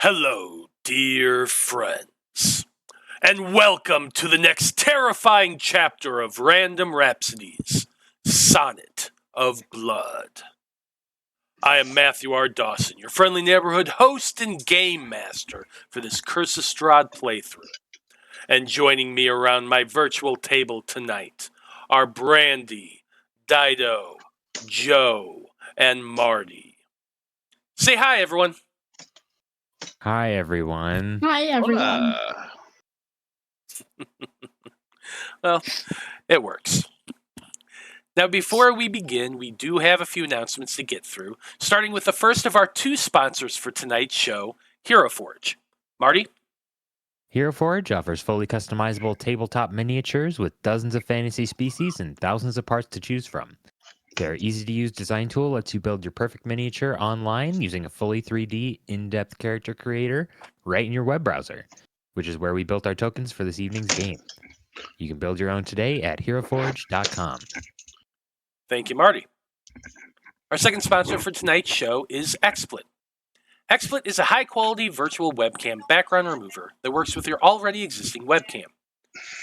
Hello, dear friends, and welcome to the next terrifying chapter of Random Rhapsodies, Sonnet of Blood. I am Matthew R. Dawson, your friendly neighborhood host and game master for this Curse of Strahd playthrough. And joining me around my virtual table tonight are Brandie, Dyto, Joe, and Marty. Say hi, everyone. Hi, everyone. Hi, everyone. Well, it works. Now, before we begin, we do have a few announcements to get through, starting with the first of our two sponsors for tonight's show, Hero Forge. Marty? Hero Forge offers fully customizable tabletop miniatures with dozens of fantasy species and thousands of parts to choose from. Their easy-to-use design tool lets you build your perfect miniature online using a fully 3D, in-depth character creator right in your web browser, which is where we built our tokens for this evening's game. You can build your own today at heroforge.com. Thank you, Marty. Our second sponsor for tonight's show is XSplit. XSplit is a high-quality virtual webcam background remover that works with your already existing webcam.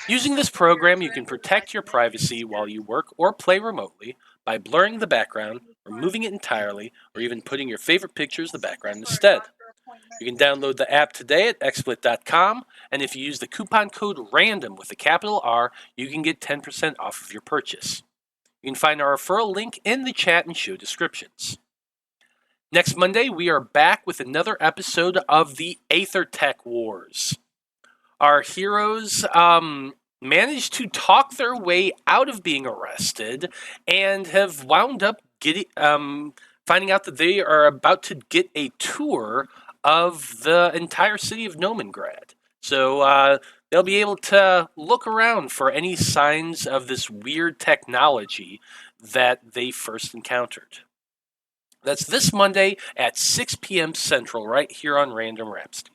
Using this program, you can protect your privacy while you work or play remotely by blurring the background, removing it entirely, or even putting your favorite pictures in the background instead. You can download the app today at xsplit.com, and if you use the coupon code RANDOM with a capital R, you can get 10% off of your purchase. You can find our referral link in the chat and show descriptions. Next Monday, we are back with another episode of the Aethertech Wars. Our heroes managed to talk their way out of being arrested and have wound up finding out that they are about to get a tour of the entire city of Nomengrad. So they'll be able to look around for any signs of this weird technology that they first encountered. That's this Monday at 6 p.m. Central, right here on Random Rhapsody.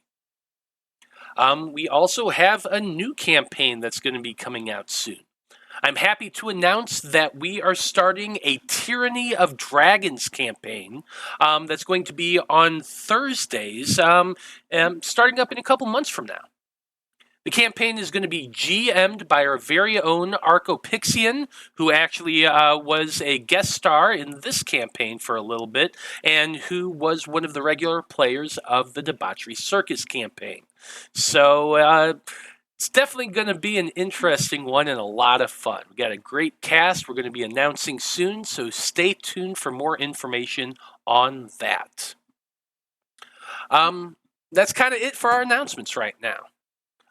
We also have a new campaign that's going to be coming out soon. I'm happy to announce that we are starting a Tyranny of Dragons campaign that's going to be on Thursdays, starting up in a couple months from now. The campaign is going to be GM'd by our very own Arcopixian, who actually was a guest star in this campaign for a little bit, and who was one of the regular players of the Debauchery Circus campaign. So it's definitely going to be an interesting one and a lot of fun. We got a great cast we're going to be announcing soon, so stay tuned for more information on that. That's kind of it for our announcements right now.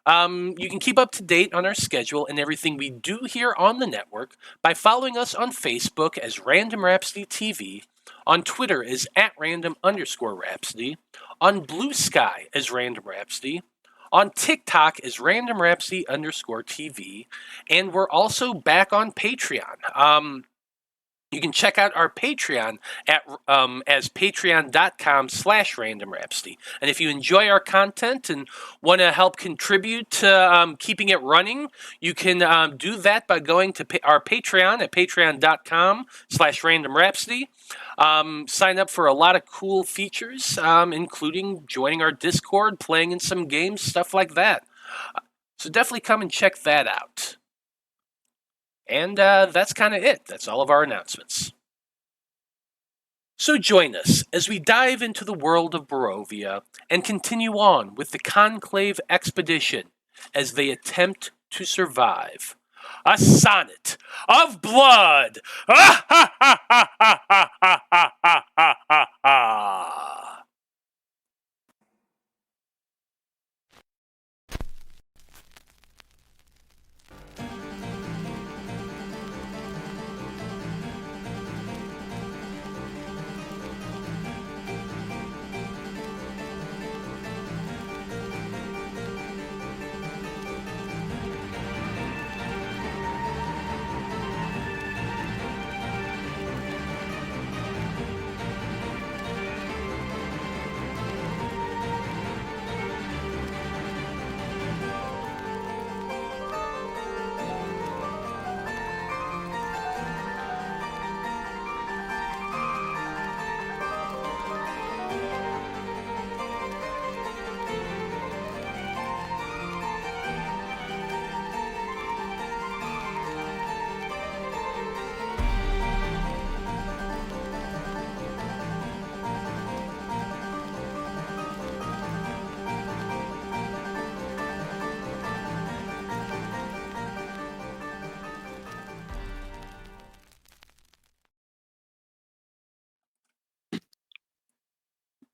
You can keep up to date on our schedule and everything we do here on the network by following us on Facebook as Random Rhapsody TV, on Twitter as @random_Rhapsody, on Blue Sky as Random Rhapsody, on TikTok as Random Rhapsody_TV, and we're also back on Patreon. You can check out our Patreon as patreon.com/randomrhapsody. And if you enjoy our content and want to help contribute to keeping it running, you can do that by going to our Patreon at patreon.com/randomrhapsody. Sign up for a lot of cool features, including joining our Discord, playing in some games, stuff like that. So definitely come and check that out. And that's kind of it. That's all of our announcements. So join us as we dive into the world of Barovia and continue on with the Conclave Expedition as they attempt to survive. A Sonnet of Blood! Ah, ha, ha, ha, ha, ha, ha, ha, ha, ha, ha.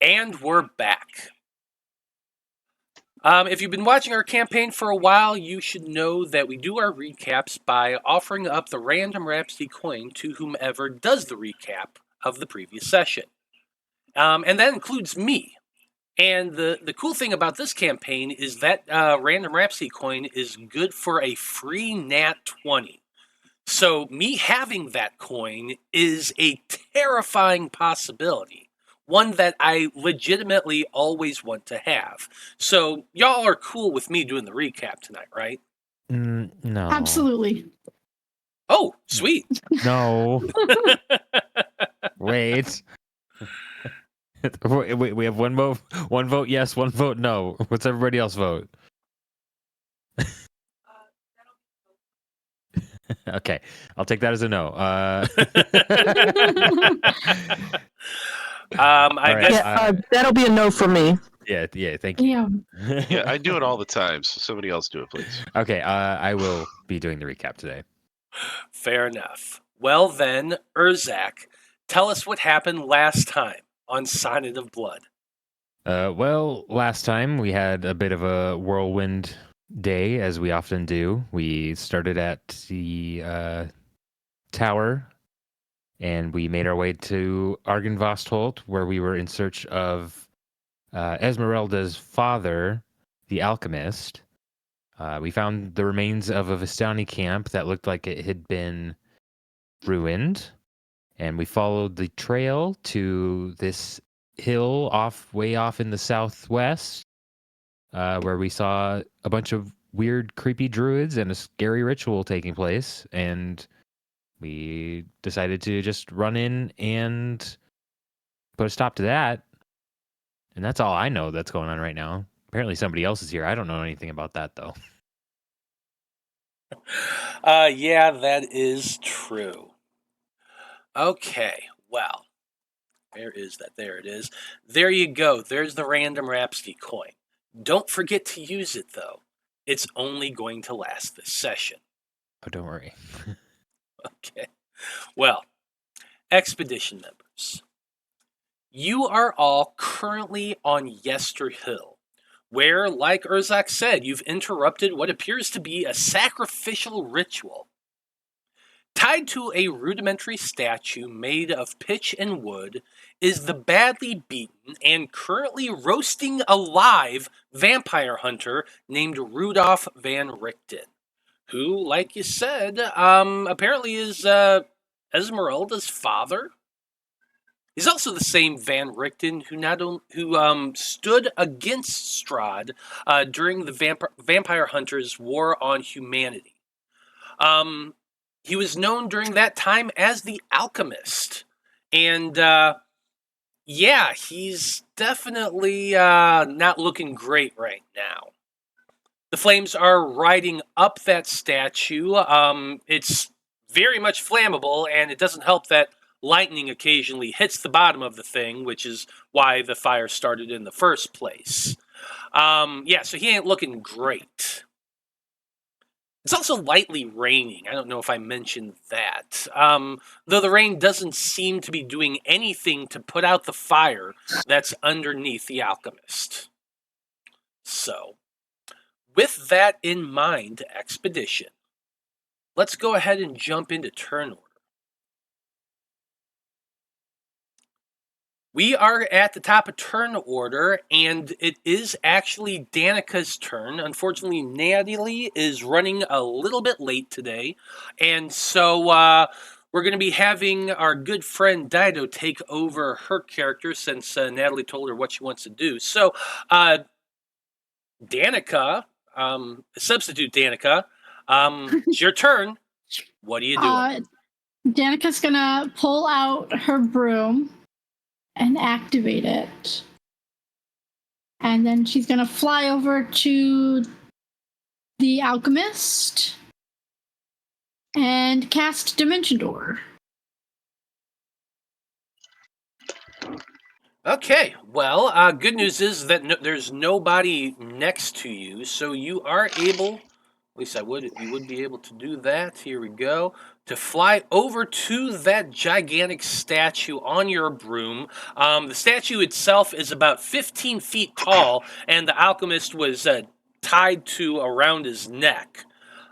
And we're back. If you've been watching our campaign for a while, you should know that we do our recaps by offering up the random Rhapsody coin to whomever does the recap of the previous session. And that includes me. And the cool thing about this campaign is that random Rhapsody coin is good for a free Nat 20. So me having that coin is a terrifying possibility. One that I legitimately always want to have. So y'all are cool with me doing the recap tonight, right? No. Absolutely. Oh, sweet. No. Wait. Wait, we have one vote yes, one vote no. What's everybody else vote? Okay, I'll take that as a no. I right, guess Yeah, that'll be a no for me. yeah, thank you. Yeah. Yeah, I do it all the time, so somebody else do it, please. Okay, I will be doing the recap today. fair enough. Well then, Urzak, tell us what happened last time on Sonnet of Blood. Well, last time we had a bit of a whirlwind day, as we often do. We started at the tower, and we made our way to Argynvostholt, where we were in search of Esmeralda's father, the Alchemist. We found the remains of a Vistani camp that looked like it had been ruined, and we followed the trail to this hill way off in the southwest, where we saw a bunch of weird, creepy druids and a scary ritual taking place, and we decided to just run in and put a stop to that. And that's all I know that's going on right now. Apparently somebody else is here. I don't know anything about that, though. Yeah, that is true. Okay, well, where is that? There it is. There you go. There's the random Rhapsody coin. Don't forget to use it, though. It's only going to last this session. Oh, don't worry. Okay. Well, Expedition members, you are all currently on Yester Hill, where, like Urzak said, you've interrupted what appears to be a sacrificial ritual. Tied to a rudimentary statue made of pitch and wood is the badly beaten and currently roasting alive vampire hunter named Rudolph Van Richten, who, like you said, apparently is Esmeralda's father. He's also the same Van Richten who stood against Strahd during the Vampire Hunters' War on Humanity. He was known during that time as the Alchemist. And, yeah, he's definitely not looking great right now. The flames are riding up that statue. It's very much flammable, and it doesn't help that lightning occasionally hits the bottom of the thing, which is why the fire started in the first place. Yeah, so he ain't looking great. It's also lightly raining. I don't know if I mentioned that. Though the rain doesn't seem to be doing anything to put out the fire that's underneath the Alchemist. So, with that in mind, Expedition, let's go ahead and jump into turn order. We are at the top of turn order, and it is actually Danika's turn. Unfortunately, Natalie is running a little bit late today, and so we're going to be having our good friend Dyto take over her character since Natalie told her what she wants to do. So, Danika, substitute Danika, it's your turn. What are you doing? Danika's gonna pull out her broom and activate it. And then she's gonna fly over to the Alchemist and cast Dimension Door. Okay, well, good news is that there's nobody next to you, so you are able, at least you would be able to do that. Here we go. to fly over to that gigantic statue on your broom. The statue itself is about 15 feet tall, and the alchemist was tied to around his neck.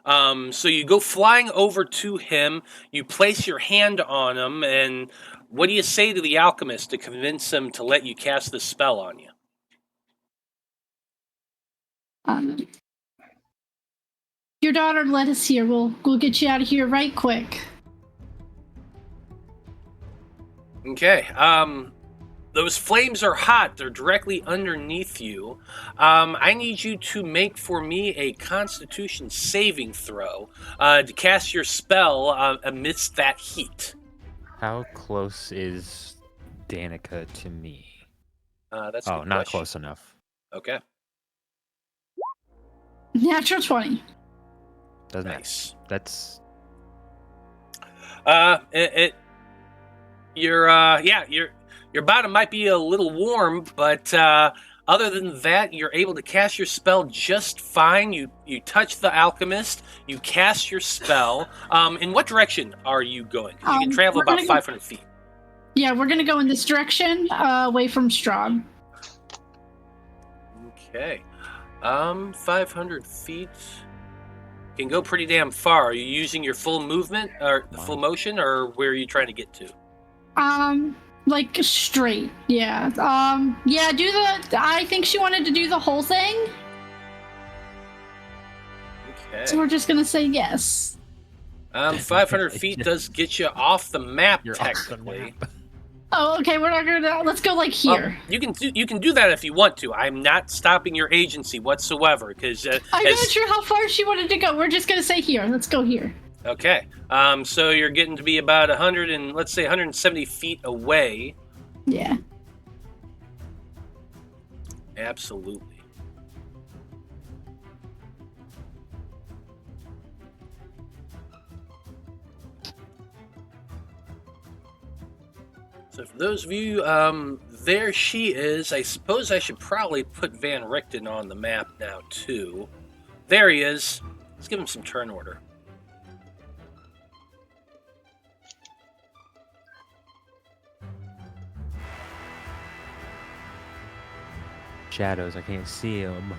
So you go flying over to him, you place your hand on him, and what do you say to the alchemist to convince him to let you cast the spell on you? Your daughter led us here. We'll get you out of here right quick. Okay. Those flames are hot. They're directly underneath you. I need you to make for me a Constitution saving throw to cast your spell amidst that heat. How close is Danika to me? That's a good not question. close enough. Okay. Natural 20. Doesn't Nice. That's your bottom might be a little warm, but other than that, you're able to cast your spell just fine. You touch the alchemist, you cast your spell. In what direction are you going? You can travel about 500 feet. Yeah, we're gonna go in this direction, away from Strahd. Okay. 500 feet. Can go pretty damn far. Are you using your full movement or the full motion, or where are you trying to get to? Like straight. Yeah. Yeah, I think she wanted to do the whole thing. Okay. So we're just gonna say yes. 500 feet does get you off the map, You're off the technically. map. Oh, okay, we're not gonna, let's go like here. You can do that if you want to. I'm not stopping your agency whatsoever, because I'm not sure how far she wanted to go. We're just gonna say here. Let's go here. Okay. So you're getting to be about 170 feet away. Yeah. Absolutely. So for those of you, there she is. I suppose I should probably put Van Richten on the map now, too. There he is. Let's give him some turn order. shadows. I can't see them.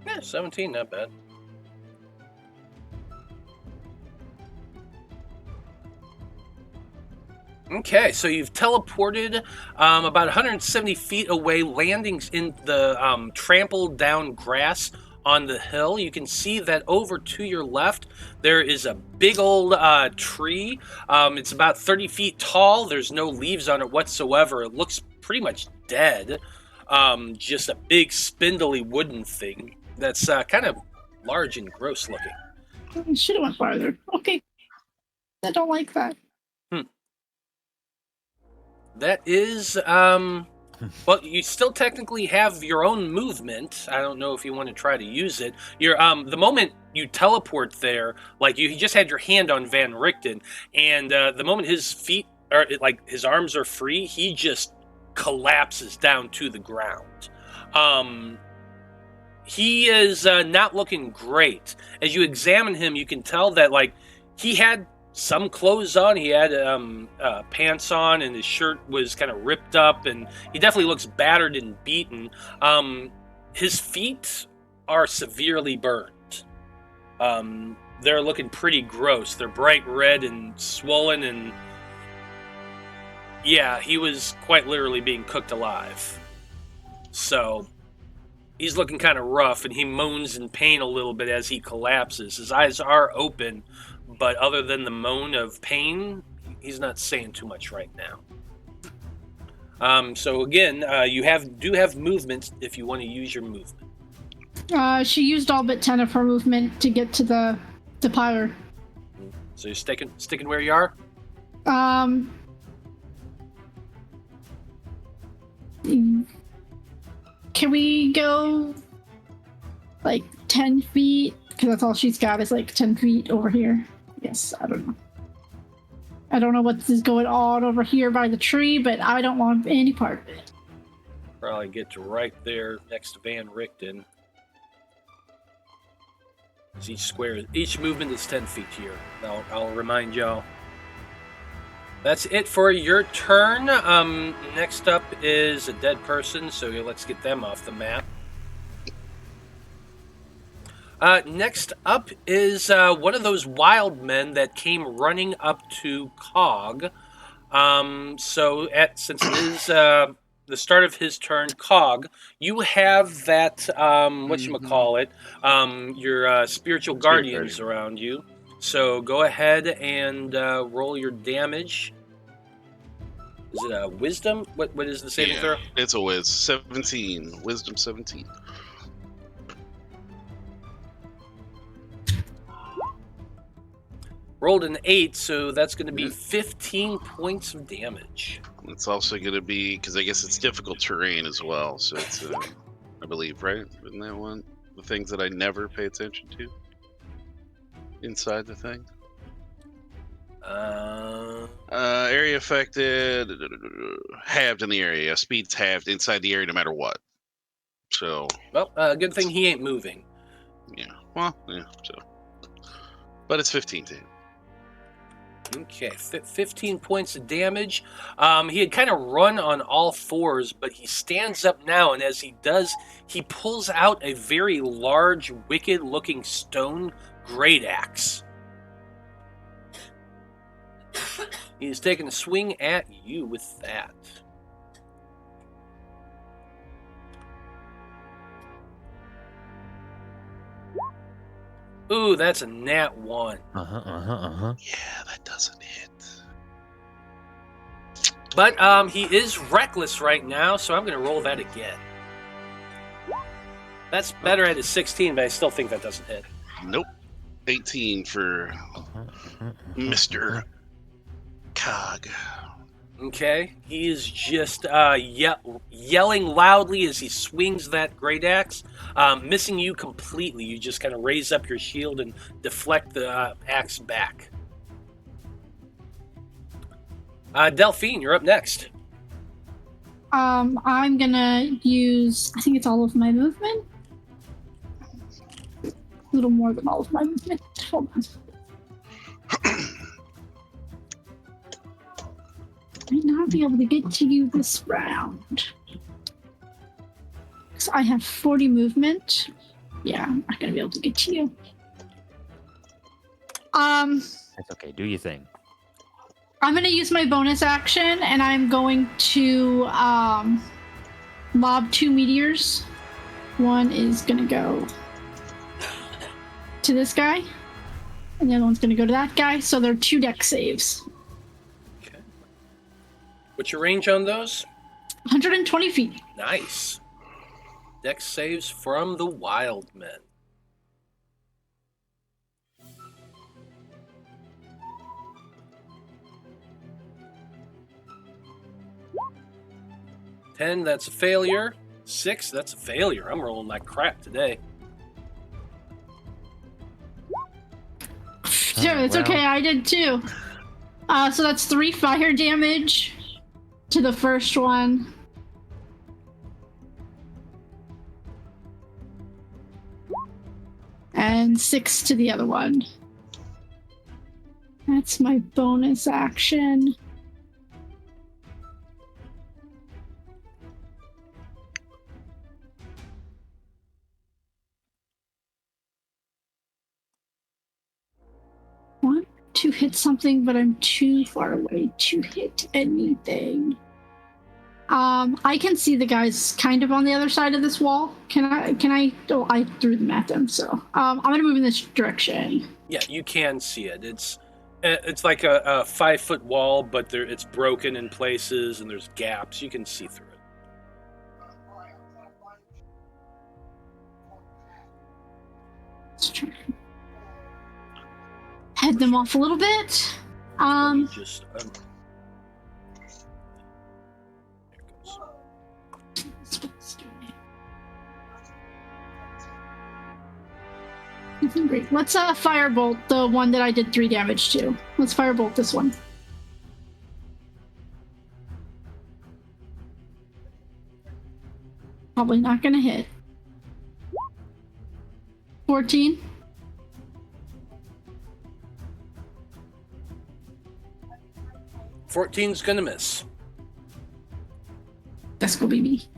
Yeah, 17, not bad. Okay, so you've teleported about 170 feet away, landing in the trampled down grass on the hill. You can see that over to your left, there is a big old tree. It's about 30 feet tall. There's no leaves on it whatsoever. It looks pretty much dead. Just a big spindly wooden thing that's kind of large and gross looking. Should have went farther. Okay. I don't like that. That is, well, you still technically have your own movement. I don't know if you want to try to use it. You're, the moment you teleport there, like you just had your hand on Van Richten, and the moment his feet are, like his arms are free, he just collapses down to the ground. He is not looking great. As you examine him, you can tell that like he had some clothes on. He had pants on, and his shirt was kind of ripped up, and he definitely looks battered and beaten. His feet are severely burned. They're looking pretty gross. They're bright red and swollen, and yeah, he was quite literally being cooked alive. So he's looking kind of rough, and he moans in pain a little bit as he collapses. His eyes are open, but other than the moan of pain, he's not saying too much right now. So again, you do have movement if you want to use your movement. She used all but 10 of her movement to get to the pyre. So you're sticking where you are? can we go like 10 feet? Because that's all she's got is like 10 feet over here. Yes, I don't know. I don't know what is going on over here by the tree, but I don't want any part of it. Probably get to right there next to Van Richten. Each movement is 10 feet here. I'll remind y'all. That's it for your turn. Next up is a dead person, so let's get them off the map. Next up is one of those wild men that came running up to Cog. Since it is the start of his turn, Cog, you have that whatchamacallit, your spiritual guardians around you. So go ahead and roll your damage. Is it a wisdom? What is the saving throw? It's a whiz. 17. Wisdom 17. Rolled an 8, so that's going to be 15 points of damage. It's also going to be, because I guess it's difficult terrain as well, so it's, I believe, right? Isn't that one? The things that I never pay attention to? Inside the thing? Area affected, halved in the area. Speed's halved inside the area no matter what. So. Well, good thing he ain't moving. Yeah. Well, yeah. So. But it's 15 to him. Okay, 15 points of damage. He had kind of run on all fours, but he stands up now, and as he does, he pulls out a very large, wicked-looking stone great axe. He's taking a swing at you with that. Ooh, that's a nat 1. Yeah, that doesn't hit. But he is reckless right now, so I'm going to roll that again. That's better at his 16, but I still think that doesn't hit. Nope. 18 for Mr. Cog. Okay, he is just yelling loudly as he swings that great axe, missing you completely. You just kind of raise up your shield and deflect the axe back. Delphine, you're up next. I'm gonna use, I think it's all of my movement. A little more than all of my movement. Hold on. Might not be able to get to you this round. So I have 40 movement. Yeah, I'm not gonna be able to get to you. That's okay. Do your thing. I'm gonna use my bonus action, and I'm going to lob 2 meteors. One is gonna go to this guy, and the other one's gonna go to that guy. So they're 2 dex saves. What's your range on those? 120 feet. Nice. Dex saves from the wild men. $10, that's a failure. 6, that's a failure. I'm rolling like crap today. Sure, it's okay. I did too. So that's 3 fire damage to the first one. And 6 to the other one. That's my bonus action. Want to hit something, but I'm too far away to hit anything. I can see the guys kind of on the other side of this wall. Can I? Oh, I threw them at them, so I'm gonna move in this direction. Yeah, you can see it. It's like a 5-foot wall, but it's broken in places and there's gaps. You can see through it. Let's try. Head them off a little bit. Just there it goes. Great. Let's firebolt the one that I did 3 damage to. Let's firebolt this one. Probably not gonna hit. 14. $14's gonna miss. That's gonna be me.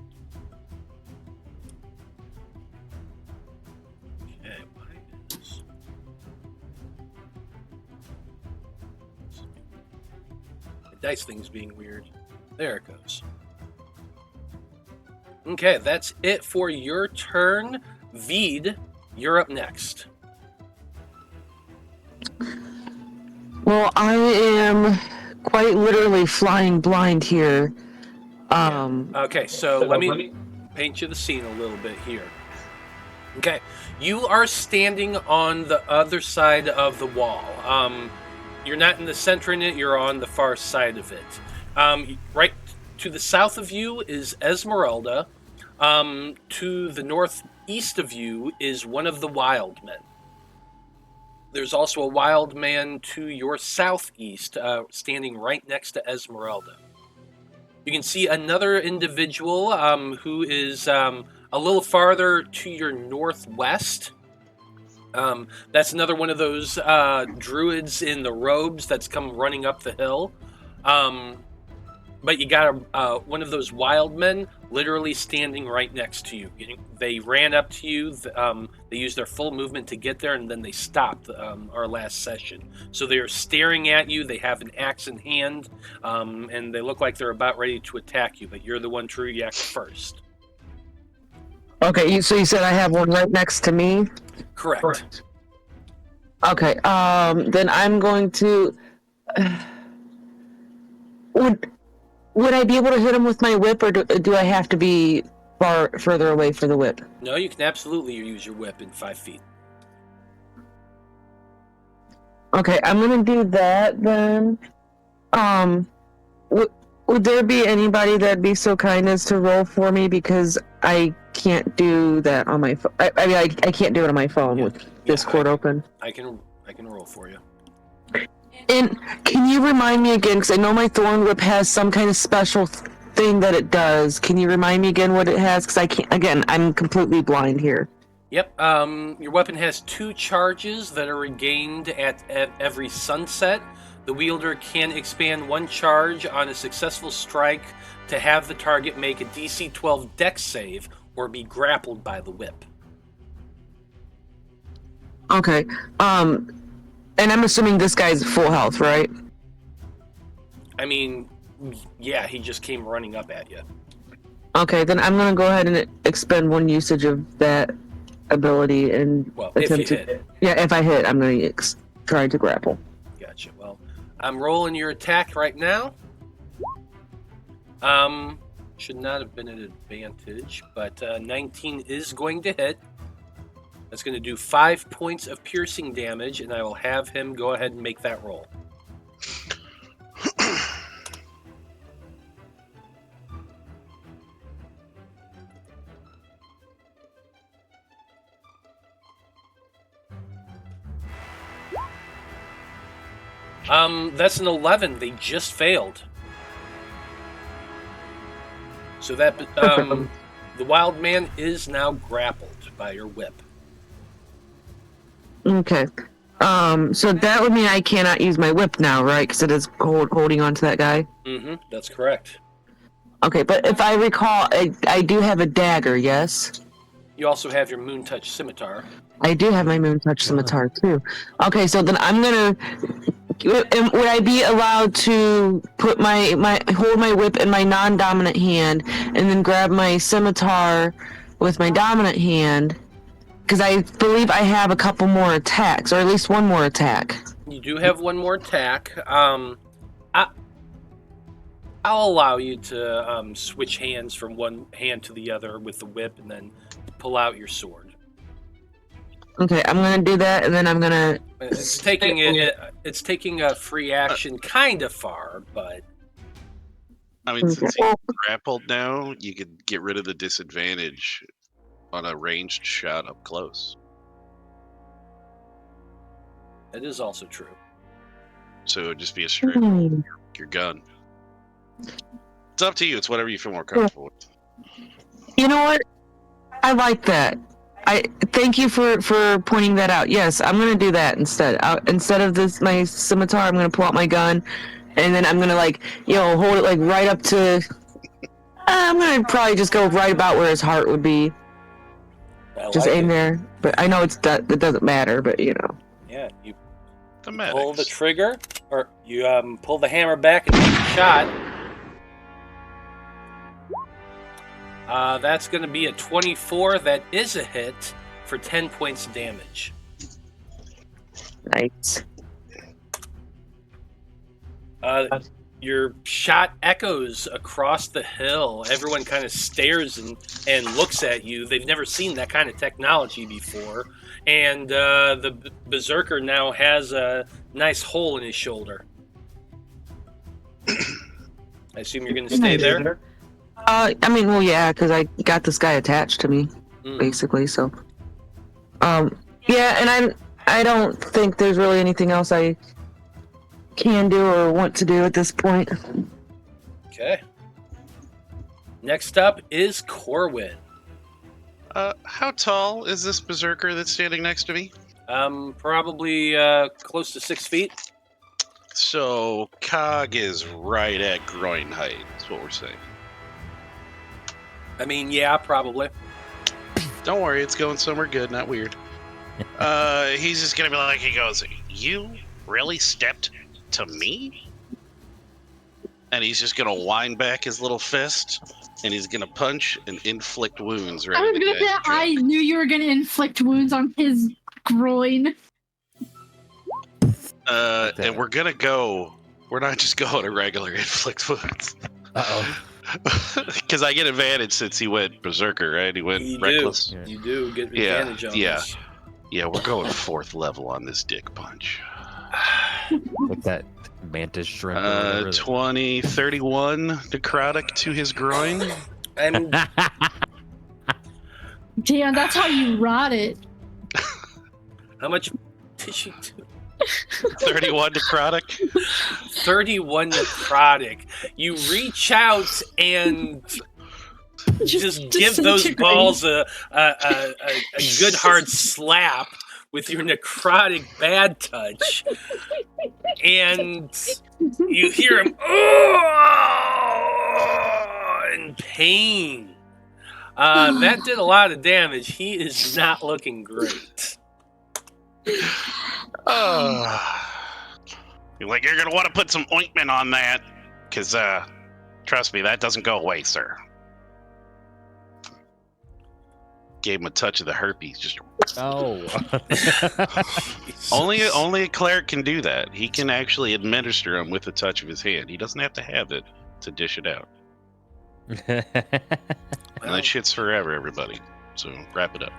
Okay, why is... The dice thing's being weird. There it goes. Okay, that's it for your turn. Vide, you're up next. Well, I am quite literally flying blind here. Okay, so let me paint you the scene a little bit here. Okay, you are standing on the other side of the wall. You're not in the center in it, you're on the far side of it. Right to the south of you is Esmeralda. To the northeast of you is one of the Wildmen. There's also a wild man to your southeast, standing right next to Esmeralda. You can see another individual who is a little farther to your northwest. That's another one of those druids in the robes that's come running up the hill. But you got one of those wild men literally standing right next to you. They ran up to you. They used their full movement to get there, and then they stopped our last session. So they are staring at you. They have an axe in hand, and they look like they're about ready to attack you, but you're the one to react first. Okay, so you said I have one right next to me? Correct. Okay, then I'm going to... Would I be able to hit him with my whip, or do I have to be further away for the whip? No, you can absolutely use your whip in 5 feet. Okay, I'm gonna do that then. Would there be anybody that'd be so kind as to roll for me, because I can't do that on my phone. I mean, I can't do it on my phone with Discord open. I can roll for you. And can you remind me again, because I know my Thorn Whip has some kind of special thing that it does. Can you remind me again what it has? Because I can't, again, I'm completely blind here. Yep, your weapon has 2 charges that are regained at every sunset. The wielder can expand 1 charge on a successful strike to have the target make a DC 12 dex save or be grappled by the whip. Okay, and I'm assuming this guy's full health, right? I mean, yeah, he just came running up at you. Okay, then I'm gonna go ahead and expend 1 usage of that ability and if you hit. Yeah, if I hit, I'm gonna try to grapple. Gotcha. Well, I'm rolling your attack right now. Should not have been an advantage, but 19 is going to hit. That's going to do 5 points of piercing damage, and I will have him go ahead and make that roll. That's an 11. They just failed. So that the wild man is now grappled by your whip. Okay. So that would mean I cannot use my whip now, right? Because it is holding on to that guy? Mm-hmm, that's correct. Okay, but if I recall, I do have a dagger, yes? You also have your Moon Touch Scimitar. I do have my Moon Touch Scimitar, too. Okay, so then I'm gonna... Would I be allowed to put hold my whip in my non-dominant hand and then grab my scimitar with my dominant hand? Because I believe I have a couple more attacks, or at least 1 more attack. You do have 1 more attack. I'll allow you to switch hands from one hand to the other with the whip and then pull out your sword. Okay, I'm gonna do that, and then I'm gonna... It's taking a free action kind of far, but... I mean, since he's grappled now, you could get rid of the disadvantage on a ranged shot up close. That is also true. So it would just be a straight your gun. It's up to you. It's whatever you feel more comfortable with. You know what? I like that. I thank you for pointing that out. Yes, I'm gonna do that instead. Instead of my scimitar, I'm gonna pull out my gun, and then I'm gonna hold it right up to. I'm gonna probably just go right about where his heart would be. Just aim there. But I know it doesn't matter. But Yeah, you The pull the trigger, or you pull the hammer back and take a shot. That's going to be a 24. That is a hit for 10 points of damage. Nice. Your shot echoes across the hill. Everyone kind of stares and looks at you. They've never seen that kind of technology before. And the berserker now has a nice hole in his shoulder. I assume you're going to stay there? Yeah, because I got this guy attached to me, basically. So, yeah, and I don't think there's really anything else I can do or want to do at this point. Okay. Next up is Corwan. How tall is this berserker that's standing next to me? Probably close to 6 feet. So Cog is right at groin height. Is what we're saying. I mean, yeah, probably. Don't worry, it's going somewhere good, not weird. He's just gonna be like, he goes, "You really stepped to me?" And he's just gonna wind back his little fist, and he's gonna punch and inflict wounds right. I was gonna say, I knew you were gonna inflict wounds on his groin. And we're not just going to regular inflict wounds. Uh-oh. Because I get advantage since he went berserker, right? He went reckless. You do get advantage on this. Yeah, we're going 4th level on this dick punch. With that mantis shrimp. or whatever 20, 31 necrotic to his groin. And Damn, that's how you rot it. how much did you do? 31 necrotic. 31 necrotic. You reach out and just give those balls a good hard slap with your necrotic bad touch. And you hear him in pain. That did a lot of damage. He is not looking great. You're gonna want to put some ointment on that, because trust me, that doesn't go away, sir. Gave him a touch of the herpes. Just only a cleric can do that. He can actually administer them with a touch of his hand. He doesn't have to have it to dish it out. And that shit's forever, everybody. So wrap it up.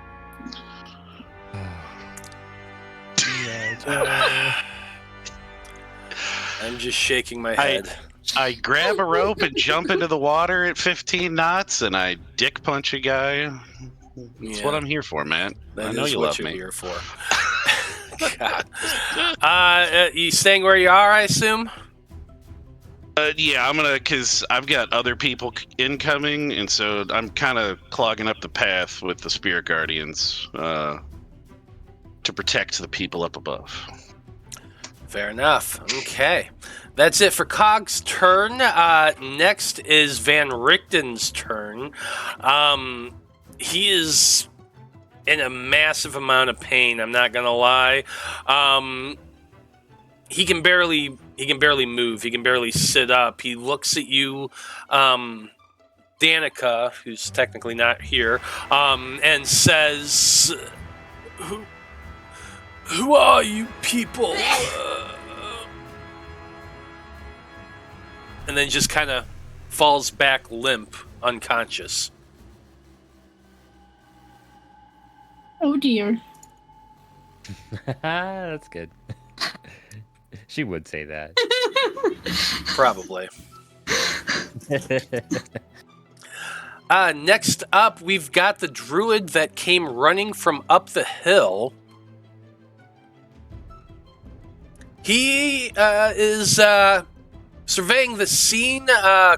I'm just shaking my head. I grab a rope and jump into the water at 15 knots, and I dick punch a guy. That's what I'm here for, man. I know you love me. Here for. God. You staying where you are, I assume? Yeah, I'm gonna, because I've got other people incoming, and so I'm kind of clogging up the path with the spirit guardians to protect the people up above. Fair enough. Okay. That's it for Cog's turn. Next is Van Richten's turn. He is in a massive amount of pain, I'm not going to lie. He can barely move. He can barely sit up. He looks at you, Danika, who's technically not here, and says, Who are you people? And then just kind of falls back limp, unconscious. Oh dear. That's good. She would say that. Probably. Next up, we've got the druid that came running from up the hill. He is surveying the scene.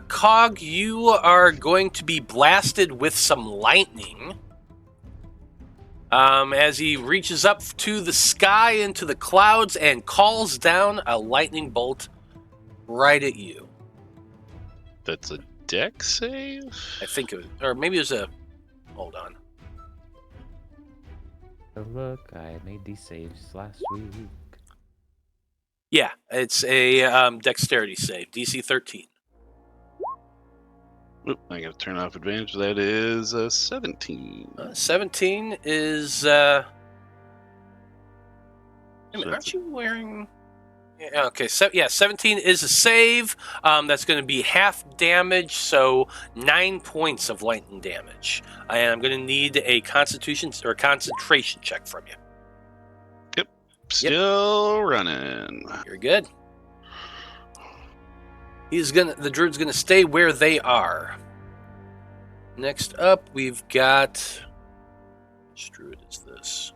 Cog, you are going to be blasted with some lightning. As he reaches up to the sky into the clouds and calls down a lightning bolt right at you. That's a deck save? I think it was, or maybe it was a, hold on. Oh, look, I made these saves last week. Yeah, it's a dexterity save, DC 13. Oop, I gotta turn off advantage. That is a 17. 17 is, So aren't you wearing... Yeah, okay, so yeah, 17 is a save. That's going to be half damage, so 9 points of lightning damage. And I'm going to need a constitution or concentration check from you. Still running. You're good. The druid's gonna stay where they are. Next up, we've got, which druid is this?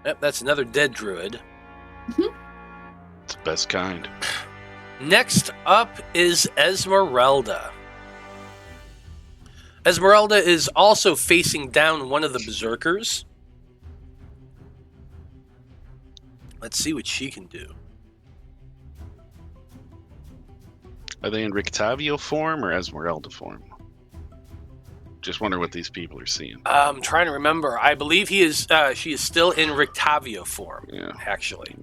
Yep, that's another dead druid. It's the best kind. Next up is Esmeralda. Esmeralda is also facing down one of the berserkers. Let's see what she can do. Are they in Rictavio form or Esmeralda form? Just wonder what these people are seeing. I'm trying to remember. I believe she is still in Rictavio form, Yeah. actually.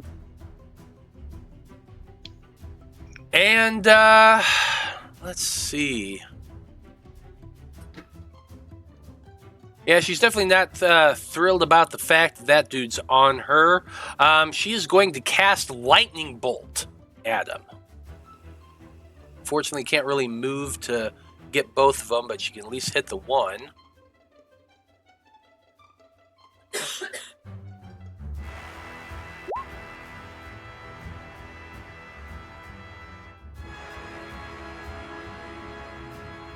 And let's see. Yeah, she's definitely not thrilled about the fact that dude's on her. She is going to cast Lightning Bolt at him. Fortunately, can't really move to get both of them, but she can at least hit the one.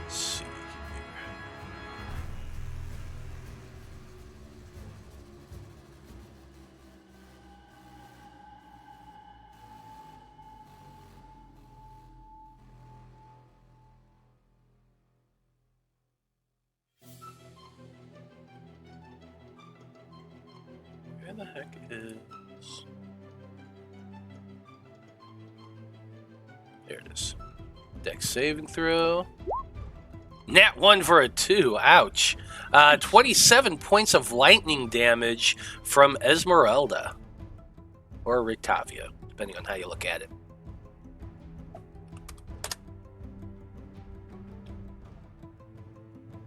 Let's see here. Where the heck is... There it is. Dex saving throw. Nat 1 for a 2. Ouch. 27 points of lightning damage from Esmeralda. Or Rictavio, depending on how you look at it.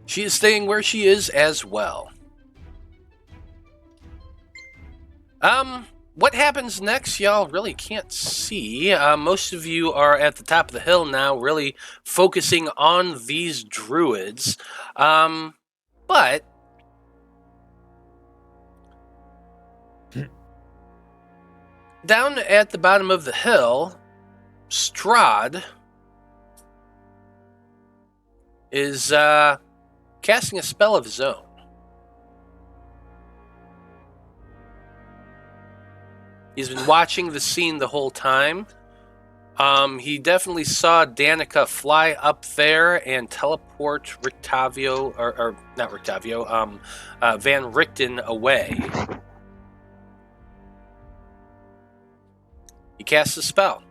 She is staying where she is as well. What happens next, y'all really can't see. Most of you are at the top of the hill now, really focusing on these druids. But down at the bottom of the hill, Strahd is casting a spell of his own. He's been watching the scene the whole time. He definitely saw Danika fly up there and teleport Rictavio, or not Rictavio, Van Richten away. He casts a spell.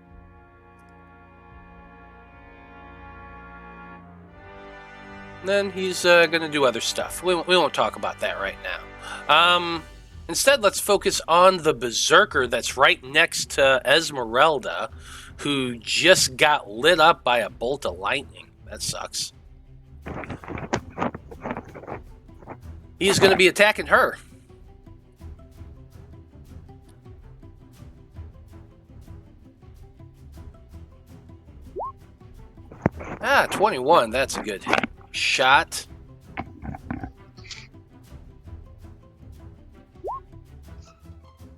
Then he's going to do other stuff. We won't talk about that right now. Instead, let's focus on the berserker that's right next to Esmeralda, who just got lit up by a bolt of lightning. That sucks. He's going to be attacking her. Ah, 21. That's a good shot.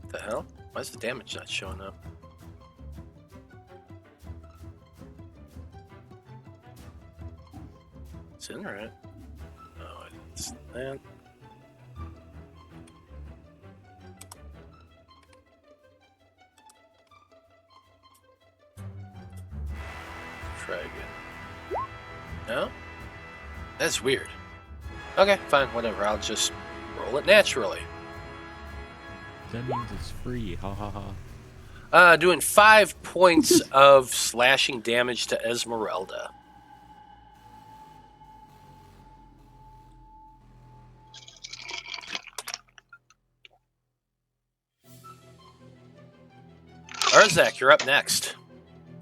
What the hell? Why is the damage not showing up? It's in right. Oh, it's that. try again. No? That's weird. Okay, fine, whatever. I'll just roll it naturally. That means it's free. Ha ha ha. Doing 5 points of slashing damage to Esmeralda. Urzak, you're up next.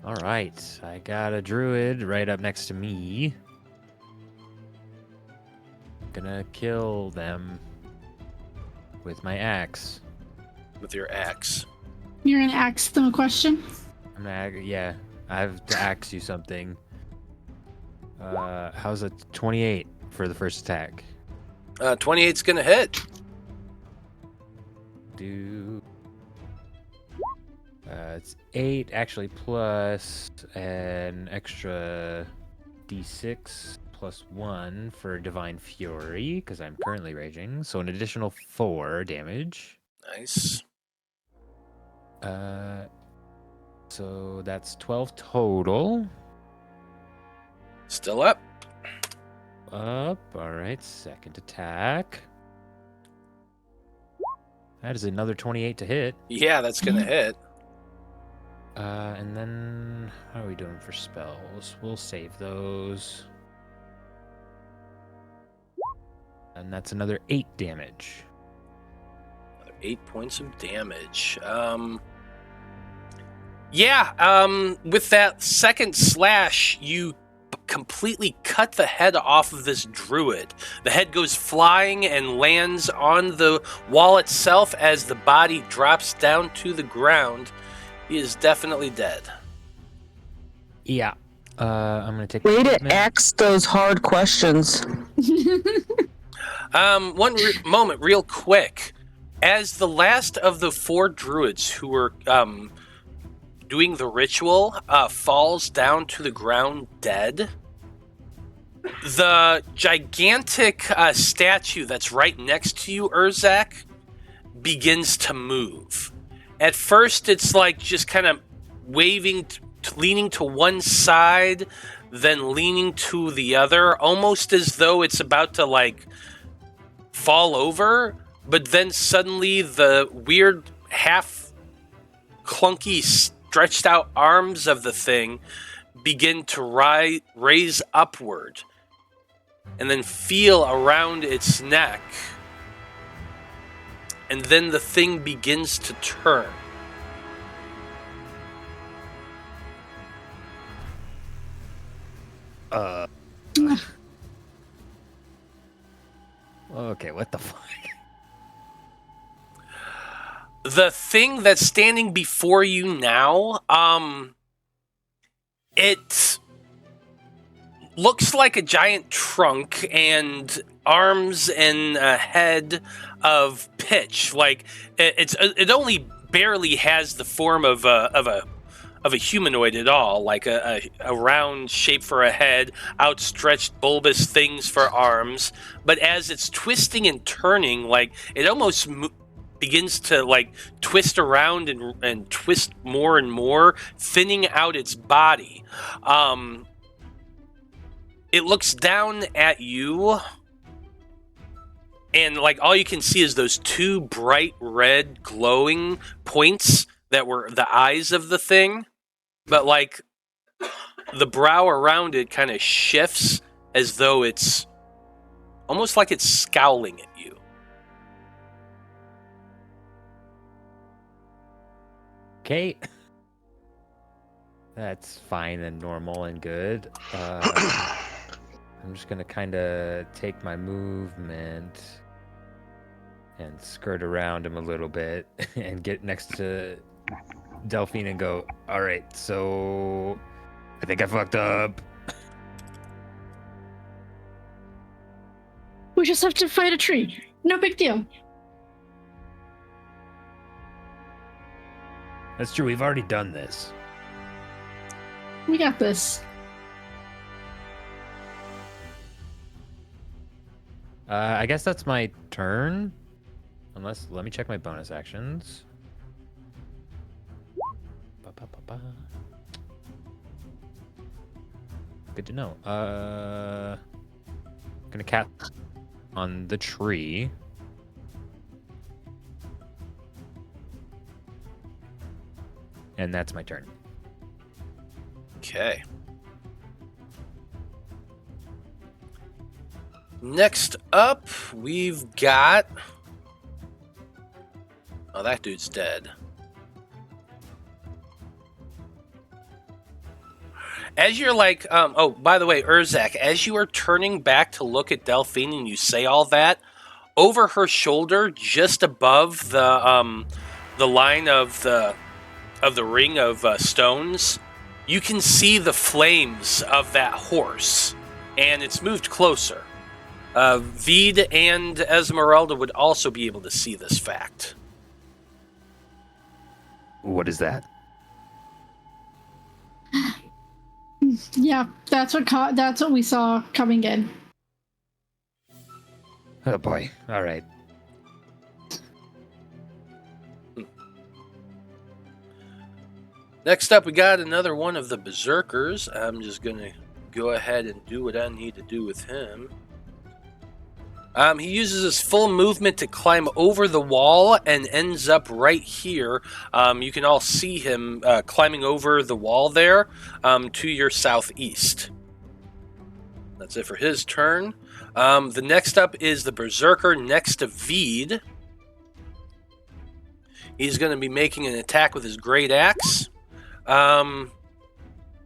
All right, I got a druid right up next to me. Gonna kill them with my axe. With your axe. You're gonna ask them a question? Yeah, I have to axe you something. How's a 28 for the first attack? 28's gonna hit. It's 8 actually, plus an extra d6 plus 1 for Divine Fury, because I'm currently raging. So an additional 4 damage. Nice. So that's 12 total. Still up. All right, second attack. That is another 28 to hit. Yeah, that's gonna hit. And then how are we doing for spells? We'll save those. And that's another 8 damage. Another 8 points of damage. With that second slash, you completely cut the head off of this druid. The head goes flying and lands on the wall itself as the body drops down to the ground. He is definitely dead. Yeah. I'm gonna take. Way to ask those hard questions. One moment, real quick. As the last of the 4 druids who were doing the ritual falls down to the ground dead, the gigantic statue that's right next to you, Urzak, begins to move. At first, it's like just kind of waving, leaning to one side, then leaning to the other, almost as though it's about to like fall over. But then suddenly the weird half clunky stretched out arms of the thing begin to raise upward and then feel around its neck. And then the thing begins to turn. Okay, what the fuck? The thing that's standing before you now, it looks like a giant trunk and arms and a head of pitch. Like it only barely has the form of a humanoid at all, like a round shape for a head, outstretched bulbous things for arms. But as it's twisting and turning, like it almost begins to like twist around and twist more and more, thinning out its body. It looks down at you, and like all you can see is those 2 bright red glowing points that were the eyes of the thing. But like the brow around it kind of shifts as though it's almost like it's scowling at you. Okay. That's fine and normal and good. I'm just gonna kind of take my movement and skirt around him a little bit and get next to Delphine and go, all right, so I think I fucked up. We just have to fight a tree. No big deal. That's true, we've already done this. We got this. I guess that's my turn. Unless, let me check my bonus actions. Good to know. Gonna cast on the tree. And that's my turn. Okay. Next up, we've got... Oh, that dude's dead. As you're like... oh, by the way, Urzak, as you are turning back to look at Delphine and you say all that, over her shoulder, just above the line of the ring of stones, you can see the flames of that horse, and it's moved closer. Vide and Esmeralda would also be able to see this fact. What is that? Yeah, that's what we saw coming in. Oh boy. All right. Next up, we got another one of the Berserkers. I'm just going to go ahead and do what I need to do with him. He uses his full movement to climb over the wall and ends up right here. You can all see him climbing over the wall there to your southeast. That's it for his turn. The next up is the Berserker next to Vide. He's going to be making an attack with his great axe. I'm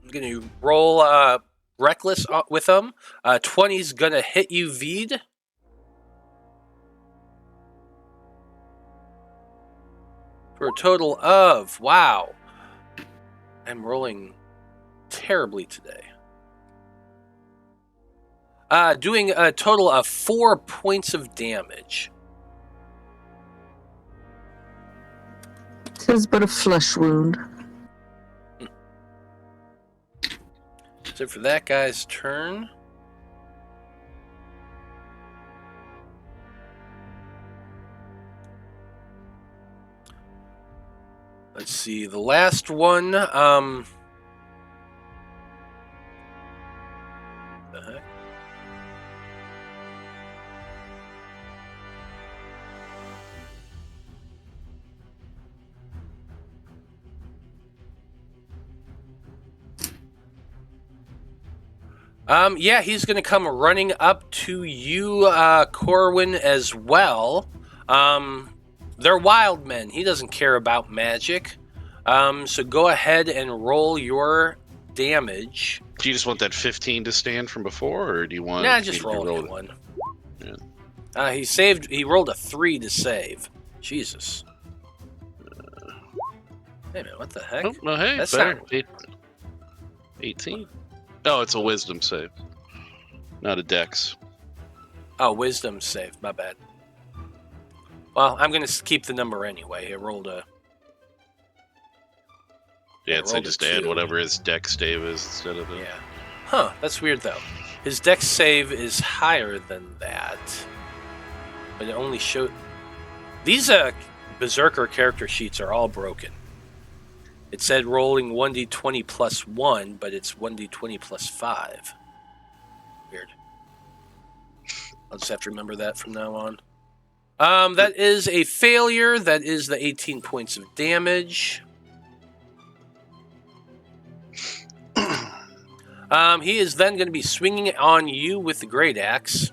going to roll Reckless with him. 20's going to hit you, Vide. For a total of, wow, I'm rolling terribly today. Doing a total of 4 points of damage. It is but a flesh wound. So for that guy's turn. Let's see, the last one, the heck? Yeah, he's going to come running up to you, Corwan, as well. They're wild men. He doesn't care about magic. So go ahead and roll your damage. Do you just want that 15 to stand from before, or do you want... Nah, just roll that one. Yeah. He rolled a 3 to save. Jesus. Hey, man, what the heck? Oh, well, hey, That's better. not... 18? Oh, it's a wisdom save. Not a dex. Oh, wisdom save. My bad. Well, I'm going to keep the number anyway. I rolled a... Yeah, so rolled just a add 2. whatever his dex save is instead of it. Yeah. Huh, that's weird, though. His dex save is higher than that. But it only showed... These Berserker character sheets are all broken. It said rolling 1d20 plus 1, but it's 1d20 plus 5. Weird. I'll just have to remember that from now on. That is a failure. That is the 18 points of damage. He is then going to be swinging on you with the great axe.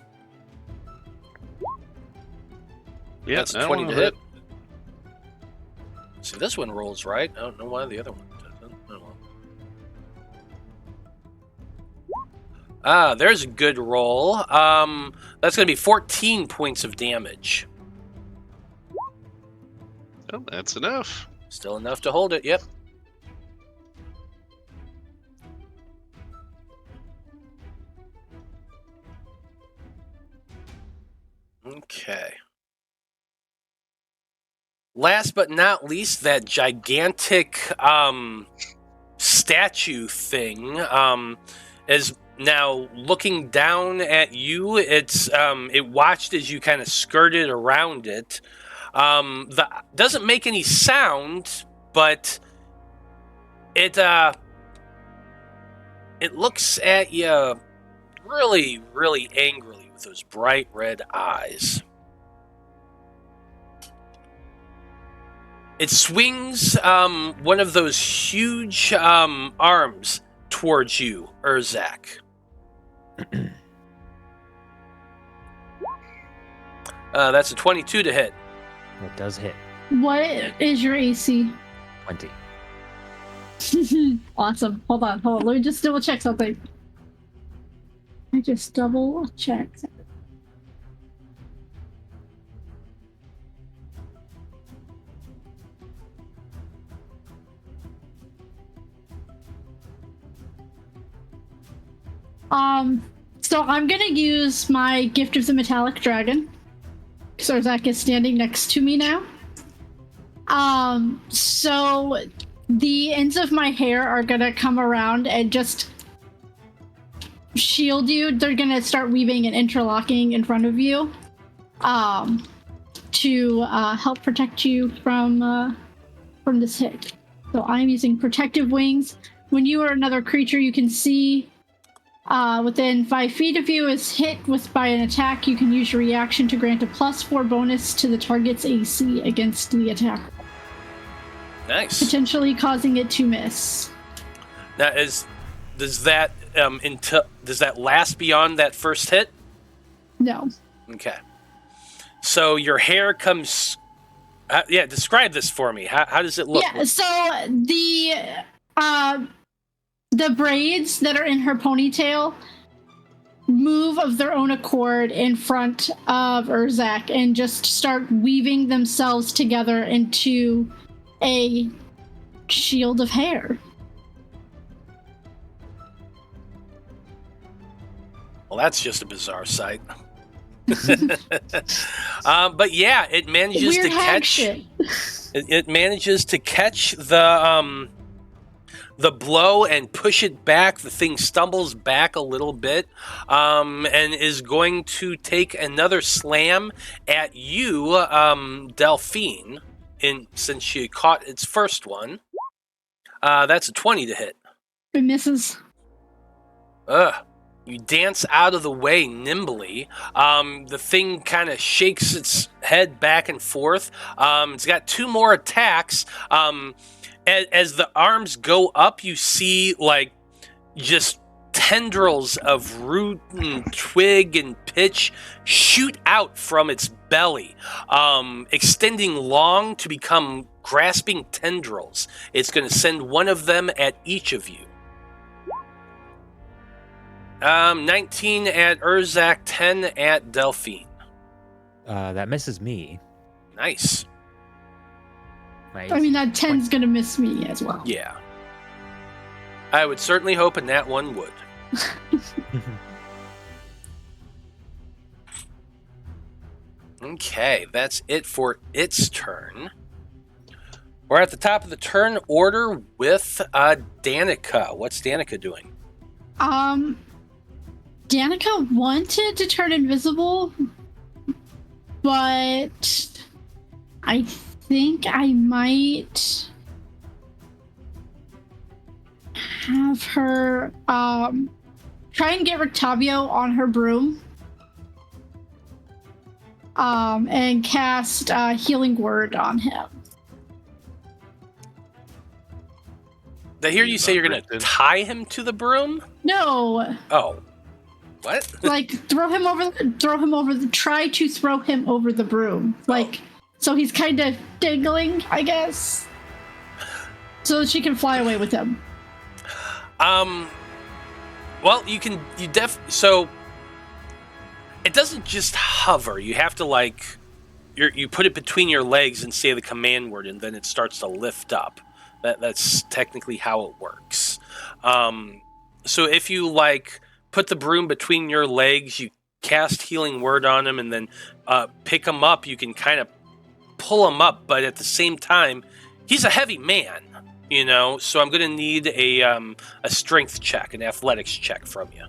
Yeah, that's 20 to hit. See, this one rolls right. I don't know why the other one doesn't. Oh. There's a good roll. That's going to be 14 points of damage. Oh, that's enough. Still enough to hold it, yep. Okay. Last but not least, that gigantic statue thing is now looking down at you. It watched as you kind of skirted around it. Doesn't make any sound, but it it looks at you really, really angrily with those bright red eyes. It swings one of those huge arms towards you, Urzak. That's a 22 to hit. It does hit. What is your AC? 20. Awesome. Hold on. Let me just double check something. I just double checked. So I'm gonna use my Gift of the Metallic Dragon. So Urzak is standing next to me now. So the ends of my hair are gonna come around and just shield you. They're gonna start weaving and interlocking in front of you, to help protect you from this hit. So I'm using Protective Wings. When you or another creature you can see within 5 feet of you is hit by an attack, you can use your reaction to grant a +4 bonus to the target's AC against the attack, Nice. potentially causing it to miss. Now, does that last beyond that first hit? No. Okay. So your hair comes. Describe this for me. How does it look? Yeah. So the braids that are in her ponytail move of their own accord in front of Urzak and just start weaving themselves together into a shield of hair. Well, that's just a bizarre sight. But yeah, it manages Weird to hag catch. shit. It manages to catch the blow and push it back. The thing stumbles back a little bit, and is going to take another slam at you, Delphine. Since she caught its first one, that's a 20 to hit. It misses. You dance out of the way nimbly. The thing kind of shakes its head back and forth. It's got 2 more attacks. As the arms go up, you see just tendrils of root and twig and pitch shoot out from its belly, extending long to become grasping tendrils. It's going to send one of them at each of you. 19 at Urzak, 10 at Delphine. That misses me. Nice. I mean, that 10's gonna miss me as well. Yeah. I would certainly hope and that one would. Okay, that's it for its turn. We're at the top of the turn order with Danika. What's Danika doing? Danika wanted to turn invisible, but I think I might have her try and get Rictavio on her broom, and cast Healing Word on him. Did I hear you say you're going to tie him to the broom? No. Oh. What? Try to throw him over the broom. So he's kind of dangling, I guess. So that she can fly away with him. Well, so it doesn't just hover. You have to you put it between your legs and say the command word, and then it starts to lift up. That's technically how it works. So if you put the broom between your legs, you cast Healing Word on him, and then pick him up, you can kind of pull him up, but at the same time, he's a heavy man, so I'm going to need a strength check, an athletics check from you.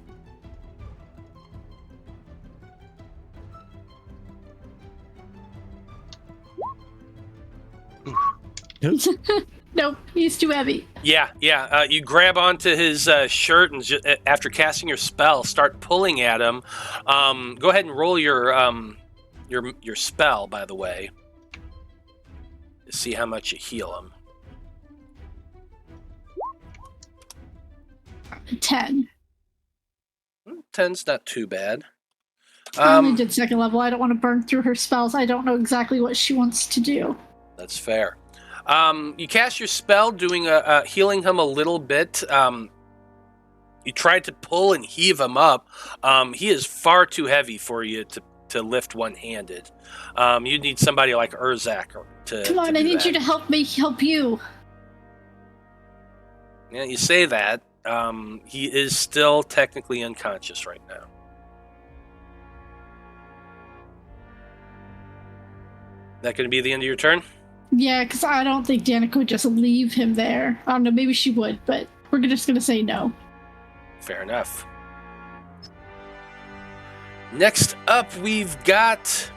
Nope, he's too heavy. Yeah. You grab onto his shirt and after casting your spell, start pulling at him. Go ahead and roll your spell, by the way, to see how much you heal him. 10. 10's not too bad. I only did second level. I don't want to burn through her spells. I don't know exactly what she wants to do. That's fair. You cast your spell, doing healing him a little bit. You tried to pull and heave him up. He is far too heavy for you to lift one-handed. You need somebody like Urzak to. Come on, I need you to help me help you. Yeah, you say that. He is still technically unconscious right now. That going to be the end of your turn? Yeah, because I don't think Danika would just leave him there. I don't know, maybe she would, but we're just going to say no. Fair enough. Next up, we've got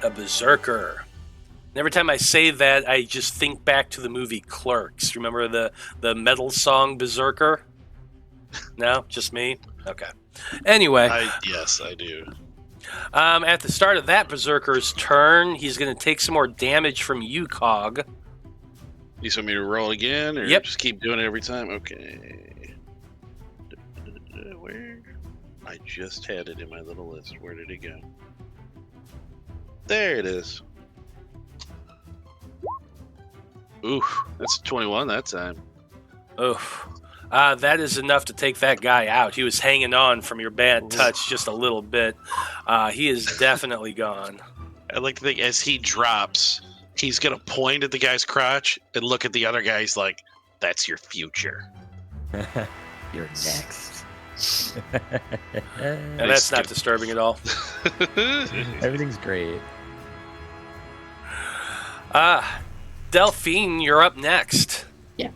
a berserker. And every time I say that, I just think back to the movie Clerks. Remember the metal song Berserker? No? Just me? Okay. Anyway. Yes, I do. At the start of that berserker's turn, he's going to take some more damage from you, Cog. You want me to roll again, or Yep. just keep doing it every time? Okay. Where? I just had it in my little list. Where did it go? There it is. Oof, that's 21 that time. Oof. That is enough to take that guy out. He was hanging on from your bad touch just a little bit. He is definitely gone. I like to think as he drops, he's going to point at the guy's crotch and look at the other guy. He's like, that's your future. You're next. And that's not disturbing at all. Everything's great. Delphine, you're up next. Yeah.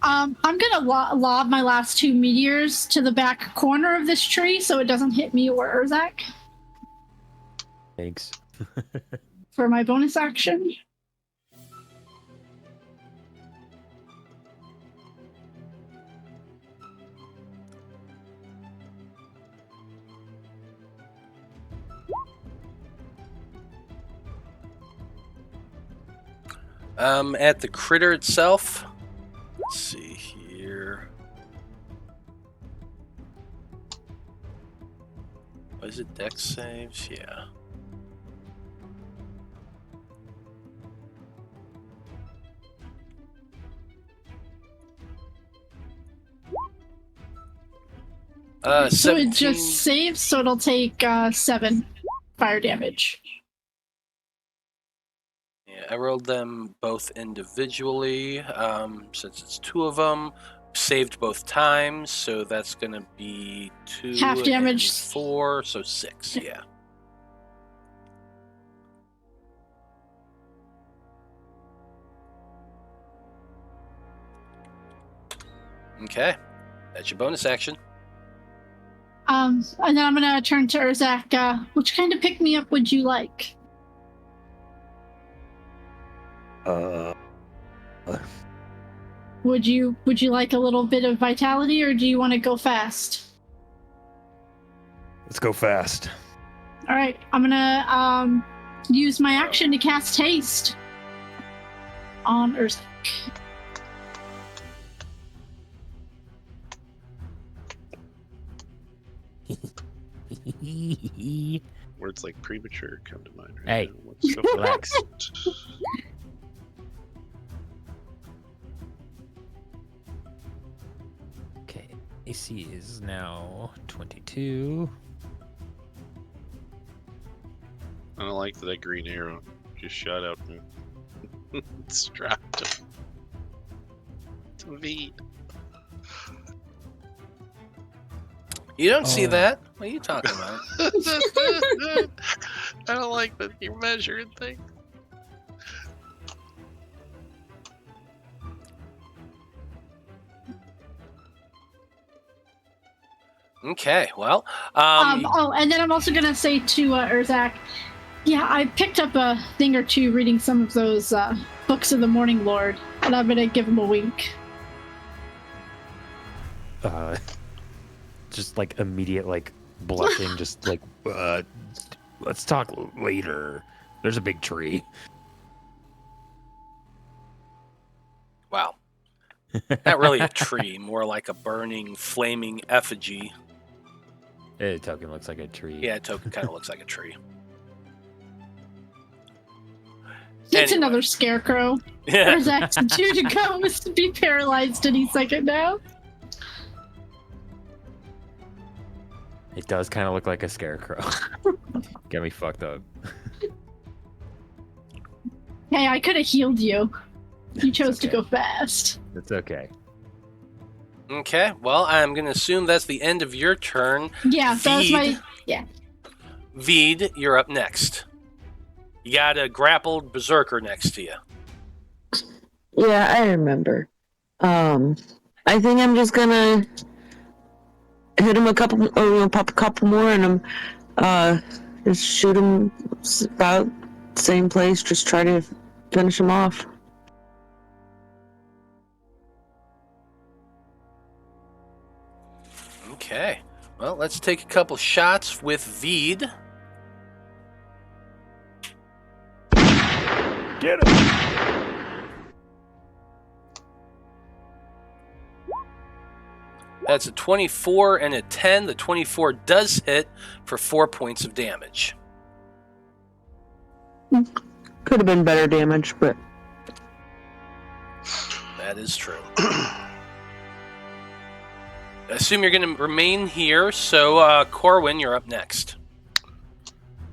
I'm going to lob my last 2 meteors to the back corner of this tree so it doesn't hit me or Urzak Thanks. for my bonus action. At the critter itself, let's see here. Was it dex saves? Yeah. So it 17. just saves, so it'll take 7 fire damage. Yeah, I rolled them both individually, since it's 2 of them. Saved both times, so that's going to be 2 Half damage. and 4, so 6, yeah. Okay, that's your bonus action. And then I'm going to turn to Urzak. Which kind of pick-me-up would you like? Would you like a little bit of vitality, or do you want to go fast? Let's go fast. All right, I'm gonna use my action to cast haste on Urzak. Words like premature come to mind. Hey, now. Let's go relax. Okay, AC is now 22. I don't like that green arrow just shot out and strapped him to Vide. You don't see that? What are you talking about? I don't like that you're measuring things. Okay, well, And then I'm also gonna say to Urzak, yeah, I picked up a thing or two reading some of those books of the Morning Lord. And I'm gonna give him a wink. Just like immediate like blushing, just like let's talk later. There's a big tree. Wow. Not really a tree, more like a burning, flaming effigy. Token looks like a tree. Yeah, Token kind of looks like a tree. It's Anyway. another scarecrow. Yeah. Urzak's due to go is to be paralyzed any second now. It does kind of look like a scarecrow. Get me fucked up. Hey, I could have healed you. You chose to okay. go fast. It's okay. Okay, well, I'm going to assume that's the end of your turn. Yeah, that was my... Yeah. Vide, you're up next. You got a grappled berserker next to you. Yeah, I remember. I think I'm just gonna hit him a couple, or pop a couple more, and just shoot him about same place. Just try to finish him off. Okay, well, let's take a couple shots with Vide. Get him! That's a 24 and a 10. The 24 does hit for 4 points of damage. Could have been better damage, but That is true. I assume you're going to remain here, so Corwan, you're up next.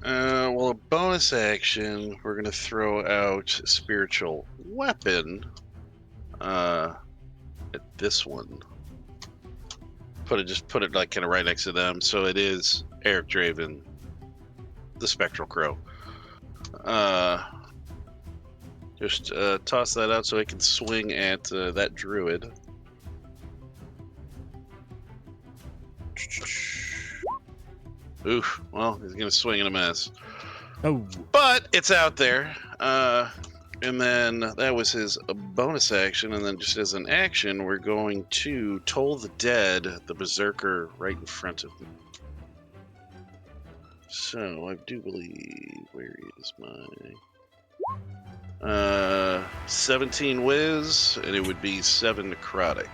Well, a bonus action, we're going to throw out Spiritual Weapon at this one. Put it like kind of right next to them, so it is Eric Draven, the Spectral Crow. Just toss that out so I can swing at that druid. Oof, well, he's gonna swing and a miss. Oh. But it's out there. And then that was his bonus action, and then just as an action, we're going to Toll the Dead, the Berserker right in front of me. So I do believe, where is my 17 whiz, and it would be 7 necrotic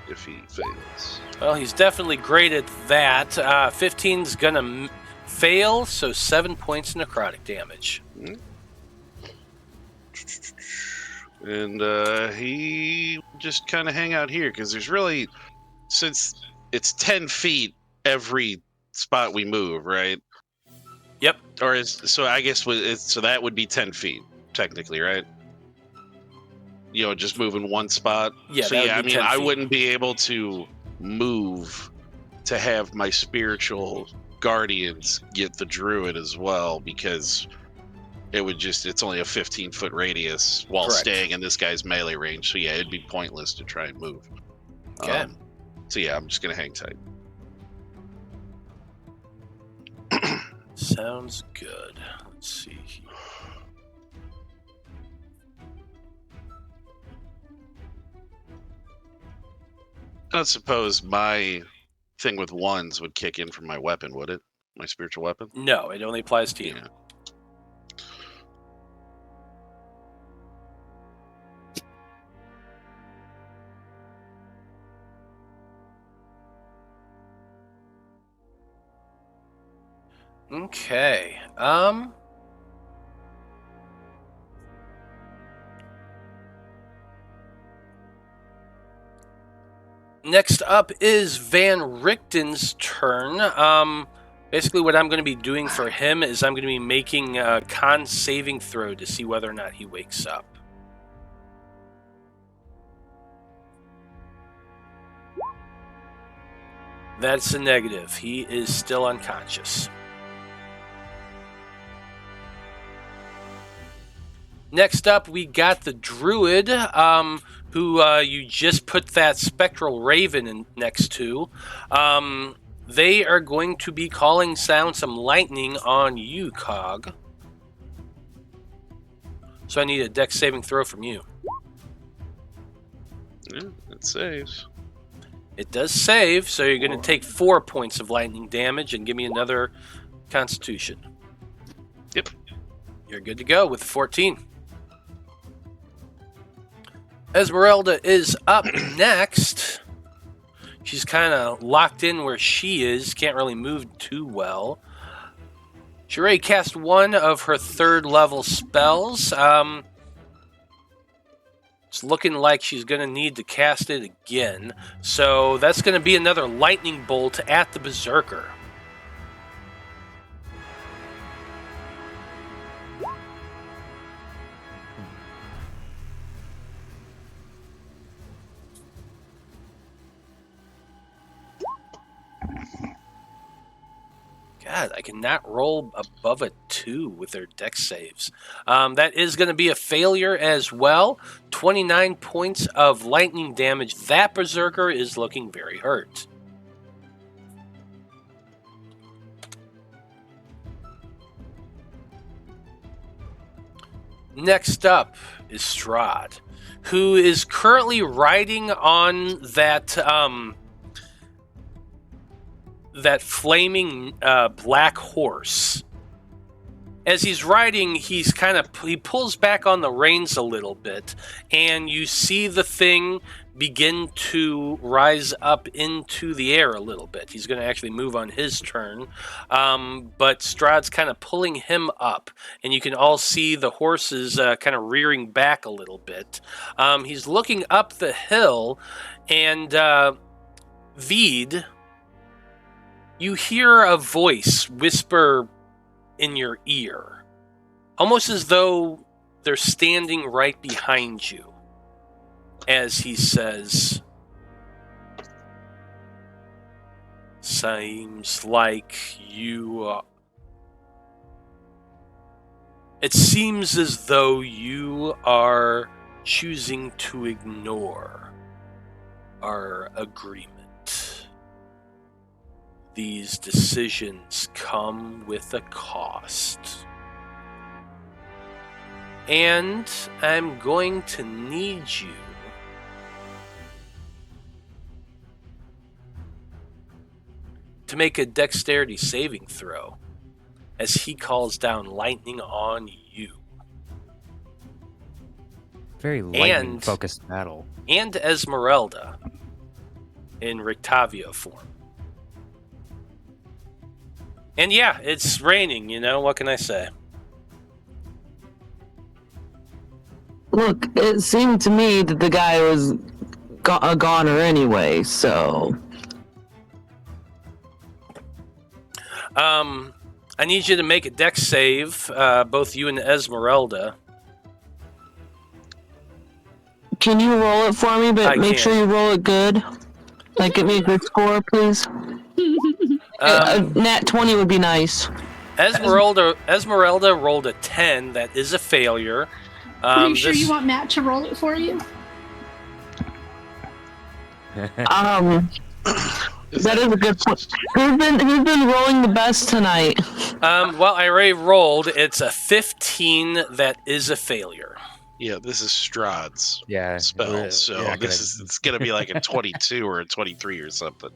if he fails. Well, he's definitely great at that. 15's going to fail, so 7 points of necrotic damage. And he just kind of hang out here because there's really, since it's 10 feet every spot we move, right? Yep. Or so I guess so that would be 10 feet technically, right? You know, just moving one spot. Yeah. So that yeah, I would be mean, 10 I feet. wouldn't be able to move to have my spiritual guardians get the druid as well because it would it's only a 15-foot radius while Correct. staying in this guy's melee range. So yeah, it'd be pointless to try and move. Okay. So yeah, I'm just gonna hang tight. Sounds good. Let's see. I suppose my thing with ones would kick in from my weapon, would it? My spiritual weapon? No, it only applies to you. Yeah. Okay. Next up is Van Richten's turn. Basically what I'm going to be doing for him is I'm going to be making a con saving throw to see whether or not he wakes up. That's a negative. He is still unconscious. Next up, we got the druid, who you just put that spectral raven in next to. They are going to be calling down some lightning on you, Cog. So I need a dex saving throw from you. Yeah, it saves. It does save, so you're going to take 4 points of lightning damage and give me another Constitution. Yep. You're good to go with 14. Esmeralda is up next. She's kind of locked in where she is. Can't really move too well. She already cast one of her 3rd level spells. It's looking like she's going to need to cast it again. So that's going to be another lightning bolt at the Berserker. God, I cannot roll above a 2 with their dex saves. That is going to be a failure as well. 29 points of lightning damage. That Berserker is looking very hurt. Next up is Strahd, who is currently riding on that that flaming black horse. As he's riding, he pulls back on the reins a little bit, and you see the thing begin to rise up into the air a little bit. He's going to actually move on his turn, but Strahd's kind of pulling him up, and you can all see the horses kind of rearing back a little bit. He's looking up the hill, and Vide, you hear a voice whisper in your ear, almost as though they're standing right behind you, as he says, "Seems like you... It seems as though you are choosing to ignore our agreement. These decisions come with a cost. And I'm going to need you to make a dexterity saving throw as he calls down lightning on you." Very lightning-focused battle. And Esmeralda in Rictavio form. And yeah, it's raining, what can I say? Look, it seemed to me that the guy was a goner anyway, so... I need you to make a dex save, both you and Esmeralda. Can you roll it for me, but make sure you roll it good? Like, give me a good score, please. Nat 20 would be nice. Esmeralda rolled a 10. That is a failure. Are you sure you want Matt to roll it for you? That is a good point. Who's been rolling the best tonight? Well, I already rolled. It's a 15. That is a failure. Yeah, this is Strahd's Yeah, spell, so yeah, it's gonna be like a 22 or a 23 or something.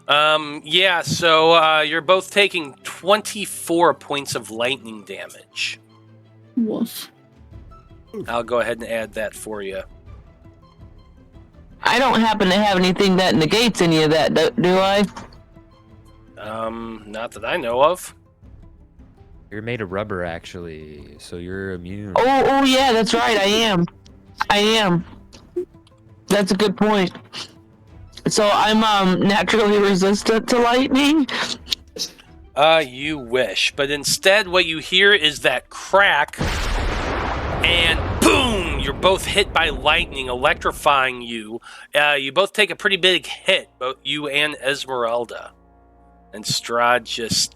Yeah, so you're both taking 24 points of lightning damage. Woof. I'll go ahead and add that for you. I don't happen to have anything that negates any of that, do I? Not that I know of. You're made of rubber, actually, so you're immune. Oh yeah, that's right, I am. That's a good point. So I'm naturally resistant to lightning? You wish. But instead, what you hear is that crack, and boom! You're both hit by lightning, electrifying you. You both take a pretty big hit, both you and Esmeralda. And Strahd just...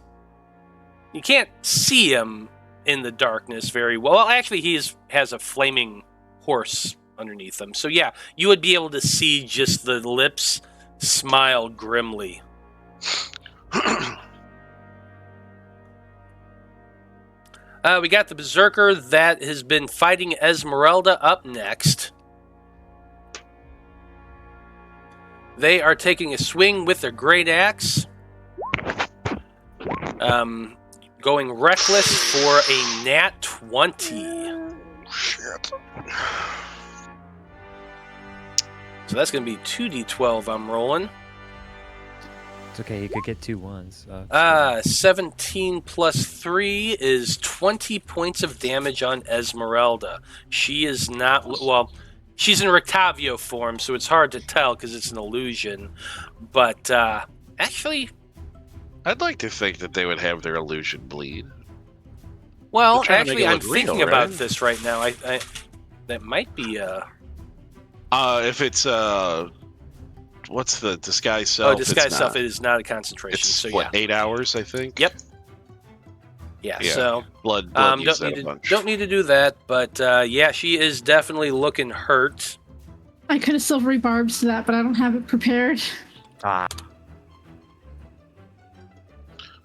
You can't see him in the darkness very well. Well, actually, he has a flaming horse underneath him. So yeah, you would be able to see just the lips smile grimly. We got the Berserker that has been fighting Esmeralda up next. They are taking a swing with their great axe. Going reckless for a nat 20. Shit. So that's going to be 2d12 I'm rolling. It's okay. You could get 2 ones. 17 plus 3 is 20 points of damage on Esmeralda. She is not... Well, she's in Rictavio form, so it's hard to tell because it's an illusion. But, actually... I'd like to think that they would have their illusion bleed. Well, They're trying to make actually, it I'm look thinking real, about right? this right now. I that might be... If it's what's the disguise self? disguise self, it is not a concentration. It's So, what, yeah. 8 hours, I think. Yep. Yeah, Yeah. so... Blood used that a bunch. don't need to do that, but yeah, she is definitely looking hurt. I could have silvery barbs to that, but I don't have it prepared.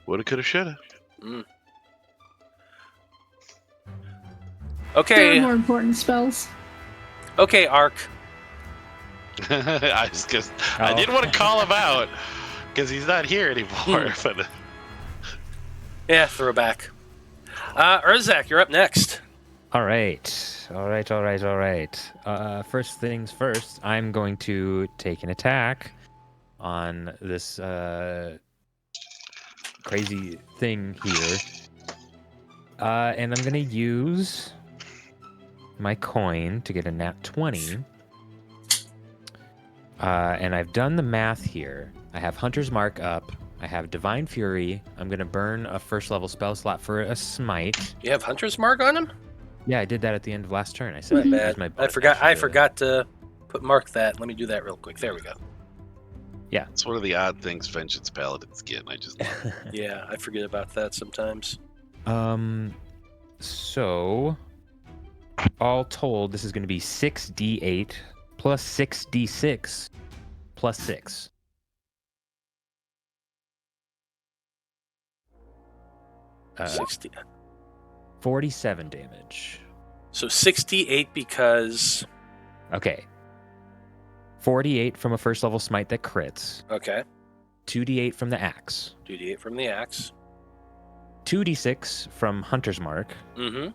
Woulda, coulda, shoulda. There Okay, are more important spells. okay, Ark. I didn't want to call him out because he's not here anymore. But Yeah, throwback. Urzak, you're up next. All right. First things first, I'm going to take an attack on this crazy thing here. And I'm going to use my coin to get a nat 20. And I've done the math here. I have Hunter's Mark up. I have Divine Fury. I'm going to burn a first level spell slot for a smite. You have Hunter's Mark on him? Yeah, I did that at the end of last turn. I said My here's bad. my I bonus forgot. I action to- forgot to mark that. Let me do that real quick. There we go. it's one of the odd things vengeance paladins get. And I just Yeah, I forget about that sometimes. So all told, this is going to be 6d8 plus 6d6 plus 6. Uh, 60. 47 damage. So 68 because... Okay. 48 from a first level smite that crits. Okay. 2d8 from the axe. 2d8 from the axe. 2d6 from Hunter's Mark. Mm-hmm.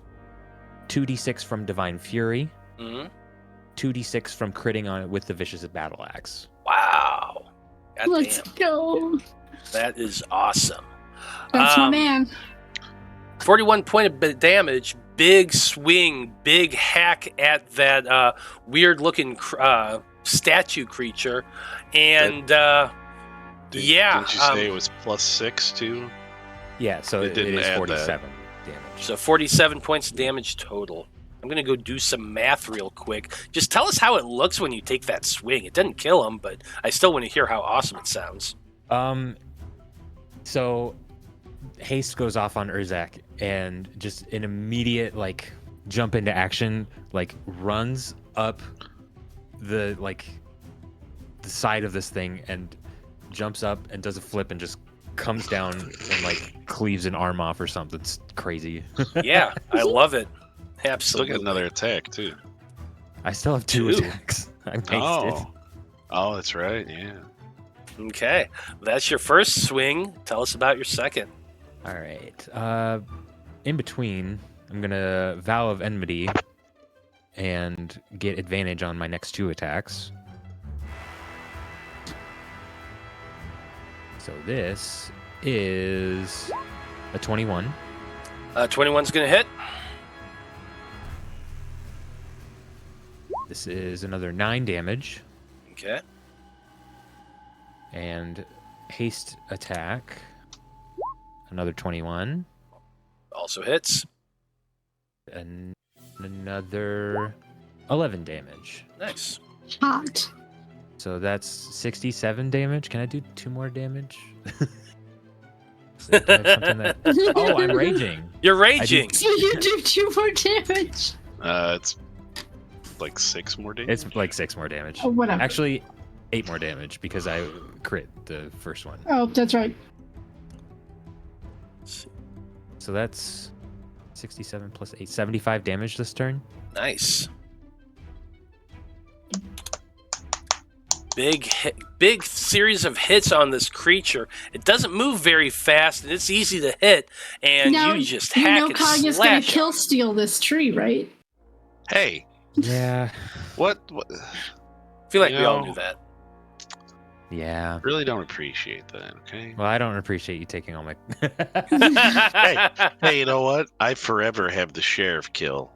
2d6 from Divine Fury. Mm-hmm. 2d6 from critting on it with the Vicious Battle Axe. Wow. God Let's damn. go. That is awesome. That's my man. 41 point of damage. Big swing. Big hack at that weird-looking statue creature. And, yeah. Didn't you say it was +6 too? Yeah, so It it didn't is add 47 damage. So 47 points of damage total. I'm going to go do some math real quick. Just tell us how it looks when you take that swing. It doesn't kill him, but I still want to hear how awesome it sounds. So haste goes off on Urzak and just an immediate jump into action, runs up the side of this thing and jumps up and does a flip and just comes down and cleaves an arm off or something. It's crazy. Yeah, I love it. Still Absolutely. got another attack too. I still have 2 Two. attacks. I'm hasted. Oh, that's right. Yeah. Okay, that's your first swing. Tell us about your second. All right. In between, I'm gonna Vow of Enmity and get advantage on my next 2 attacks. So this is a 21. 21's going to hit. This is another 9 damage. Okay. And haste attack. Another 21. Also hits. And another 11 damage. Nice. Hot. So that's 67 damage. Can I do 2 more damage? So do I have something that... Oh, I'm raging. You're raging. So you do 2 more damage. It's like 6 more damage. It's 6 more damage. Oh, whatever. Actually, 8 more damage because I crit the first one. Oh, that's right. So that's 67 plus 8, 75 damage this turn. Nice. big series of hits on this creature. It doesn't move very fast, and it's easy to hit. And now, you just hack and Kanya's slash. gonna kill steal this tree, right? Hey, Yeah. what? I feel like we all knew that. Yeah. Really don't appreciate that. Okay. Well, I don't appreciate you taking all my. Hey, you know what? I forever have the sheriff kill.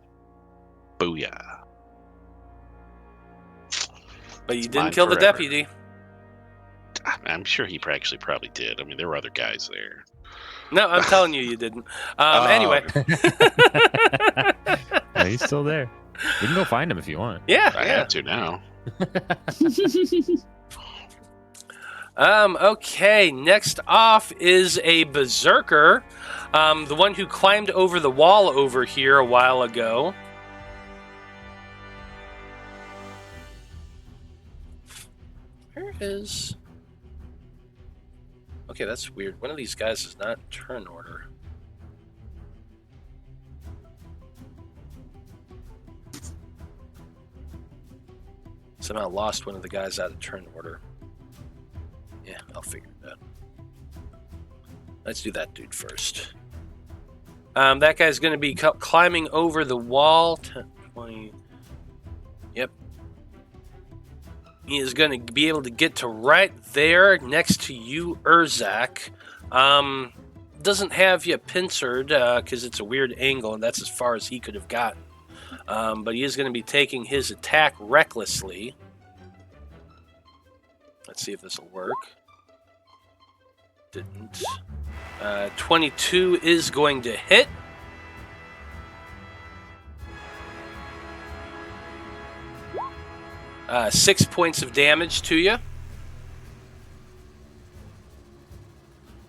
Booyah. But you It's didn't mine kill the forever. deputy. I'm sure he actually probably did. I mean, there were other guys there. No, I'm telling you didn't. Oh. Anyway. No, he's still there. We can go find him if you want. Yeah. I have to now. Okay, next off is a berserker. The one who climbed over the wall over here a while ago. Where is... Okay, that's weird. One of these guys is not in turn order. Somehow lost one of the guys out of turn order. Yeah, I'll figure it out. Let's do that dude first. That guy's going to be climbing over the wall. 10, 20. Yep. He is going to be able to get to right there next to you, Urzak. Doesn't have you pincered because it's a weird angle, and that's as far as he could have gotten. But he is going to be taking his attack recklessly. Let's see if this will work. Didn't. 22 is going to hit. Uh, 6 points of damage to you.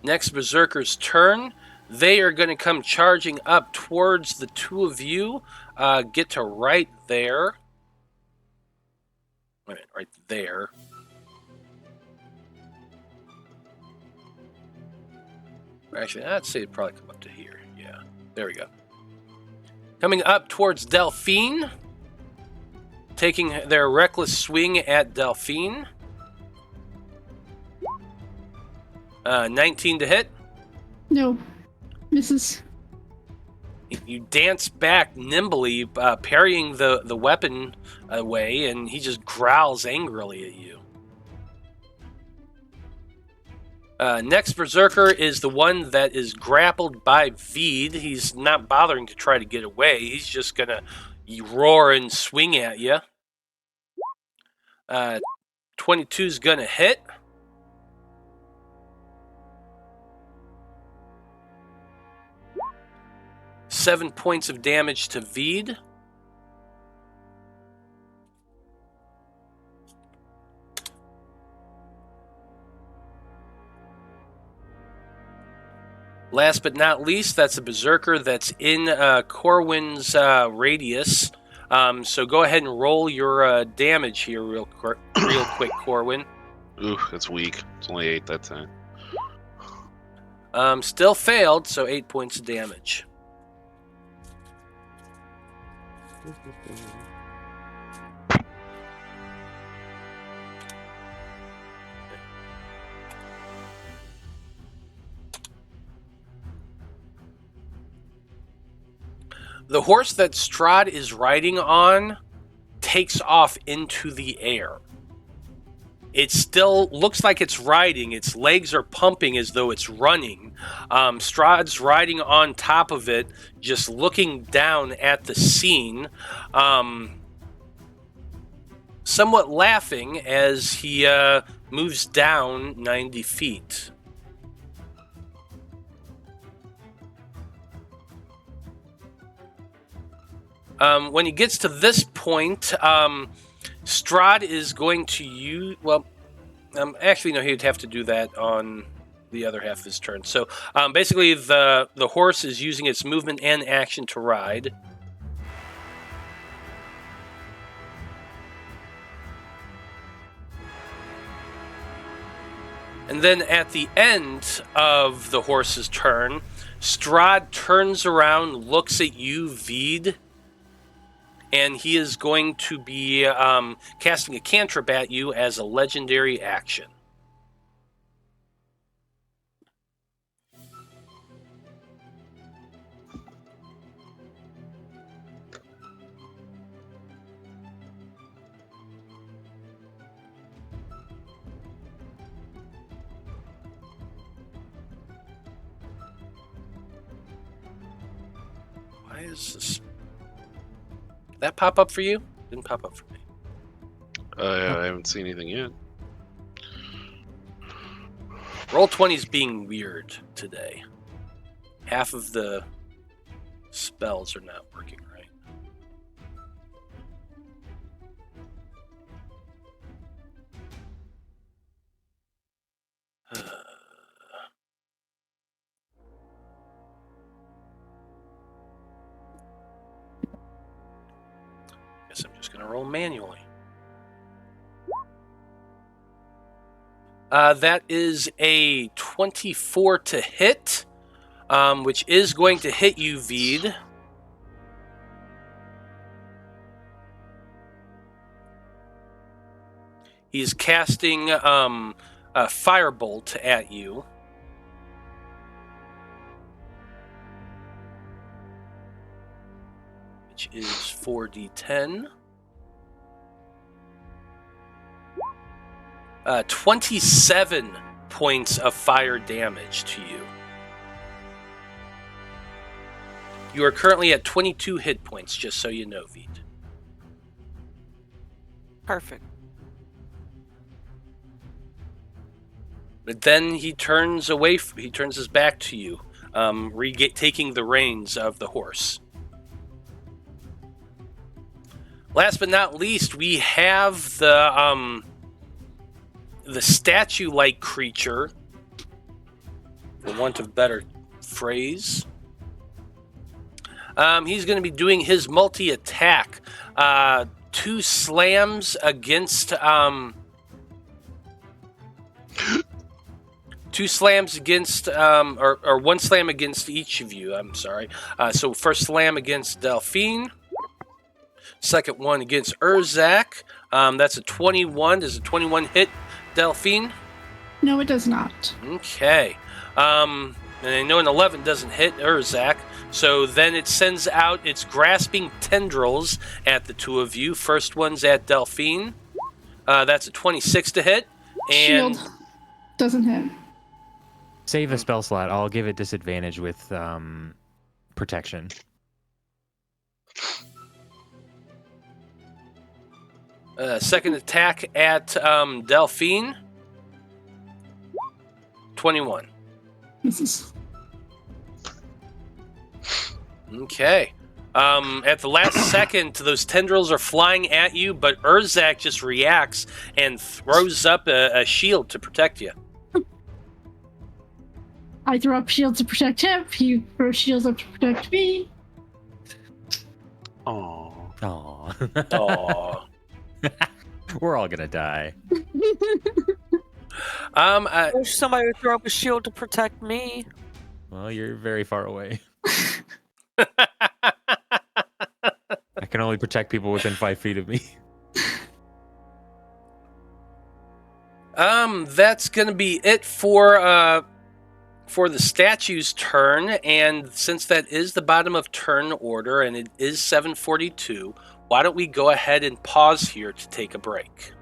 Next Berserker's turn. They are going to come charging up towards the two of you. Get to right there. Wait a minute, right there. Actually, I'd say it'd probably come up to here. Yeah, there we go. Coming up towards Delphine. Taking their reckless swing at Delphine. 19 to hit. No. Misses. You dance back nimbly, parrying the weapon away, and he just growls angrily at you. Next Berserker is the one that is grappled by Vide. He's not bothering to try to get away. He's just going to roar and swing at you. 22's going to hit. Seven points of damage to Vide. Last but not least, that's a Berserker that's in Corwan's radius. So go ahead and roll your damage here real quick, Corwan. Ooh, that's weak. It's only 8 that time. Still failed, so 8 points of damage. The horse that Strahd is riding on takes off into the air. It still looks like it's riding. Its legs are pumping as though it's running. Strahd's riding on top of it, just looking down at the scene, somewhat laughing as he moves down 90 feet. When he gets to this point, Strahd is going to use... Well, actually, no, he would have to do that on the other half of his turn. So, basically, the horse is using its movement and action to ride. And then at the end of the horse's turn, Strahd turns around, looks at you, Vide, and he is going to be casting a cantrip at you as a legendary action. Why is this? Did that pop up for you? Didn't pop up for me. I haven't seen anything yet. Roll20's being weird today. Half of the spells are not working right. Guess I'm just going to roll manually. That is a 24 to hit, which is going to hit you, Vide. He's casting a firebolt at you. Which is 4d10. 27 points of fire damage to you. You are currently at 22 hit points, just so you know, Vide. Perfect. But then he turns away. He turns his back to you, taking the reins of the horse. Last but not least, we have the statue-like creature, for want of better phrase. He's going to be doing his multi-attack. 2 slams against... 2 slams against... or 1 slam against each of you, I'm sorry. So first slam against Delphine. Second one against Urzak. That's a 21. Does a 21 hit Delphine? No, it does not. Okay. And I know an 11 doesn't hit Urzak, so then it sends out its grasping tendrils at the two of you. First one's at Delphine. That's a 26 to hit. And Shield doesn't hit. Save a spell slot. I'll give it disadvantage with protection. Second attack at Delphine. 21. Misses. Okay. At the last second, those tendrils are flying at you, but Urzak just reacts and throws up a shield to protect you. I throw up shields to protect him. He throws shields up to protect me. Oh. Aww. Aww. We're all gonna die. I wish somebody would throw up a shield to protect me. Well, you're very far away. I can only protect people within 5 feet of me. That's gonna be it for the statue's turn, and since that is the bottom of turn order and it is 7:42, why don't we go ahead and pause here to take a break?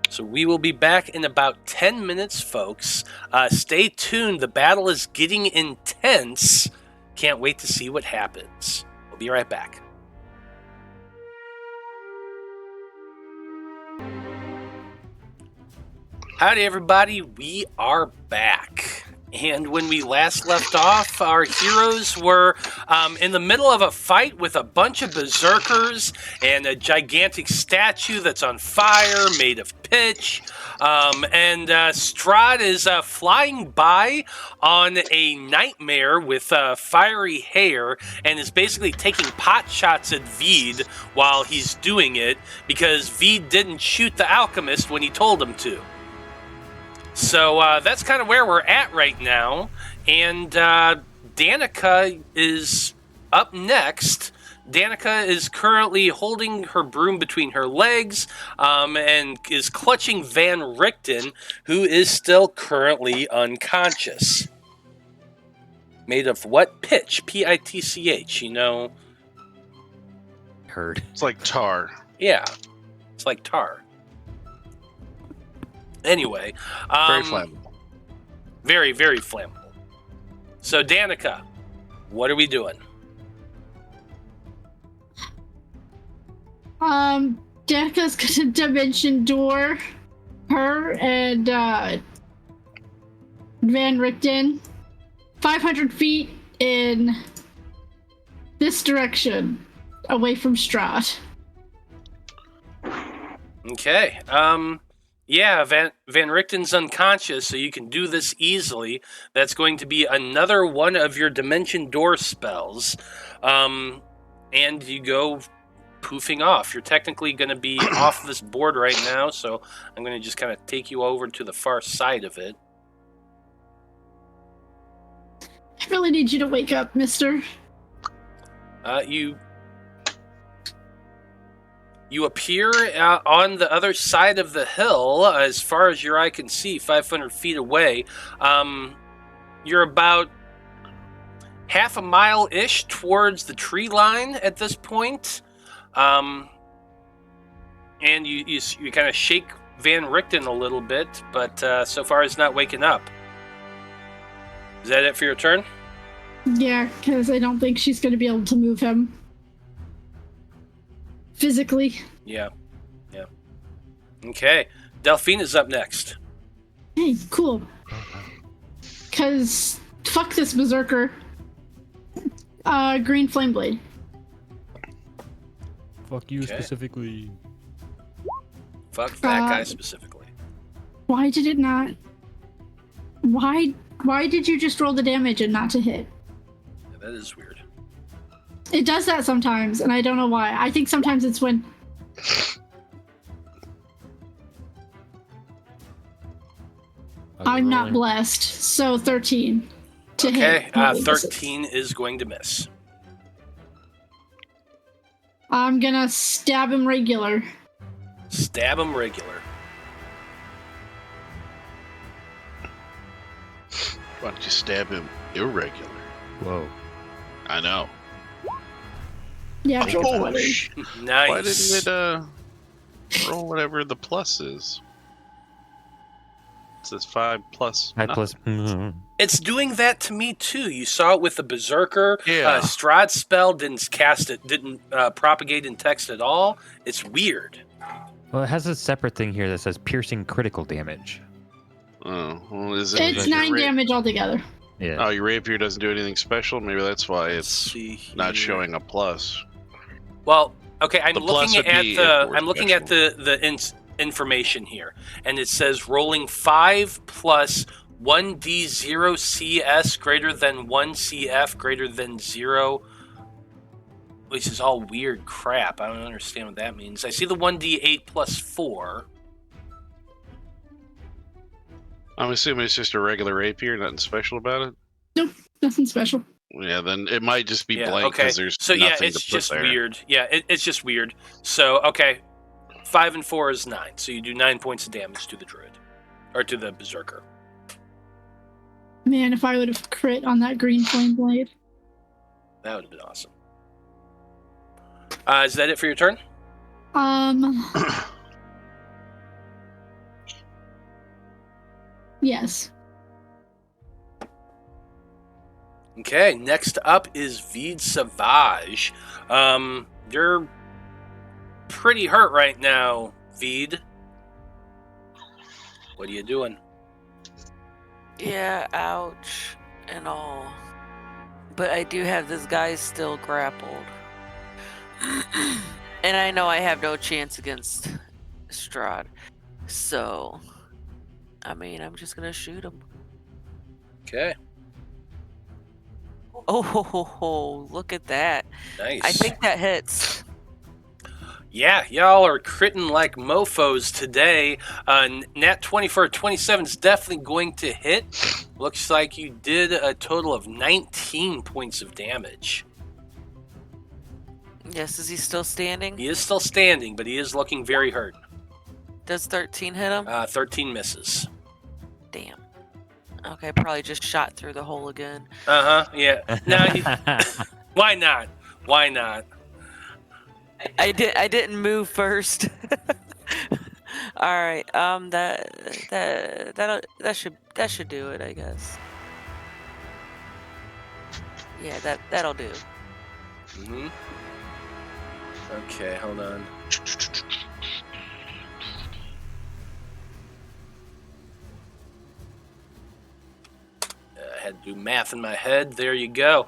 So we will be back in about 10 minutes, folks. Stay tuned. The battle is getting intense. Can't wait to see what happens. We'll be right back. Howdy, everybody. We are back. And when we last left off, our heroes were in the middle of a fight with a bunch of berserkers and a gigantic statue that's on fire made of pitch. And Strahd is flying by on a nightmare with fiery hair and is basically taking pot shots at Vide while he's doing it because Vide didn't shoot the Alchemist when he told him to. So that's kind of where we're at right now. And Danika is up next Danika is currently holding her broom between her legs and is clutching Van Richten, who is still currently unconscious. Made of what? Pitch. Pitch, you know. Heard. It's like tar. Yeah. It's like tar. Anyway. Very flammable. Very, very flammable. So, Danika, what are we doing? Danika's gonna dimension door her and Van Richten 500 feet in this direction, away from Strahd. Okay. Yeah, Van Richten's unconscious, so you can do this easily. That's going to be another one of your dimension door spells. And you go poofing off. You're technically going to be off this board right now, so I'm going to just kind of take you over to the far side of it. I really need you to wake up, mister. You appear on the other side of the hill, as far as your eye can see, 500 feet away. You're about half a mile-ish towards the tree line at this point. And you kind of shake Van Richten a little bit, but so far he's not waking up. Is that it for your turn? Yeah, because I don't think she's going to be able to move him. Physically. Yeah. Okay. Delphine is up next. Hey, cool. Because fuck this berserker. Green flame blade. Fuck you specifically. Fuck that guy specifically. Why did it not? Why did you just roll the damage and not to hit? Yeah, that is weird. It does that sometimes, and I don't know why. I think sometimes it's when... I'm not blessed, so 13 to hit. Okay, 13 is going to miss. I'm gonna stab him regular. Stab him regular. Why don't you stab him irregular? Whoa. I know. Yeah, Oh, it's Nice. Why didn't it roll whatever the plus is? It says 5 plus. 5 plus. It's doing that to me too. You saw it with the Berserker. Yeah. Strahd's spell didn't propagate in text at all. It's weird. Well, it has a separate thing here that says piercing critical damage. Oh, well, is it? It's 9 damage altogether. Yeah. Oh, your rapier doesn't do anything special. Maybe that's why Let's it's see not here. showing a plus. Well, okay, I'm The plus looking would at be the if it were I'm looking at the information here, and it says rolling 5 plus 1d0 CS greater than 1 CF greater than 0, which is all weird crap. I don't understand what that means. I see the 1d8 plus 4. I'm assuming it's just a regular rapier, nothing special about it. Nope, nothing special. Yeah, then it might just be Yeah, blank okay. because there's So nothing yeah, it's to put just there. weird. Yeah, it's just weird. So okay, 5 and 4 is 9. So you do 9 points of damage to the druid, or to the berserker. Man, if I would have crit on that green flame blade. That would have been awesome. Is that it for your turn? Yes. Okay, next up is Vide Sauvage. You're pretty hurt right now, Vide. What are you doing? Yeah, ouch and all. But I do have this guy still grappled. And I know I have no chance against Strahd. So, I mean, I'm just gonna shoot him. Okay, Oh, look at that. nice. I think that hits. Yeah, y'all are critting like mofos today. Nat 20 for a 27 is definitely going to hit. Looks like you did a total of 19 points of damage. Yes, is he still standing? He is still standing, but he is looking very hurt. Does 13 hit him? 13 misses. Damn. Okay, probably just shot through the hole again. Yeah. Now, why not? Why not? I didn't move first. All right. That should do it, I guess. Yeah, that'll do. Mm-hmm. Okay, hold on. I had to do math in my head. There you go.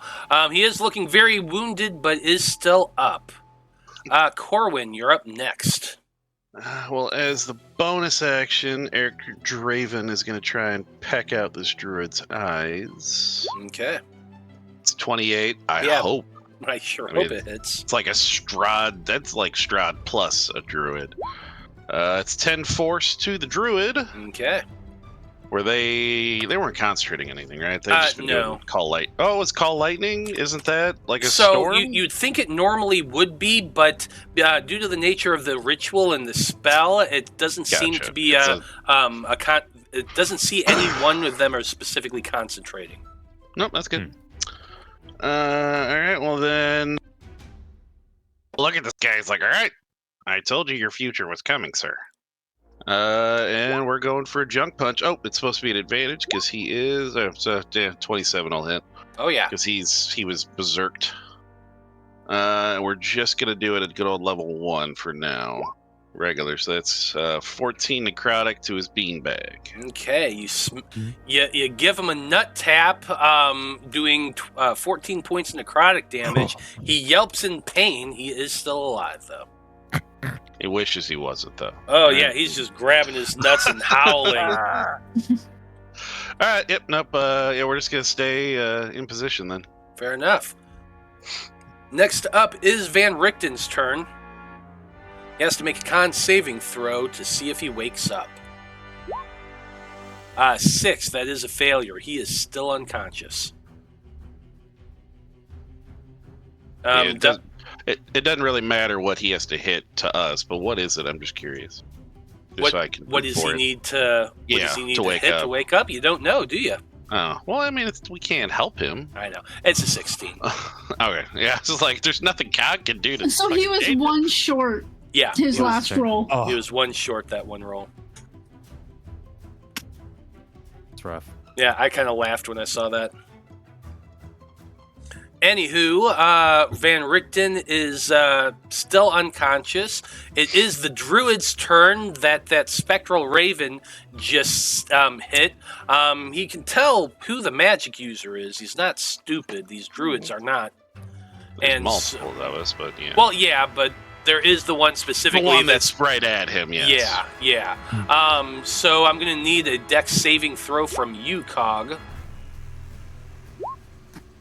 He is looking very wounded, but is still up. Corwan, you're up next. Well, as the bonus action, Eric Draven is going to try and peck out this druid's eyes. Okay. It's 28. I Yeah. hope. I sure I hope mean, it hits. It's like a Strahd. That's like Strahd plus a druid. It's 10 force to the druid. Okay. Where they weren't concentrating anything, right? They just been no. doing call light. Oh, it's call lightning. Isn't that like a So storm? you'd think it normally would be, but due to the nature of the ritual and the spell, it doesn't seem Gotcha. to be it doesn't see any one of them are specifically concentrating. Nope, that's good. All right. Well then, look at this guy. He's like, all right, I told you your future was coming, sir. And we're going for a junk punch. Oh, it's supposed to be an advantage because he is. 27 will hit Oh yeah. because he was berserked. We're just gonna do it at good old level 1 for now, regular. So that's 14 necrotic to his beanbag. Okay, you give him a nut tap, doing 14 points of necrotic damage. He yelps in pain. He is still alive though. He wishes he wasn't though. Oh yeah, he's just grabbing his nuts and howling. All right. Yep. Nope. Yeah, we're just gonna stay in position then. Fair enough. Next up is Van Richten's turn. He has to make a con saving throw to see if he wakes up. 6, that is a failure. He is still unconscious. It doesn't really matter what he has to hit to us, but what is it? I'm just curious. Just so I can what does he need to? What does he need to wake hit up. to wake up? You don't know, do you? Oh, well, I mean, we can't help him. I know. It's a 16. Okay, yeah, it's just like there's nothing God can do to. So he was fucking one short Yeah, his last roll. Oh, he was one short that one roll. it's rough. Yeah, I kind of laughed when I saw that. Anywho, Van Richten is still unconscious. It is the druid's turn that spectral raven just hit. He can tell who the magic user is. He's not stupid. These druids are not. There's And multiple of us, but yeah. Well, yeah, but there is the one specifically the one that's right at him. Yes. Yeah. So I'm gonna need a dex saving throw from you, Cog.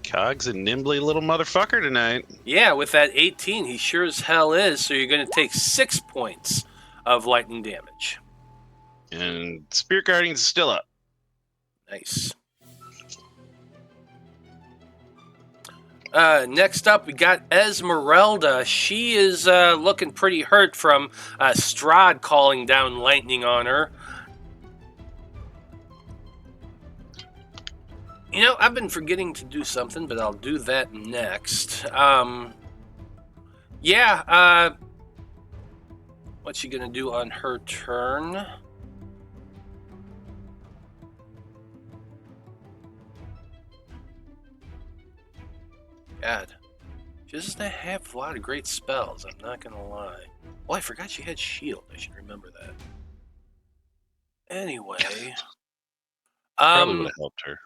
Cog's a nimbly little motherfucker tonight. Yeah, with that 18, he sure as hell is. So you're going to take 6 points of lightning damage. And Spirit Guardian's still up. Nice. Next up, we got Esmeralda. She is looking pretty hurt from Strahd calling down lightning on her. You know, I've been forgetting to do something, but I'll do that next. What's she gonna do on her turn? God, she doesn't have a lot of great spells, I'm not gonna lie. Well, I forgot she had shield. I should remember that. Anyway. Probably would have helped her.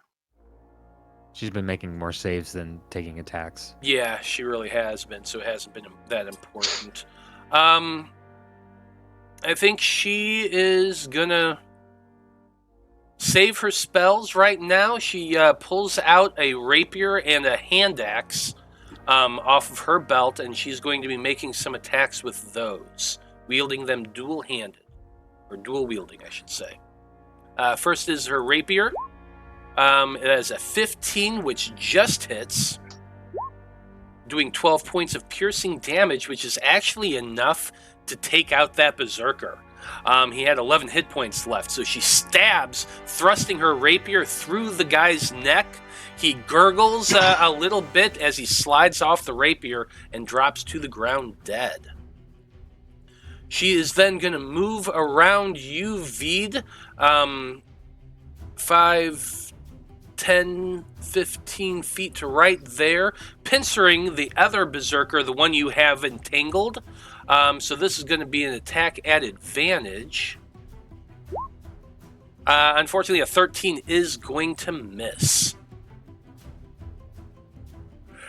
She's been making more saves than taking attacks. Yeah, she really has been, so it hasn't been that important. I think she is gonna save her spells right now. She pulls out a rapier and a hand axe off of her belt, and she's going to be making some attacks with those, wielding them dual-handed, or dual-wielding, I should say. First is her rapier. It has a 15, which just hits. doing 12 points of piercing damage, which is actually enough to take out that berserker. He had 11 hit points left, so she stabs, thrusting her rapier through the guy's neck. He gurgles a little bit as he slides off the rapier and drops to the ground dead. She is then going to move around you, Vide, 5, 10, 15 feet to right there, pincering the other berserker, the one you have entangled. So this is going to be an attack at advantage. Unfortunately, a 13 is going to miss.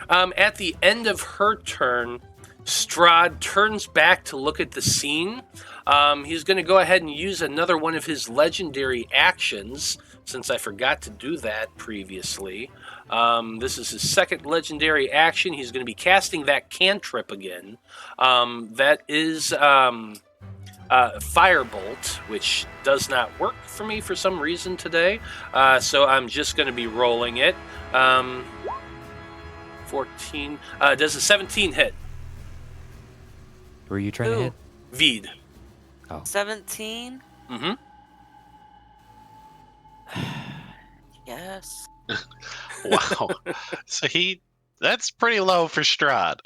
At the end of her turn, Strahd turns back to look at the scene. He's going to go ahead and use another one of his legendary actions, since I forgot to do that previously. This is his second legendary action. He's going to be casting that cantrip again. That is Firebolt, which does not work for me for some reason today. So I'm just going to be rolling it. 14. Does a 17 hit? Were you trying to Who? hit? Vide. 17? Mm-hmm. Yes. Wow. So that's pretty low for Strahd.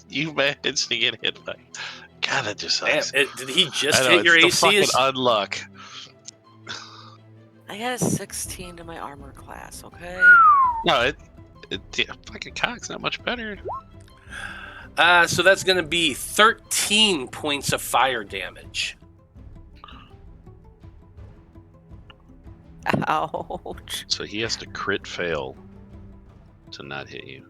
You managed to get hit by. God, that just Damn, sucks. did he just I know, hit your it's the AC? fucking unluck. I got a 16 to my armor class, okay? No, yeah, fucking cock's not much better. So that's going to be 13 points of fire damage. Ouch. So he has to crit fail to not hit you.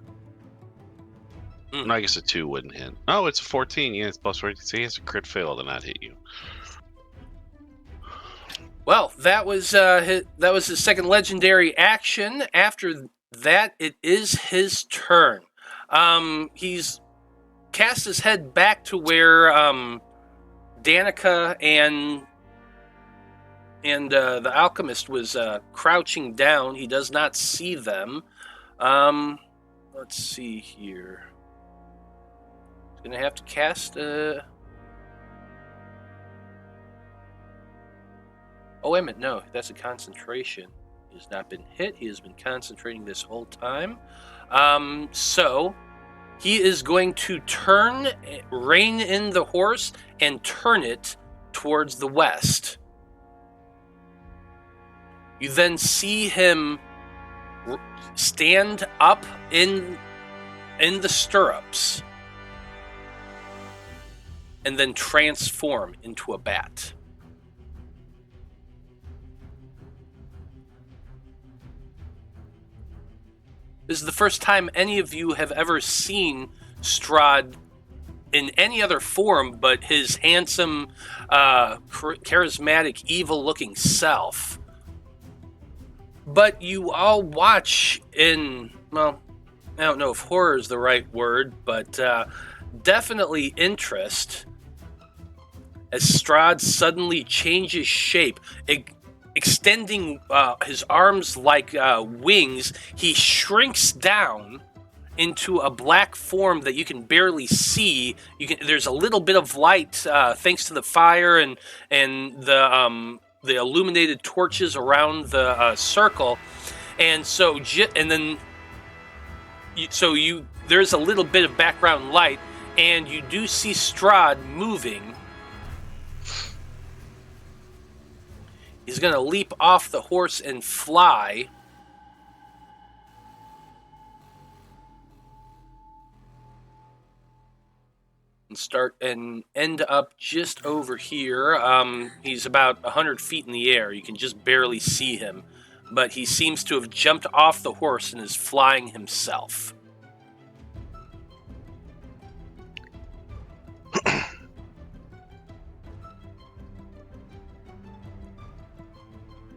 No, I guess a 2 wouldn't hit. Oh, it's a 14. Yeah, it's plus 14. So he has to crit fail to not hit you. Well, that was his second legendary action. After that, it is his turn. He's cast his head back to where Danika and the Alchemist was crouching down. He does not see them. Let's see here. He's gonna have to cast. Oh wait a minute, no, that's a concentration. He has not been hit. He has been concentrating this whole time. So he is going to rein in the horse and turn it towards the west. You then see him stand up in the stirrups and then transform into a bat. This is the first time any of you have ever seen Strahd in any other form but his handsome, charismatic, evil-looking self. But you all watch in, well, I don't know if horror is the right word, but definitely interest as Strahd suddenly changes shape. Extending his arms like wings, he shrinks down into a black form that you can barely see. There's a little bit of light thanks to the fire and the illuminated torches around the circle, and so there's a little bit of background light, and you do see Strahd moving. He's going to leap off the horse and fly. And end up just over here. He's about 100 feet in the air. You can just barely see him. But he seems to have jumped off the horse and is flying himself.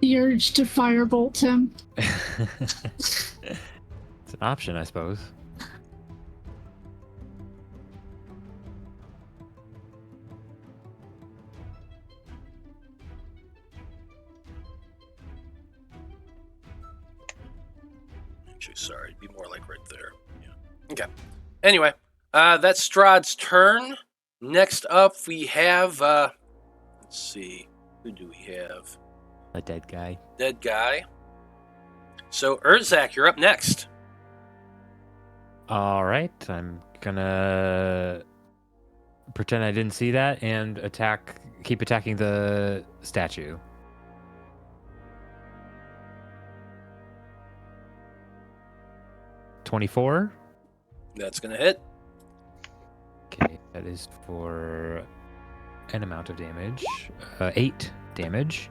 The urge to firebolt him. It's an option, I suppose. Actually, sorry, it'd be more like right there. Yeah. Okay. Anyway, that's Strahd's turn. Next up, we have, let's see, who do we have? A dead guy. Dead guy. So, Urzak, you're up next. All right, I'm gonna pretend I didn't see that and keep attacking the statue. $24. That's going to hit. Okay, that is for an amount of damage. 8 damage.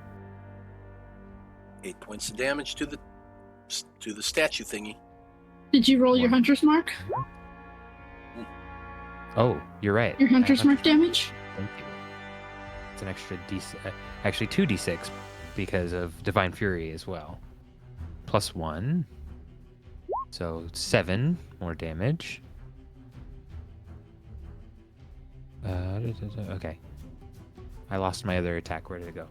8 points of damage to the statue thingy. Did you roll your One. hunter's mark? Oh, you're right. Your I have hunter's mark damage? Thank you. It's an extra actually 2d6 because of Divine Fury as well. Plus 1. So 7 more damage. Okay. I lost my other attack. Where did it go?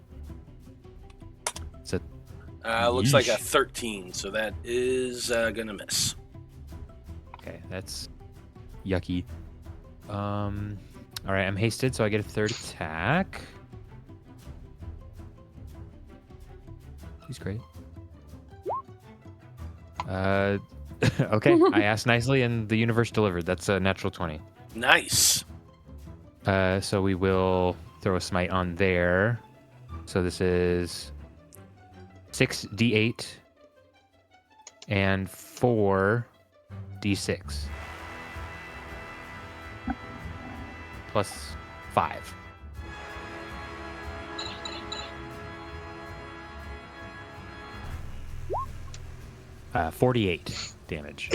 So Looks like a Yeesh. 13, so that is going to miss. okay, that's yucky. All right, I'm hasted, so I get a third attack. He's great. Okay, I asked nicely, and the universe delivered. That's a natural 20. Nice. So we will throw a smite on there. So this is 6d8 and 4d6 plus 5. Uh, 48 damage.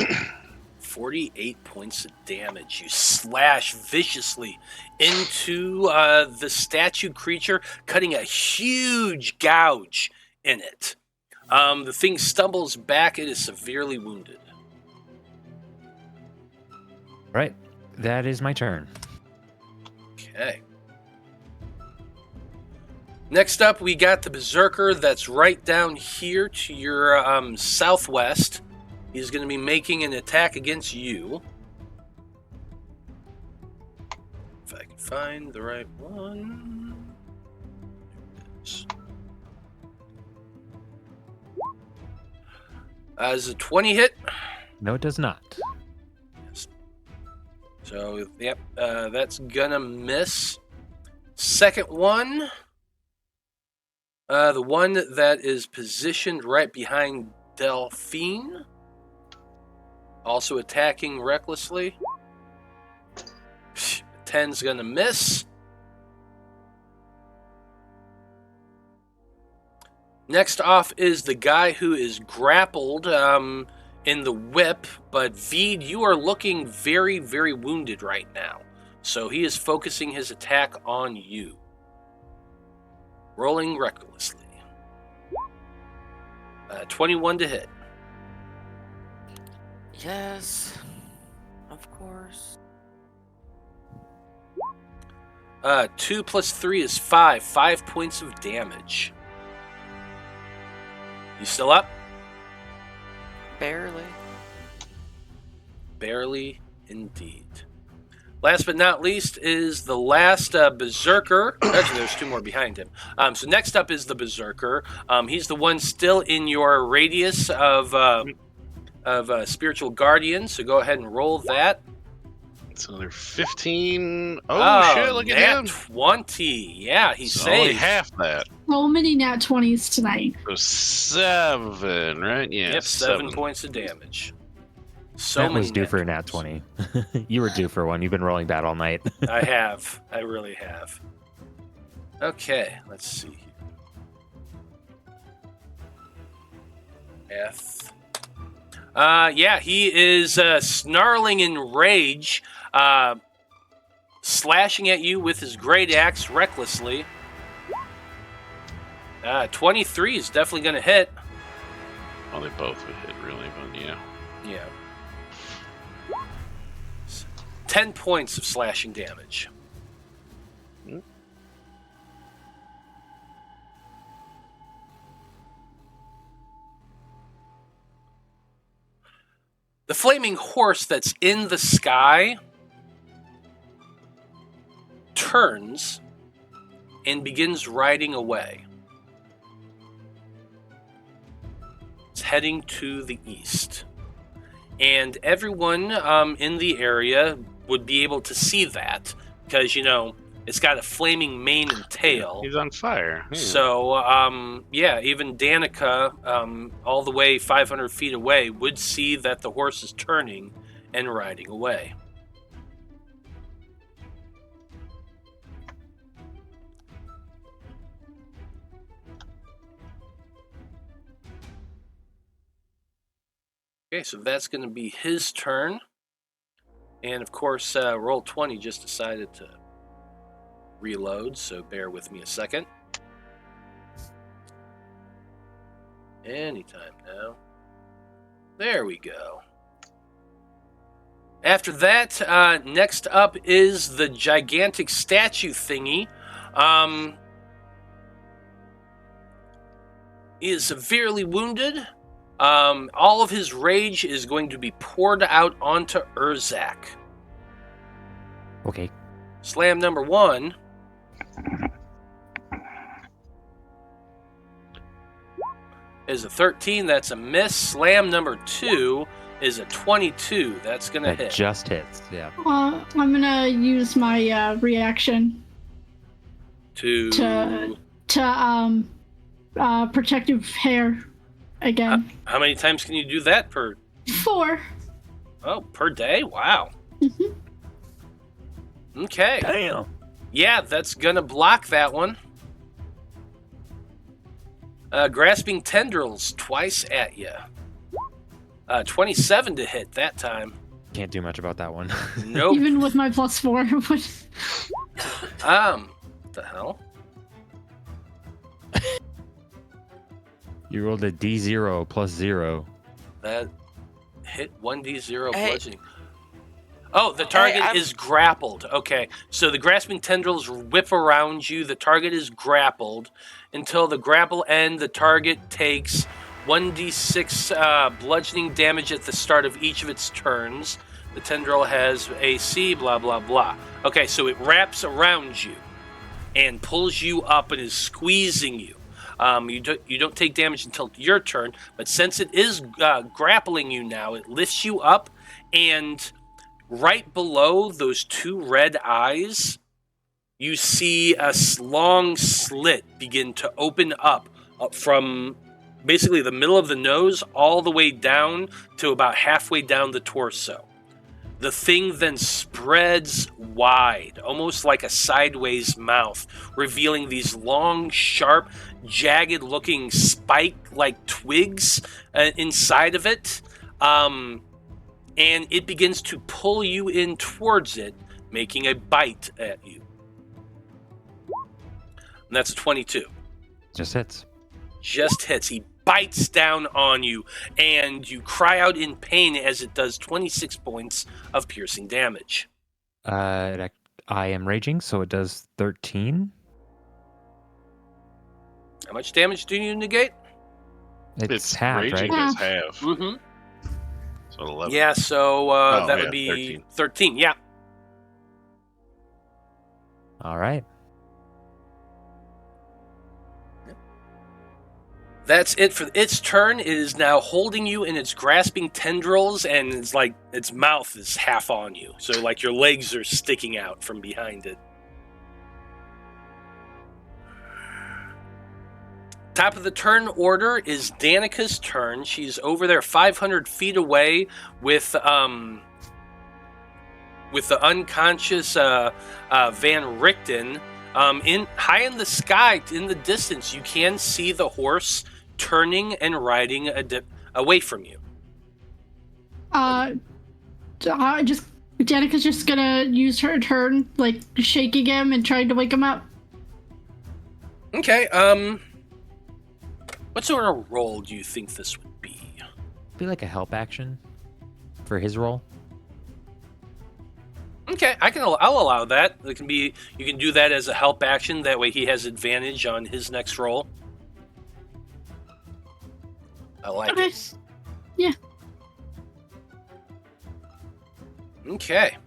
48 points of damage. You slash viciously into the statue creature, cutting a huge gouge in it. The thing stumbles back. It is severely wounded. Right, that is my turn. Okay. Next up, we got the Berserker that's right down here to your southwest. He's going to be making an attack against you. If I can find the right one. There it is. Is a 20 hit? No, it does not. Yes. So, yep, that's going to miss. Second one. The one that is positioned right behind Delphine. Also attacking recklessly. 10's gonna miss. Next off is the guy who is grappled in the whip, but Vide, you are looking very, very wounded right now. So he is focusing his attack on you. Rolling recklessly. 21 to hit. Yes, of course. 2 plus 3 is 5. 5 points of damage. You still up? Barely. Barely indeed. Last but not least is the last Berserker. Actually, there's 2 more behind him. So next up is the Berserker. He's the one still in your radius of Spiritual Guardian. So go ahead and roll that. It's another 15. Oh, shit, look at nat him. 20. Yeah, he It's only saved. half that. So many nat 20s tonight. So 7, right? Yeah, Yep, 7 points of damage. So that many was due nat for a nat 20s. 20. You were due for one. You've been rolling bad all night. I have. I really have. Okay, let's see. F. Yeah, he is snarling in rage, slashing at you with his great axe recklessly. 23 is definitely going to hit. Well, they both would hit, really, but yeah. Yeah. 10 points of slashing damage. The flaming horse that's in the sky turns and begins riding away. It's heading to the east. And everyone in the area would be able to see that because, it's got a flaming mane and tail. He's on fire. Yeah. So, even Danika, all the way 500 feet away, would see that the horse is turning and riding away. Okay, so that's going to be his turn. And, of course, Roll20 just decided to reload, so bear with me a second. Anytime now. There we go. After that, next up is the gigantic statue thingy. He is severely wounded. All of his rage is going to be poured out onto Urzak. Okay. Slam number 1. Is a 13. That's a miss. Slam number 2 is a 22. That's going to That hit. just hits, yeah. I'm gonna use my reaction To protective hair again. how many times can you do that per? 4. Oh, per day? Wow. Mhm. Okay. Damn. Yeah, that's gonna block that one. Grasping tendrils twice at you. 27 to hit that time. Can't do much about that one. Nope. Even with my +4. What the hell? You rolled a D0 plus 0. That hit 1d0 Hey. bludgeoning. Oh, the target I'm- is grappled. Okay, so the grasping tendrils whip around you. The target is grappled. Until the grapple end, the target takes 1d6 bludgeoning damage at the start of each of its turns. The tendril has AC, blah, blah, blah. Okay, so it wraps around you and pulls you up and is squeezing you. You don't take damage until your turn, but since it is grappling you now, it lifts you up, and right below those 2 red eyes, you see a long slit begin to open up from basically the middle of the nose all the way down to about halfway down the torso. The thing then spreads wide, almost like a sideways mouth, revealing these long, sharp, jagged-looking spike-like twigs inside of it. And it begins to pull you in towards it, making a bite at you. And that's a 22. Just hits. Just hits. He bites down on you, and you cry out in pain as it does 26 points of piercing damage. I am raging, so it does 13. How much damage do you negate? It's half, raging right? is half. Mm-hmm. So 11. Yeah, so that yeah, would be 13. 13. Yeah. All right. That's it for its turn. It is now holding you in its grasping tendrils, and it's like its mouth is half on you. So like your legs are sticking out from behind it. Top of the turn order is Danika's turn. She's over there 500 feet away with the unconscious Van Richten. High in the sky, in the distance, you can see the horse turning and riding away from you. Danica's just gonna use her turn, like shaking him and trying to wake him up. Okay, what sort of role do you think this would be? Be like a help action for his roll. Okay, I'll allow that. You can do that as a help action. That way he has advantage on his next roll. I like Okay. it. Yeah. Okay.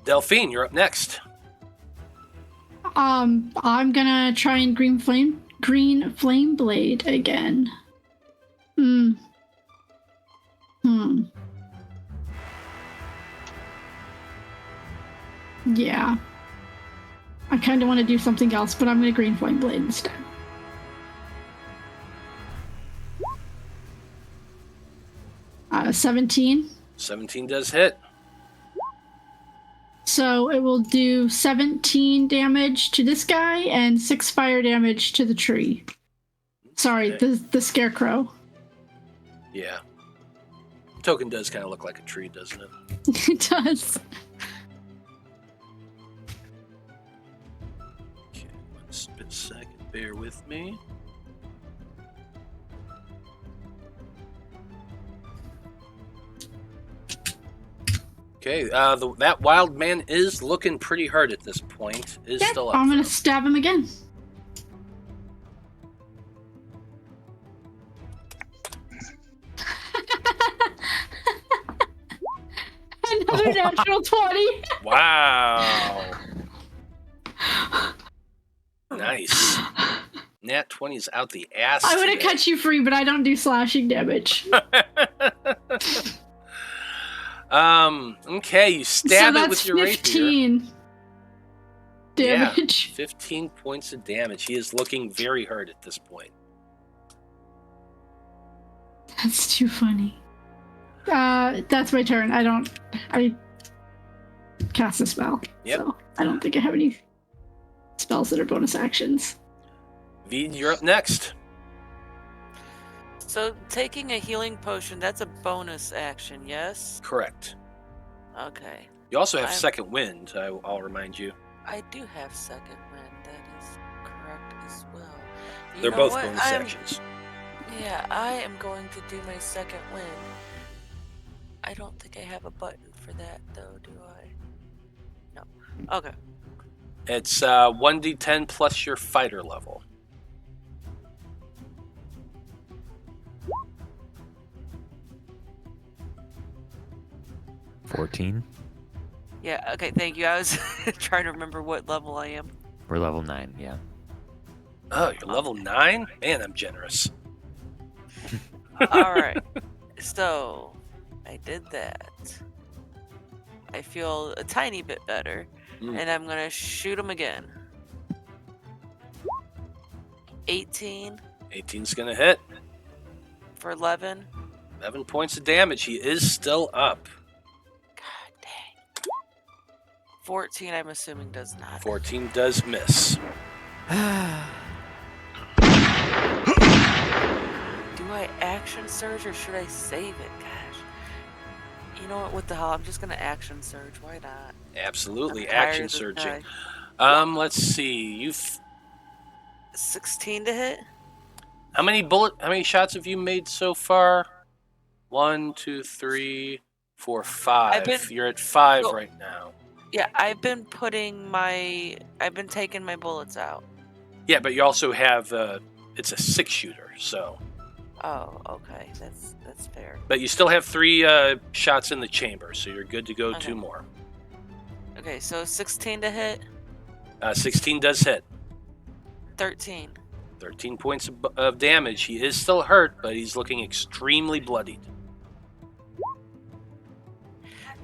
Delphine, you're up next. I'm gonna try and green flame blade again. Yeah. I kind of want to do something else, but I'm gonna green flame blade instead. Uh, 17. 17 does hit. So it will do 17 damage to this guy and 6 fire damage to the tree. Sorry, the scarecrow. Yeah. Token does kind of look like a tree, doesn't it? It does. Okay, one split second. Bear with me. Okay, that wild man is looking pretty hurt at this point. Is still up. I'm gonna though. stab him again. Another natural 20. Wow. Nice. Nat 20 is out the ass. I would have today. cut you free, but I don't do slashing damage. Okay, you stab so it with your 15 rapier. damage. Yeah, 15 points of damage. He is looking very hurt at this point. That's too funny. That's my turn. I cast a spell. Yep. So I don't think I have any spells that are bonus actions. Vide, you're up next. So taking a healing potion, that's a bonus action, yes? Correct. Okay. You also have I'm- second wind, I'll remind you. I do have second wind, that is correct as well. You They're know both what? bonus actions. Yeah, I am going to do my second wind. I don't think I have a button for that, though, do I? No. Okay. It's 1d10 plus your fighter level. $14. Yeah, okay, thank you. I was trying to remember what level I am. We're level 9, yeah. Oh, you're level 9? Man, I'm generous. Alright. So, I did that. I feel a tiny bit better. And I'm gonna shoot him again. 18 18's gonna hit. for 11. 11 points of damage. He is still up. God dang. 14, I'm assuming, does not. 14 does miss. Do I action surge or should I save it? Gosh. You know what? What the hell? I'm just gonna action surge. Why not? Absolutely, I'm tired action of this surging. guy. Let's see. 16 to hit? How many shots have you made so far? 1, 2, 3, 4, 5. You're at 5 so- right now. Yeah, I've been taking my bullets out. Yeah, but you also have it's a 6-shooter, so. Oh, okay. That's fair. But you still have 3 shots in the chamber, so you're good to go. Okay. 2 more. Okay, so 16 to hit, 16 does hit. 13. 13 points of damage. He is still hurt, but he's looking extremely bloodied.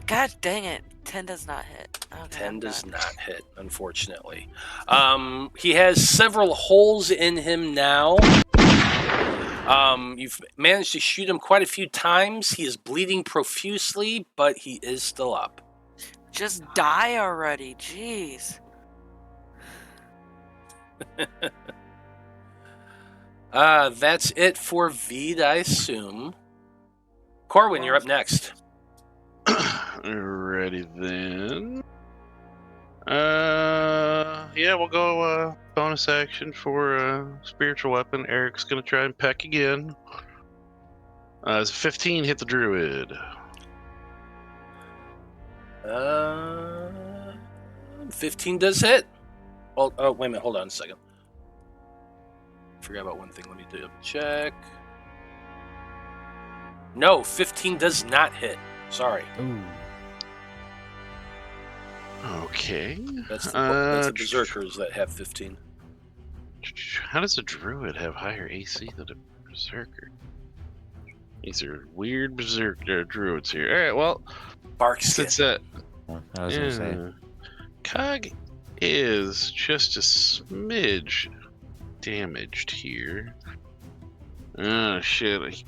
God dang it. 10 does not hit. Okay, 10 I'm does done. not hit, unfortunately. He has several holes in him now. You've managed to shoot him quite a few times. He is bleeding profusely, but he is still up. Just die already. Jeez. That's it for Vide, I assume. Corwan, you're up next. Alrighty then. Yeah, we'll go bonus action for spiritual weapon. Eric's gonna try and peck again. It's 15 hit the druid. 15 does hit. Oh, wait a minute. Hold on a second. Forgot about one thing. Let me do a check. No, 15 does not hit. Sorry. Ooh. Okay. That's the berserkers that have 15. How does a druid have higher AC than a berserker? These are weird berserker druids here. All right, well, Bark skin. since that I was gonna say. Cog is just a smidge damaged here. Oh shit.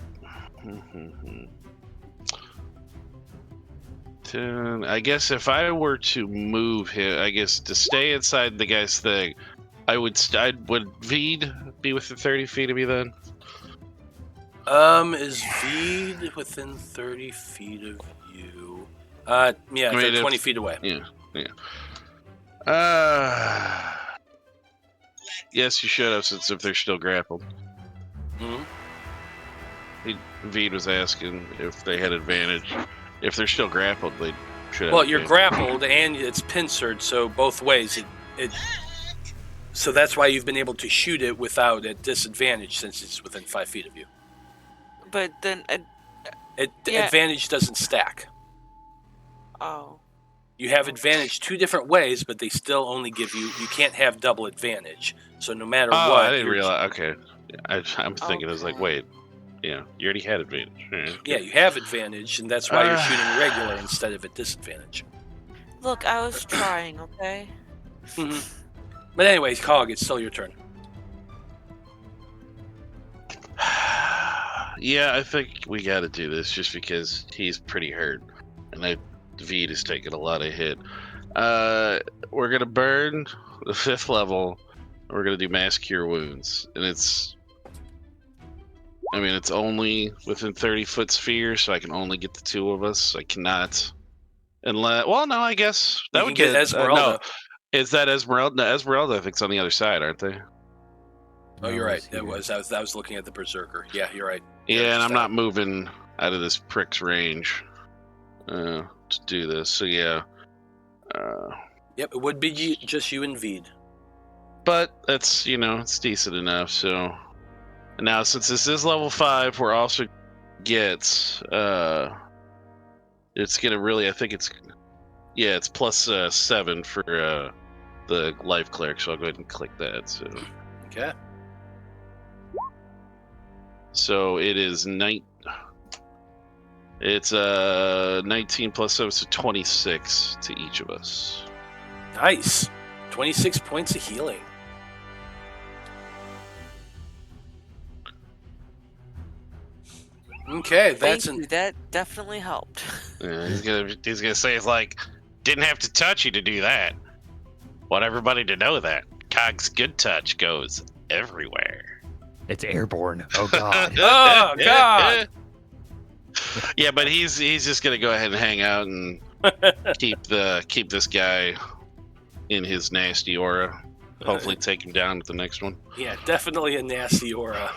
I guess if I were to move him, I guess to stay inside the guy's thing, would Vide be within 30 feet of me then? Is Vide within 30 feet of you? Yeah, they're 20 feet away. Yeah. Yes, you should have, since if they're still grappled. Mm-hmm. Vide was asking if they had advantage. If they're still grappled, they should have. Well, you're grappled and it's pincered, so both ways. So that's why you've been able to shoot it without a disadvantage, since it's within 5 feet of you. But then, Advantage doesn't stack. oh, You have advantage 2 different ways, but they still only give you. You can't have double advantage. So no matter what. I didn't realize. Okay, I'm thinking it was like, wait, yeah, you already had advantage. Yeah, you have advantage, and that's why you're shooting regular instead of at disadvantage. look, I was trying, okay? Mm-hmm. But anyway, Cog, it's still your turn. Yeah, I think we got to do this just because he's pretty hurt, and Vide is taking a lot of hit. We're gonna burn the 5th level. We're gonna do mass cure wounds, and it's only within 30-foot sphere, so I can only get the 2 of us. I cannot, unless. Well, no, I guess that You would can get Esmeralda. no, is that Esmeralda? No, Esmeralda, I think, is on the other side, aren't they? Oh, you're right. I was looking at the berserker. Yeah, you're right. Yeah, and I'm not moving out of this prick's range to do this. So yeah. Yep, it would be just you and Vide. But that's it's decent enough. So and now, since this is level 5, we're also it's gonna really. I think it's plus 7 for the life cleric. So I'll go ahead and click that. So Okay. So it is It's 19 plus 7, so 26 to each of us. Nice. 26 points of healing. Okay, Thank you. That definitely helped. Yeah, he's gonna say it's like, didn't have to touch you to do that. Want everybody to know that Cog's good touch goes everywhere. It's airborne. Oh god. Oh god. Yeah, but he's just gonna go ahead and hang out and keep this guy in his nasty aura. Hopefully, take him down at the next one. Yeah, definitely a nasty aura.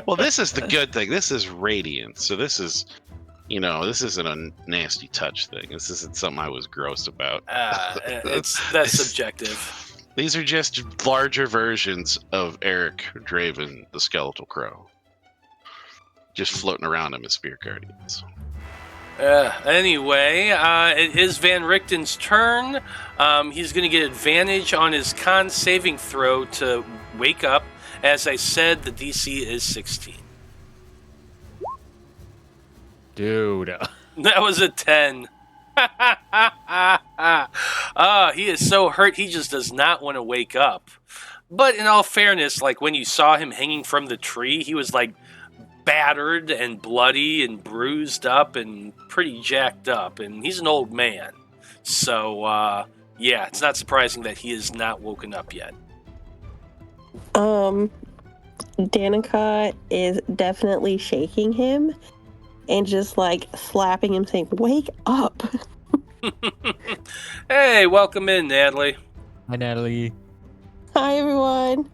Well, this is the good thing. This is radiant, so this is, this isn't a nasty touch thing. This isn't something I was gross about. That's subjective. These are just larger versions of Eric Draven, the Skeletal Crow, just floating around him as Spear Guardians. Anyway, it is Van Richten's turn. He's going to get advantage on his con saving throw to wake up. As I said, the DC is 16. Dude. That was a 10. He is so hurt, he just does not want to wake up. But in all fairness, like when you saw him hanging from the tree, he was like battered and bloody and bruised up and pretty jacked up, and he's an old man. So, yeah, it's not surprising that he is not woken up yet. Danika is definitely shaking him and just like slapping him, saying, "Wake up." Hey, welcome in, Natalie. Hi, Natalie. Hi, everyone.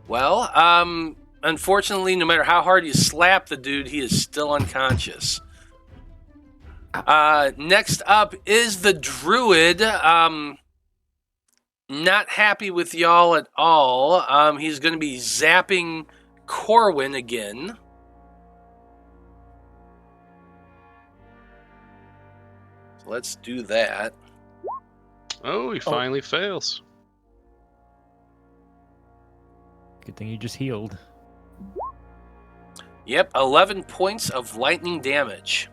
Well, unfortunately, no matter how hard you slap the dude, he is still unconscious. Next up is the druid. Not happy with y'all at all. He's going to be zapping Corwan again. let's do that. Oh, he finally fails. Good thing you just healed. Yep, 11 points of lightning damage.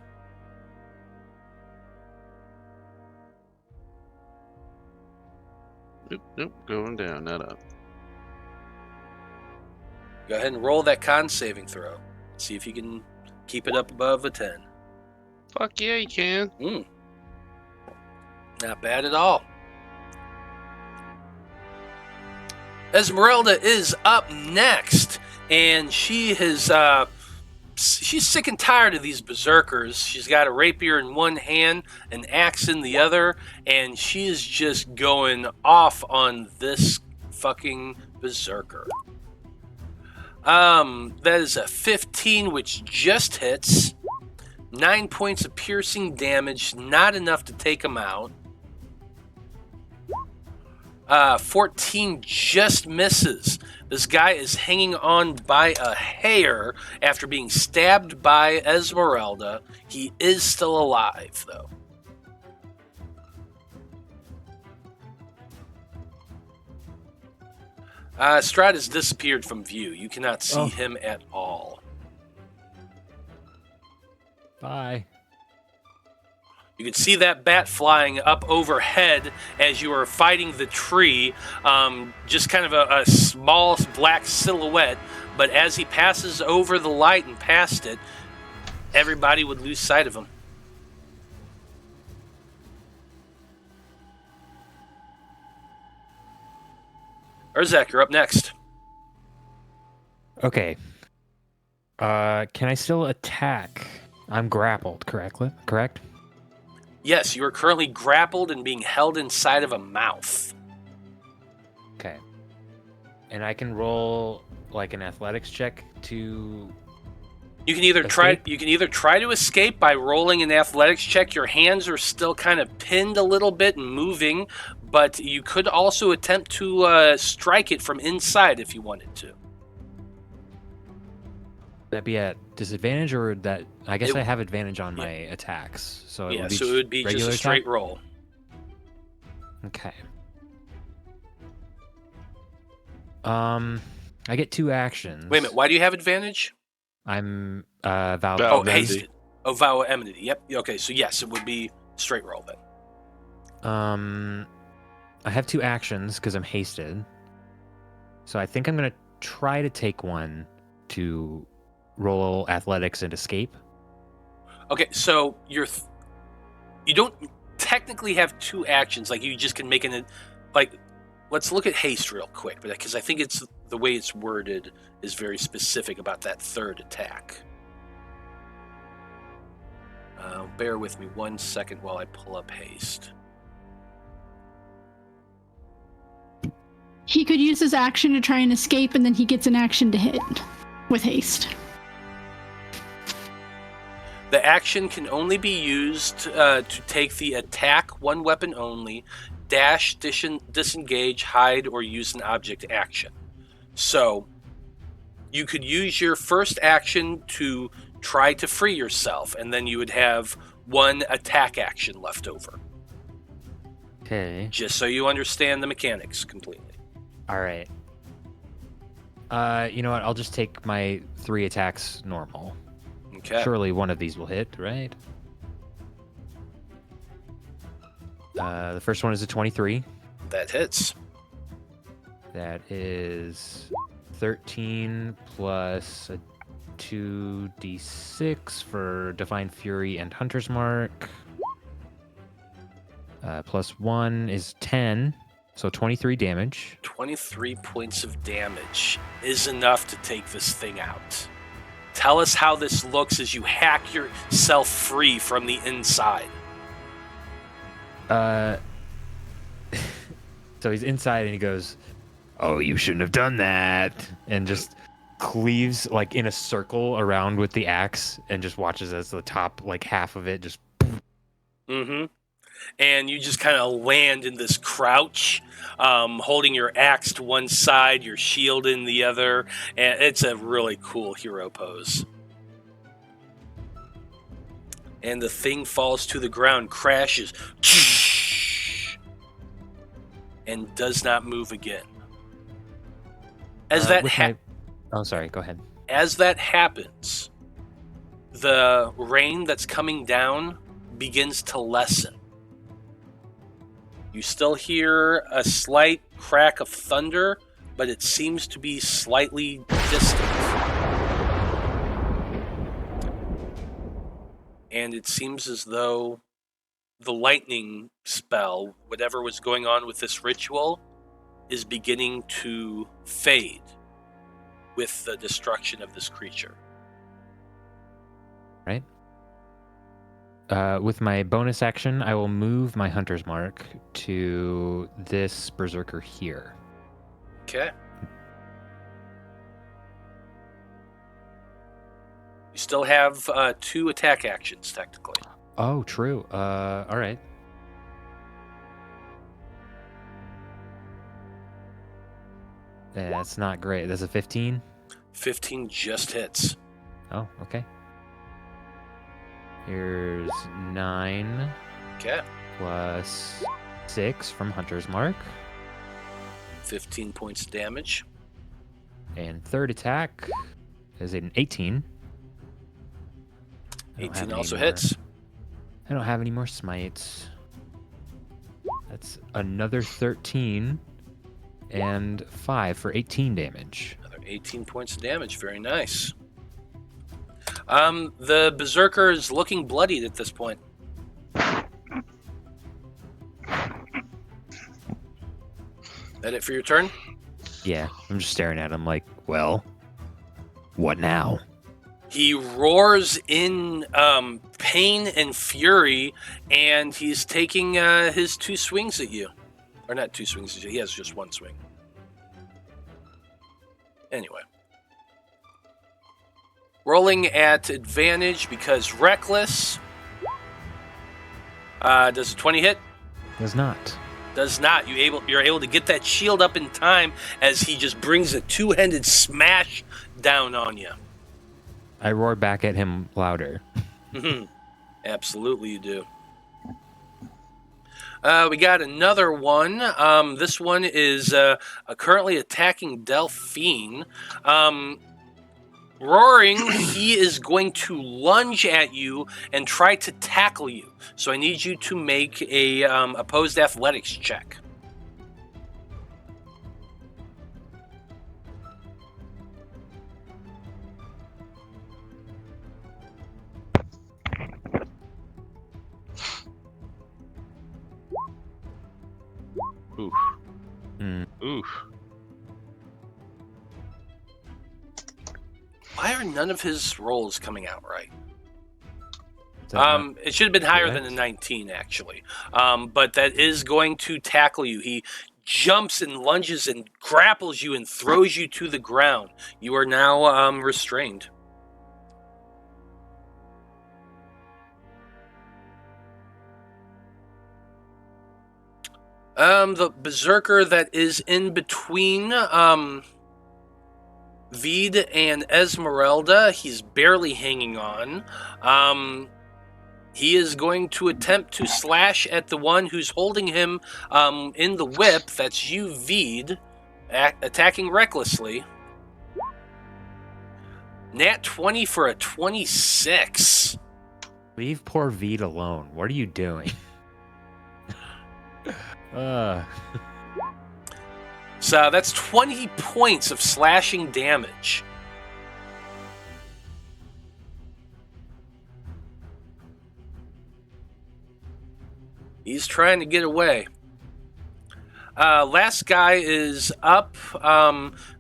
Nope, going down, not up. Go ahead and roll that con saving throw. See if you can keep it up above a 10. Fuck yeah, you can. Not bad at all. Esmeralda is up next, and she has she's sick and tired of these berserkers. She's got a rapier in one hand, an axe in the other, and she is just going off on this fucking berserker. That is a 15, which just hits. 9 points of piercing damage, not enough to take him out. 14 just misses. This guy is hanging on by a hair after being stabbed by Esmeralda. He is still alive, though. Strahd has disappeared from view. You cannot see him at all. Bye. You can see that bat flying up overhead as you are fighting the tree. Just kind of a small black silhouette. But as he passes over the light and past it, everybody would lose sight of him. Urzak, you're up next. Okay. Can I still attack? I'm grappled, correct? Yes, you are currently grappled and being held inside of a mouth. Okay. And I can roll like an athletics check to You can either try to escape by rolling an athletics check. Your hands are still kind of pinned a little bit and moving, but you could also attempt to strike it from inside if you wanted to. that be at disadvantage, or that I guess I have advantage on my attacks, so it would be just a straight roll. Okay. I get 2 actions. Wait a minute, why do you have advantage? I'm Vow Oh, of haste. Enmity. Oh, Vow of Enmity. Yep. Okay, so yes, it would be straight roll then. I have 2 actions because I'm hasted. So I think I'm gonna try to take one to roll athletics and escape. Okay, so you don't technically have 2 actions. Like you just can make let's look at haste real quick, because I think it's the way it's worded is very specific about that third attack. Bear with me 1 second while I pull up haste. He could use his action to try and escape, and then he gets an action to hit with haste. The action can only be used to take the attack, one weapon only, dash, disengage, hide, or use an object action. So you could use your first action to try to free yourself, and then you would have 1 attack action left over. Okay. Just so you understand the mechanics completely. All right. You know what? I'll just take my 3 attacks normal. Okay. Surely one of these will hit, right? The first one is a 23. That hits. That is 13 plus a 2d6 for Divine Fury and Hunter's Mark. Plus 1 is 10, so 23 damage. 23 points of damage is enough to take this thing out. Tell us how this looks as you hack yourself free from the inside. So he's inside and he goes, "Oh, you shouldn't have done that," and just cleaves like in a circle around with the axe and just watches as the top like half of it just. Mm-hmm. And you just kind of land in this crouch, holding your axe to one side, your shield in the other, and it's a really cool hero pose. and the thing falls to the ground, crashes, and does not move again. As Oh, sorry. Go ahead. As that happens, the rain that's coming down begins to lessen. You still hear a slight crack of thunder, but it seems to be slightly distant. And it seems as though the lightning spell, whatever was going on with this ritual, is beginning to fade with the destruction of this creature. Right. With my bonus action, I will move my hunter's mark to this berserker here. Okay. You still have 2 attack actions, technically. Oh, true. All right. Yeah, that's not great. That's a 15? 15 just hits. Oh, okay. Here's 9 Okay. plus 6 from Hunter's Mark. 15 points of damage. And third attack is an 18. 18 also hits. I don't have any more smites. That's another 13 and 5 for 18 damage. Another 18 points of damage. Very nice. The berserker is looking bloodied at this point. That it for your turn? Yeah, I'm just staring at him like, well, what now? He roars in pain and fury, and he's taking his 2 swings at you. Or not 2 swings at you, he has just 1 swing. Anyway. Rolling at advantage because reckless. Does a 20 hit? Does not. Does not. You're able to get that shield up in time as he just brings a 2-handed smash down on you. I roar back at him louder. Absolutely you do. We got another one. This one is currently attacking Delphine. Roaring, he is going to lunge at you and try to tackle you. So I need you to make a opposed athletics check. Oof. Oof. Why are none of his rolls coming out right? Is that not It should have been higher correct? than a 19, actually. But that is going to tackle you. He jumps and lunges and grapples you and throws you to the ground. You are now restrained. The berserker that is in between Vide and Esmeralda, he's barely hanging on. He is going to attempt to slash at the one who's holding him in the whip. That's you, Vide, attacking recklessly. Nat 20 for a 26. Leave poor Vide alone. What are you doing? So that's 20 points of slashing damage. He's trying to get away. Last guy is up.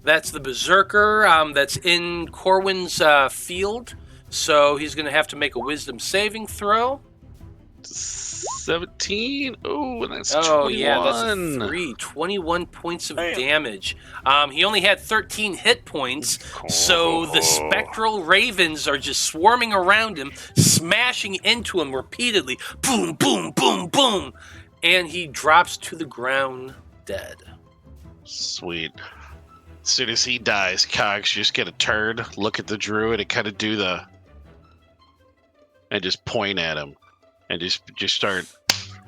That's the berserker that's in Corwan's field. So he's going to have to make a wisdom saving throw. 17. Oh, and that's 21. Oh, yeah, that's a 3. 21 points of damage. He only had 13 hit points, so the spectral ravens are just swarming around him, smashing into him repeatedly. Boom, boom, boom, boom. And he drops to the ground dead. Sweet. As soon as he dies, Cogs just get a turn, look at the druid, and kind of do the... and just point at him, and just start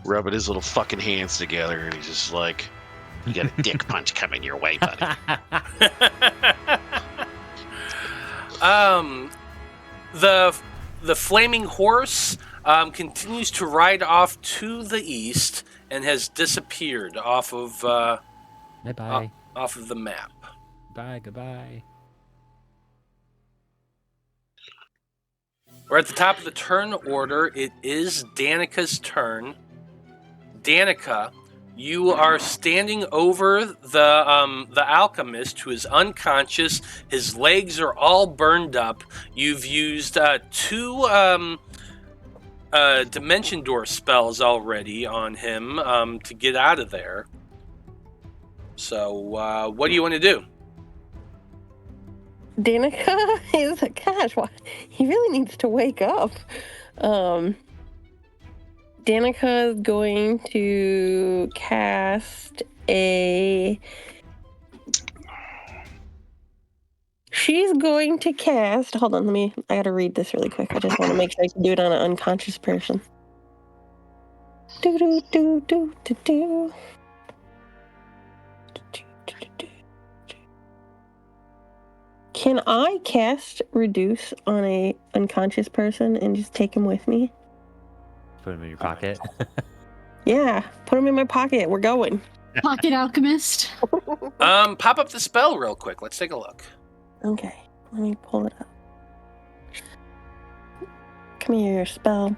rubbing his little fucking hands together, and he's just like, "You got a dick punch coming your way, buddy." The flaming horse continues to ride off to the east and has disappeared off of Bye-bye. off of the map. Bye, goodbye. We're at the top of the turn order. It is Danika's turn. Danika, you are standing over the alchemist, who is unconscious. His legs are all burned up. You've used 2 dimension door spells already on him to get out of there. So what do you want to do? Danika is gosh, he really needs to wake up. Danika is going to cast a. She's going to cast. Hold on, I gotta read this really quick. I just want to make sure I can do it on an unconscious person. Do do do do do do. Can I cast Reduce on a unconscious person and just take him with me? Put him in your pocket. Yeah, put him in my pocket. We're going. Pocket Alchemist. Pop up the spell real quick. Let's take a look. Okay, let me pull it up. Come here, spell.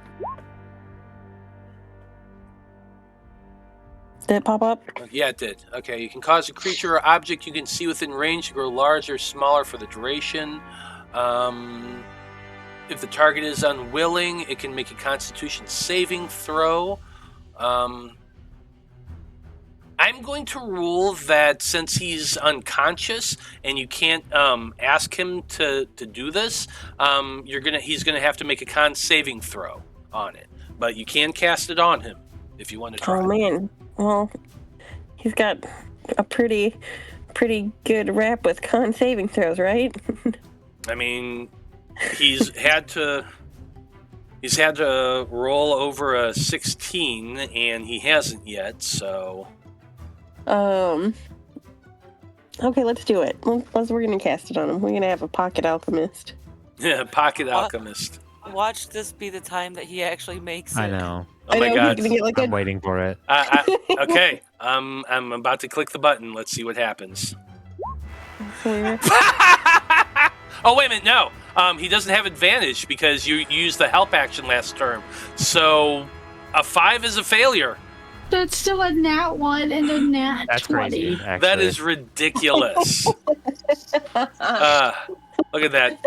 Did it pop up? Yeah, it did. Okay, you can cause a creature or object you can see within range to grow larger or smaller for the duration. If the target is unwilling, it can make a Constitution saving throw. I'm going to rule that since he's unconscious and you can't ask him to do this, he's gonna have to make a con saving throw on it. But you can cast it on him if you want to try. Oh man, well, he's got a pretty good rap with con saving throws, right? I mean, he's had to roll over a 16 and he hasn't yet, so okay, let's do it. We're gonna cast it on him. We're gonna have a pocket alchemist. yeah, pocket alchemist. Watch this be the time that he actually makes it. I know. Oh my god. He's gonna get like I'm waiting for it. Okay, I'm about to click the button. Let's see what happens. Oh, wait a minute, no. He doesn't have advantage because you used the help action last turn. So a 5 is a failure. That's still a nat 1 and a nat That's 20. crazy. Actually. That is ridiculous. Look at that.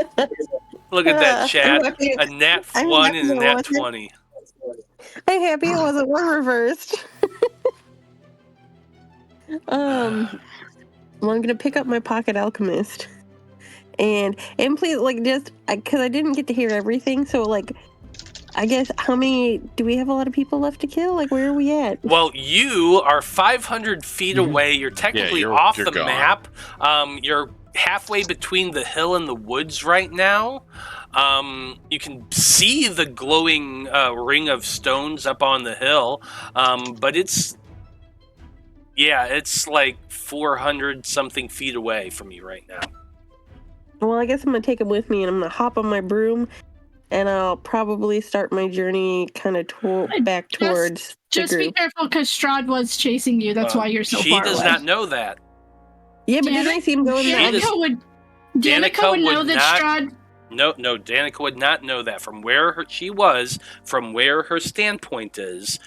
Look at that, chat. A nat 1 and a nat 20. I'm happy it wasn't one reversed. Well, I'm gonna pick up my pocket alchemist, and please, like, just because I didn't get to hear everything, so like, I guess how many do we have? A lot of people left to kill. Like, where are we at? Well, you are 500 feet away. You're technically off the gone. map. You're halfway between the hill and the woods right now. You can see the glowing ring of stones up on the hill, but it's like 400 something feet away from you right now. Well, I guess I'm gonna take him with me, and I'm gonna hop on my broom, and I'll probably start my journey kind of back towards Just the be group. careful, because Strahd was chasing you. That's why you're so she far does away. not know that. Yeah, but didn't I see him going Danica there? Danica would know would that not- Strahd... No, Danika would not know that. From where she was, from where her standpoint is,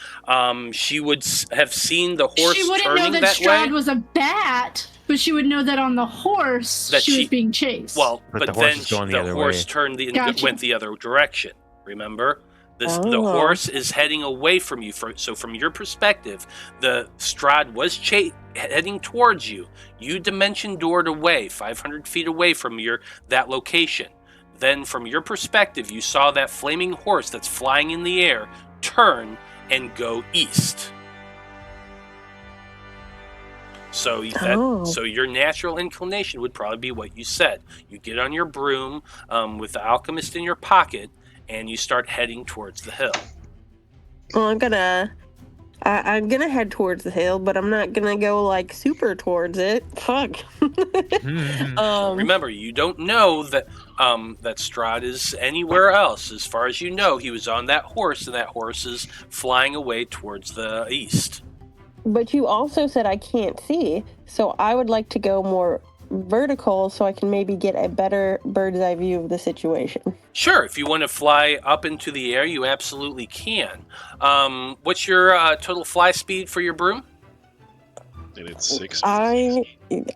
she would have seen the horse She wouldn't turning know that that Strahd way. was a bat, but she would know that on the horse That she she- was being chased. Well, But but the horse then is going the the other horse way. turned Gotcha. went the other direction. Remember, the Oh. horse is heading away from you. So from your perspective, the Strahd was heading towards you. You dimension doored away, 500 feet away from that location. Then, from your perspective, you saw that flaming horse that's flying in the air turn and go east. So so your natural inclination would probably be what you said. You get on your broom with the alchemist in your pocket, and you start heading towards the hill. Well, I'm gonna head towards the hill, but I'm not gonna go like super towards it. Fuck. Remember, you don't know that that Strahd is anywhere else. As far as you know, he was on that horse, and that horse is flying away towards the east. But you also said I can't see, so I would like to go more vertical so I can maybe get a better bird's eye view of the situation. Sure, if you want to fly up into the air, you absolutely can. What's your total fly speed for your broom? And it's 6. I'm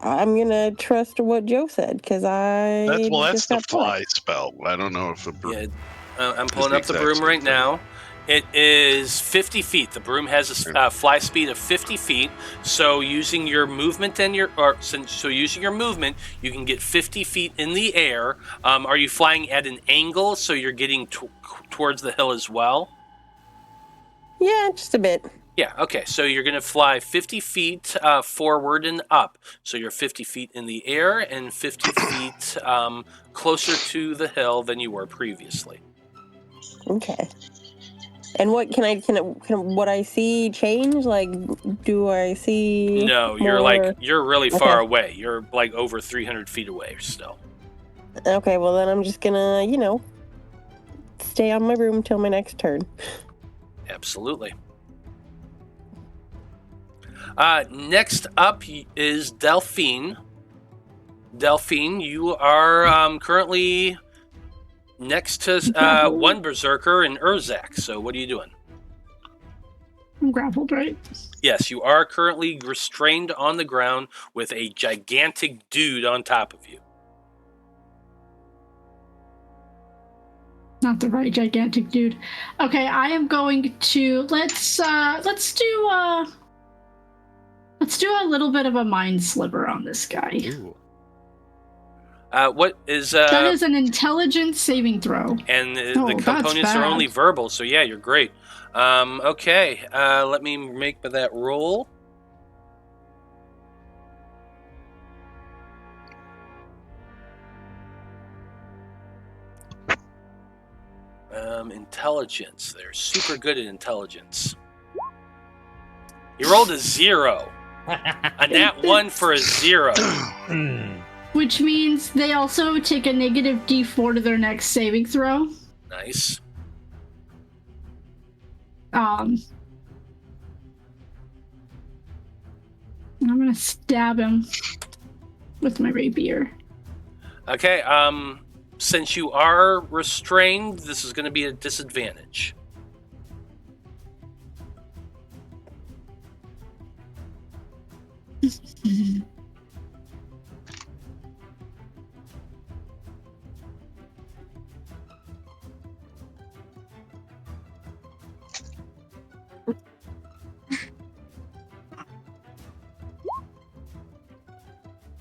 gonna trust what Joe said because That's just the got fly spell. I don't know if the broom. Yeah, I'm pulling the up the exact broom same right thing. now. It is 50 feet. The broom has a fly speed of 50 feet. So using your movement and using your movement, you can get 50 feet in the air. Are you flying at an angle so you're getting towards the hill as well? Yeah, just a bit. Yeah, okay. So you're going to fly 50 feet forward and up. So you're 50 feet in the air and 50 feet closer to the hill than you were previously. Okay. And what can what I see change? Like, do I see? No, you're really far away. You're like over 300 feet away still. Okay, well then I'm just gonna, stay on my room till my next turn. Absolutely. Next up is Delphine. Delphine, you are currently next to one berserker and Urzak. So what are you doing? I'm grappled, right? Yes, you are currently restrained on the ground with a gigantic dude on top of you. Not the right gigantic dude. Okay, I am going to let's do a little bit of a mind sliver on this guy. Ooh. What is that is an intelligence saving throw. And the components are only verbal, so yeah, you're great. Okay, let me make that roll. Intelligence. They're super good at intelligence. You rolled a 0. A nat 1 for a 0. Which means they also take a negative D4 to their next saving throw. Nice. I'm gonna stab him with my rapier. Okay, since you are restrained, this is going to be a disadvantage.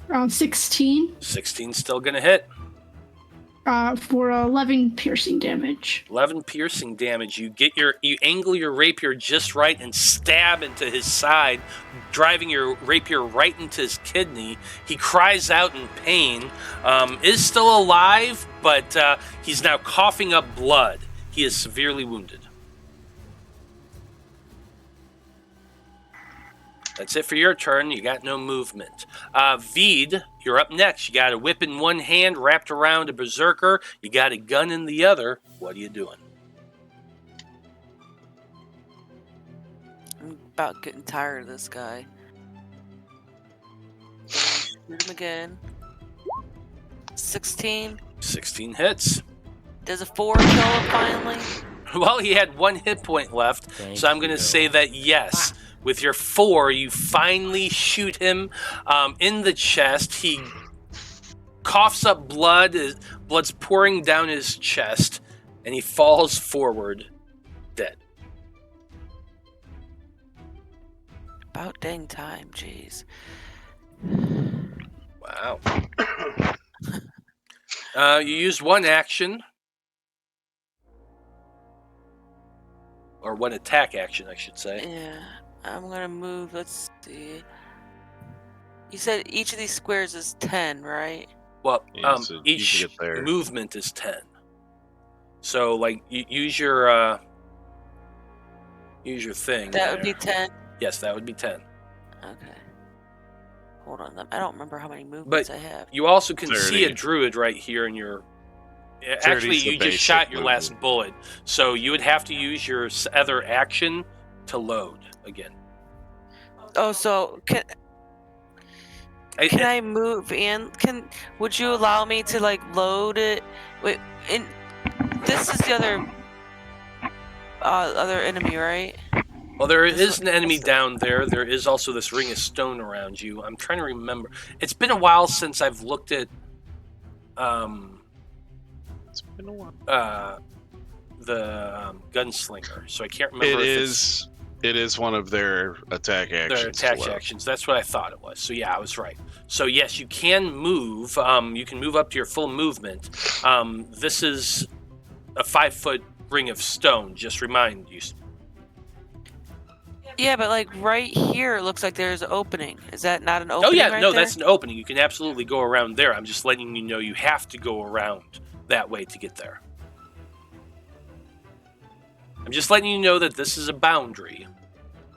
Around 16. 16 still going to hit. For 11 piercing damage. 11 piercing damage. You angle your rapier just right and stab into his side, driving your rapier right into his kidney. He cries out in pain. Is still alive, but he's now coughing up blood. He is severely wounded. That's it for your turn. You got no movement. Vide, you're up next. You got a whip in one hand wrapped around a berserker. You got a gun in the other. What are you doing? I'm about getting tired of this guy. Shoot him again. 16. 16 hits. Does a 4 kill him finally? Well, he had 1 hit point left, so I'm going to say that yes. With your 4, you finally shoot him in the chest. He coughs up blood. Blood's pouring down his chest, and he falls forward, dead. About dang time, jeez. Wow. You used 1 action. Or 1 attack action, I should say. Yeah. I'm gonna move, let's see. You said each of these squares is 10, right? Well, Yeah, so you each can get there. movement is 10. So, like, you use your thing. That would there. be 10. Yes, that would be 10. Okay. Hold on. I don't remember how many movements But I have. you also can 30. see a druid right here in your. Actually, 30's the you just basic shot your movement. last bullet, so you would have to use your other action to load again. Oh, so can I move in? Would you allow me to like load it? Wait, this is the other enemy, right? Well, there is an enemy down there. There is also this ring of stone around you. I'm trying to remember. It's been a while since I've looked at It's been a while. the gunslinger, so I can't remember. It is one of their attack actions. Their attack actions. That's what I thought it was. So yeah, I was right. So yes, you can move. You can move up to your full movement. This is a 5-foot ring of stone. Just remind you. Yeah, but like right here, it looks like there's an opening. Is that not an opening? Oh yeah, right no, there? that's an opening. You can absolutely go around there. I'm just letting you know you have to go around that way to get there. I'm just letting you know that this is a boundary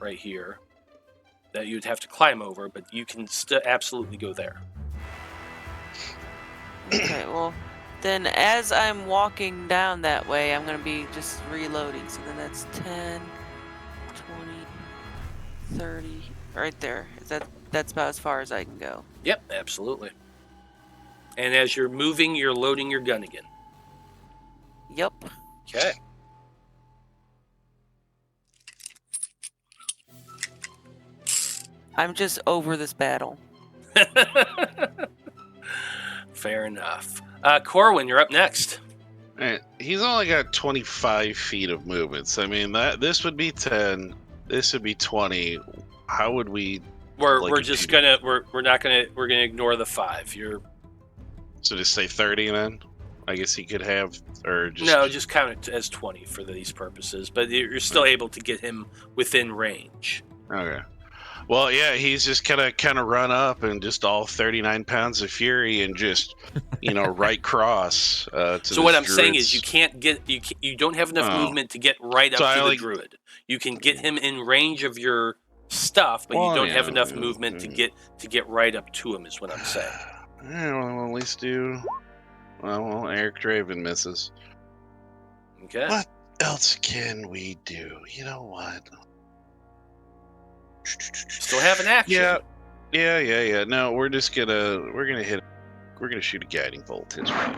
right here that you'd have to climb over, but you can still absolutely go there. Okay, well, then as I'm walking down that way, I'm going to be just reloading. So then that's 10, 20, 30, right there. That's about as far as I can go. Yep, absolutely. And as you're moving, you're loading your gun again. Yep. Okay. I'm just over this battle. Fair enough. Corwan, you're up next. Alright, he's only got 25 feet of movements. I mean, this would be 10. This would be 20. How would we? We're Like just if gonna we're gonna ignore the 5. You're So just say 30 then? I guess he could have, or just no, just count it as 20 for these purposes. But you're still able to get him within range. Okay. Well, yeah, he's just kind of run up and just all 39 pounds of fury and just, right cross. To So what this I'm saying druid's- is you can't get you don't have enough Oh. movement to get right up So I to the like- druid. You can get him in range of your stuff, but Well, you don't have yeah, enough yeah, movement yeah. to get right up to him. Is what I'm saying. Yeah, well, we'll at least do. Well, Eric Draven misses. Okay. What else can we do? You know what? Still have an action. Yeah. No, we're gonna shoot a guiding bolt his way.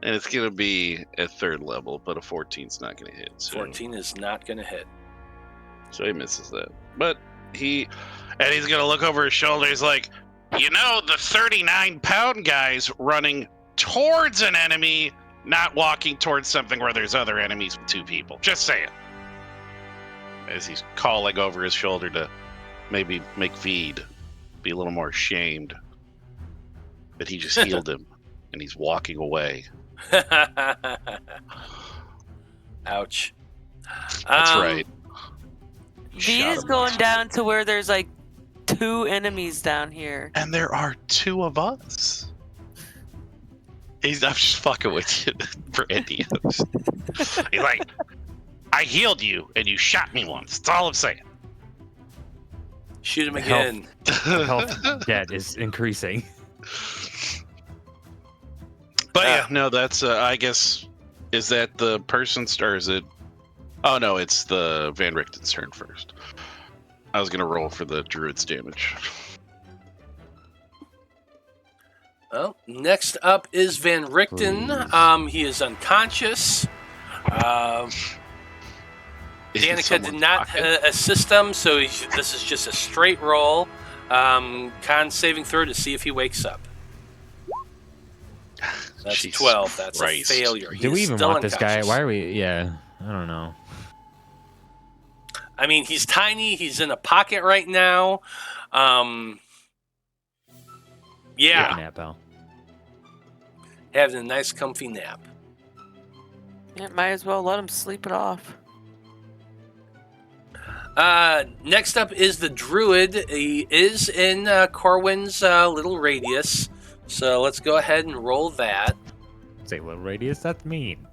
And it's gonna be at 3rd level, but a 14's not gonna hit. So, 14 is not going to hit. so he misses that. But he's gonna look over his shoulder. He's like, the 39-pound guy's running towards an enemy, not walking towards something where there's other enemies with 2 people. Just saying. As he's calling over his shoulder to maybe make Vide be a little more ashamed that he just healed him and he's walking away. Ouch. That's right. Vide Shot is him. going down to where there's like 2 enemies down here. And there are 2 of us. I'm just fucking with you, Brandie. He's like, I healed you and you shot me once. That's all I'm saying. Shoot him The again. Health debt is increasing. But yeah, no, that's I guess, is that the person's, or is it? Oh no, it's the Van Richten's turn first. I was gonna roll for the druid's damage. Well, next up is Van Richten. He is unconscious. Is it Danika did someone's not pocket? assist him, so this is just a straight roll. Con saving throw to see if he wakes up. That's Jesus 12. That's Christ. a failure. Do we He's even still want this guy? unconscious. Why are we? Yeah, I don't know. I mean, he's tiny. He's in a pocket right now. Yeah, Nap Al. having a nice comfy nap. Yeah, might as well let him sleep it off. Next up is the druid. He is in Corwan's little radius. So let's go ahead and roll that. say little radius. That's mean.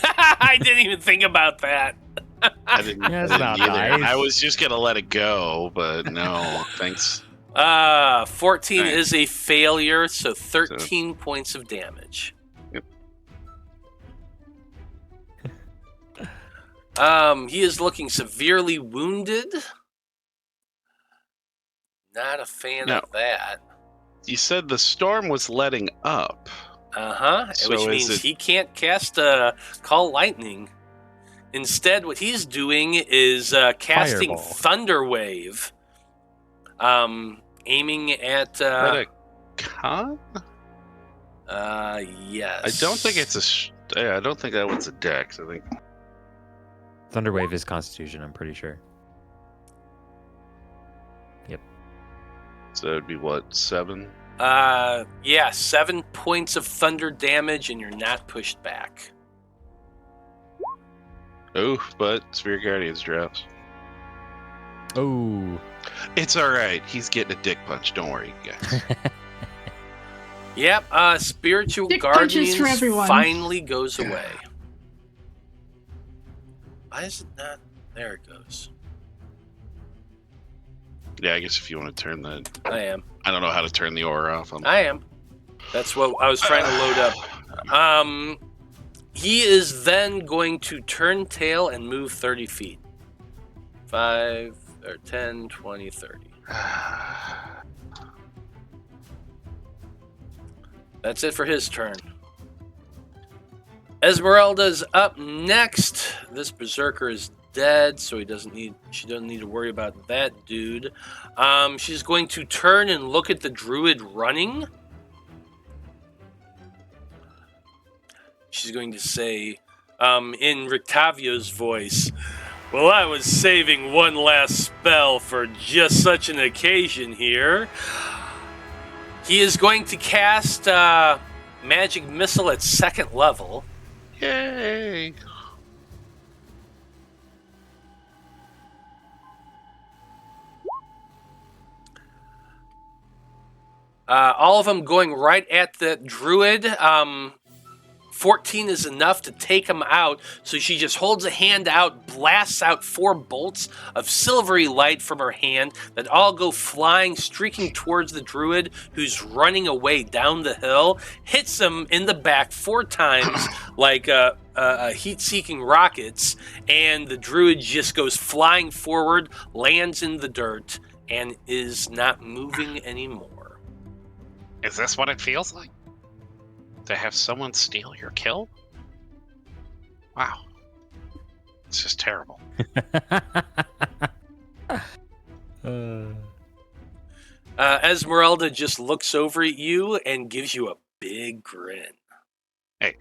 I didn't even think about that. I didn't, That's I not didn't either. nice. I was just gonna let it go, but no, thanks. 14 Right. is a failure, so 13 points of damage. Yep. He is looking severely wounded. Not a fan No. of that. You said the storm was letting up. So Which is means it- he can't cast Call Lightning. Instead, what he's doing is casting Fireball. Thunder Wave. Aiming at. Is that a con? Yes. I don't think it's I don't think that one's a dex. I think. Thunderwave is Constitution, I'm pretty sure. So it'd be what, 7? 7 points of thunder damage, and you're not pushed back. Oh, but Spirit Guardians drops. Oh. It's alright. He's getting a dick punch. Don't worry, guys. Yep, Spiritual Dick punches Guardians for everyone. finally goes away. Why is it not? There it goes. Yeah, I guess if you want to turn that. I am. I don't know how to turn the aura off. I am. That's what I was trying to load up. He is then going to turn tail and move 30 feet. 5, or 10, 20, 30. That's it for his turn. Esmeralda's up next. This berserker is dead, so she doesn't need to worry about that dude. She's going to turn and look at the druid running. She's going to say, in Rictavio's voice, "Well, I was saving one last spell for just such an occasion here." He is going to cast Magic Missile at 2nd level. Yay! All of them going right at the druid. 14 is enough to take him out, so she just holds a hand out, blasts out 4 bolts of silvery light from her hand that all go flying, streaking towards the druid, who's running away down the hill, hits him in the back 4 times like heat-seeking rockets, and the druid just goes flying forward, lands in the dirt, and is not moving anymore. Is this what it feels like? To have someone steal your kill? Wow. It's just terrible. Esmeralda just looks over at you and gives you a big grin. Hey,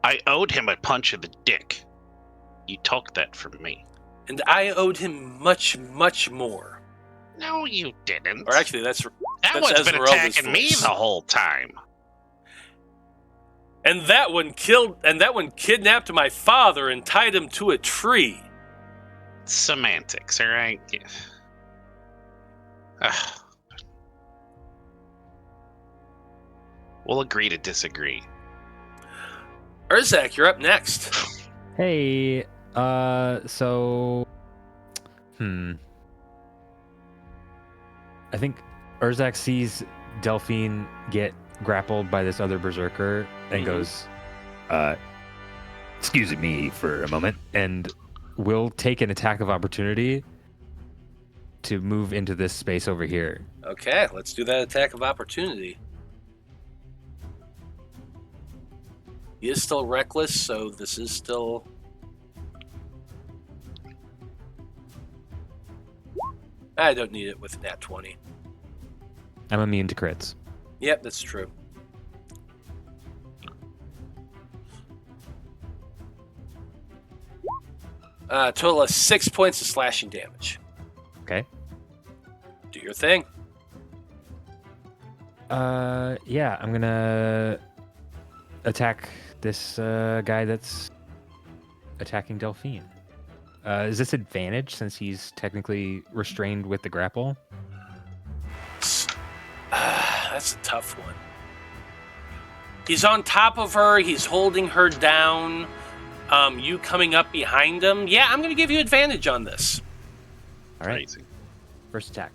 I owed him a punch in the dick. You took that from me. And I owed him much, much more. No, you didn't. Or actually, that's one's been Esmeralda's attacking me voice. the whole time. And that one kidnapped my father and tied him to a tree. Semantics, all right? Yeah. Ugh. We'll agree to disagree. Urzak, you're up next. Hey, so, I think Urzak sees Delphine get grappled by this other berserker and goes, excuse me for a moment, and will take an attack of opportunity to move into this space over here. Okay, let's do that attack of opportunity. He is still reckless, so this is still... I don't need it with nat 20. I'm immune to crits. Yep, that's true. Total of 6 points of slashing damage. Okay. Do your thing. Yeah, I'm gonna attack this guy that's attacking Delphine. Is this advantage since he's technically restrained with the grapple? That's a tough one. He's on top of her. He's holding her down. You coming up behind him. Yeah, I'm going to give you advantage on this. All right. Crazy. First attack.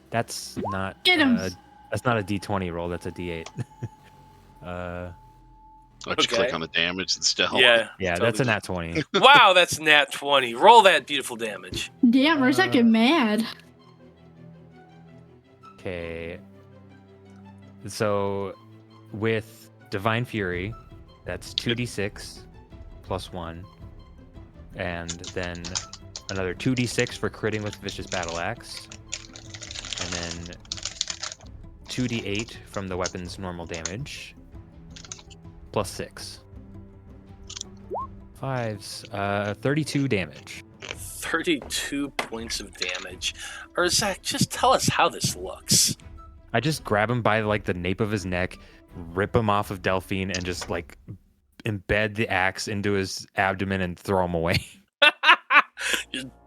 That's not. Get him. That's not a D20 roll. That's a D8. I'll just click on the damage instead. Yeah. Yeah, that's a nat 20. Wow, that's nat 20. Roll that beautiful damage. Damn, Urzak get mad. Okay. So, with Divine Fury, that's 2d6 plus 1. And then another 2d6 for critting with Vicious Battle Axe. And then 2d8 from the weapon's normal damage. Plus 6. 5s. 32 damage. 32 points of damage. Urzak, just tell us how this looks. I just grab him by like the nape of his neck, rip him off of Delphine, and just like embed the axe into his abdomen and throw him away.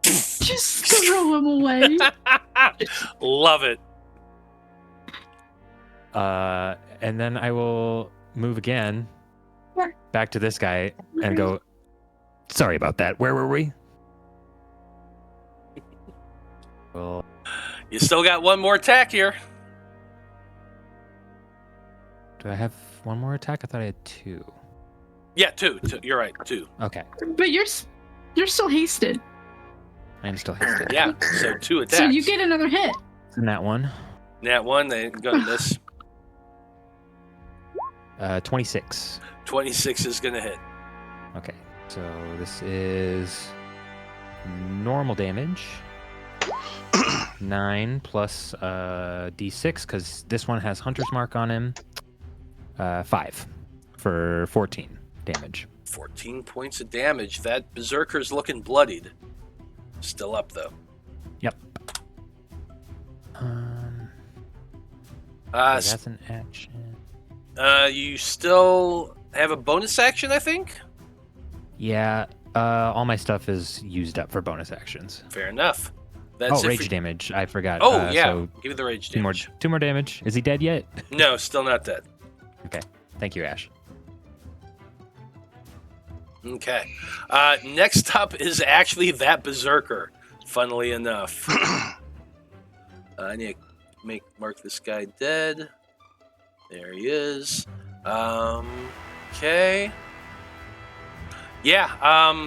Just throw him away. Love it. And then I will move again back to this guy and go, sorry about that. Where were we? Well, You still got one more attack here. do I have one more attack? I thought I had 2. Yeah, two. You're right, 2. Okay. But you're still hasted. I am still hasted. Yeah, so 2 attacks. So you get another hit. And that one. Nat 1, they ain't gonna miss. 26. 26 is gonna hit. Okay. So this is normal damage. 9 plus D6, because this one has Hunter's Mark on him. 5 for 14 damage. 14 points of damage. That Berserker's looking bloodied. Still up, though. Yep. That's an action. You still have a bonus action, I think? Yeah. All my stuff is used up for bonus actions. Fair enough. That's it rage for- damage. I forgot. Oh, yeah. So Give me the rage 2 damage. more damage. Is he dead yet? No, still not dead. Okay. Thank you, Ash. Okay. Next up is actually that Berserker, funnily enough. I need to mark this guy dead. There he is. Okay. Yeah,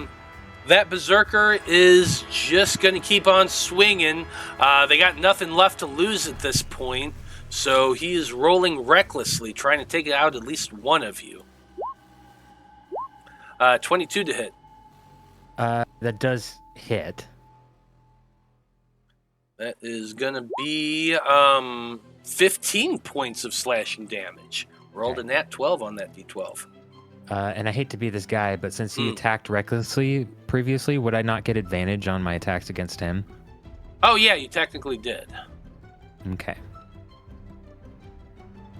that Berserker is just going to keep on swinging. They got nothing left to lose at this point, so he is rolling recklessly, trying to take out at least one of you. 22 to hit. That does hit. That is going to be 15 points of slashing damage. Rolled a nat 12 on that d12. And I hate to be this guy, but since he attacked recklessly previously, would I not get advantage on my attacks against him? Oh, yeah, you technically did. Okay.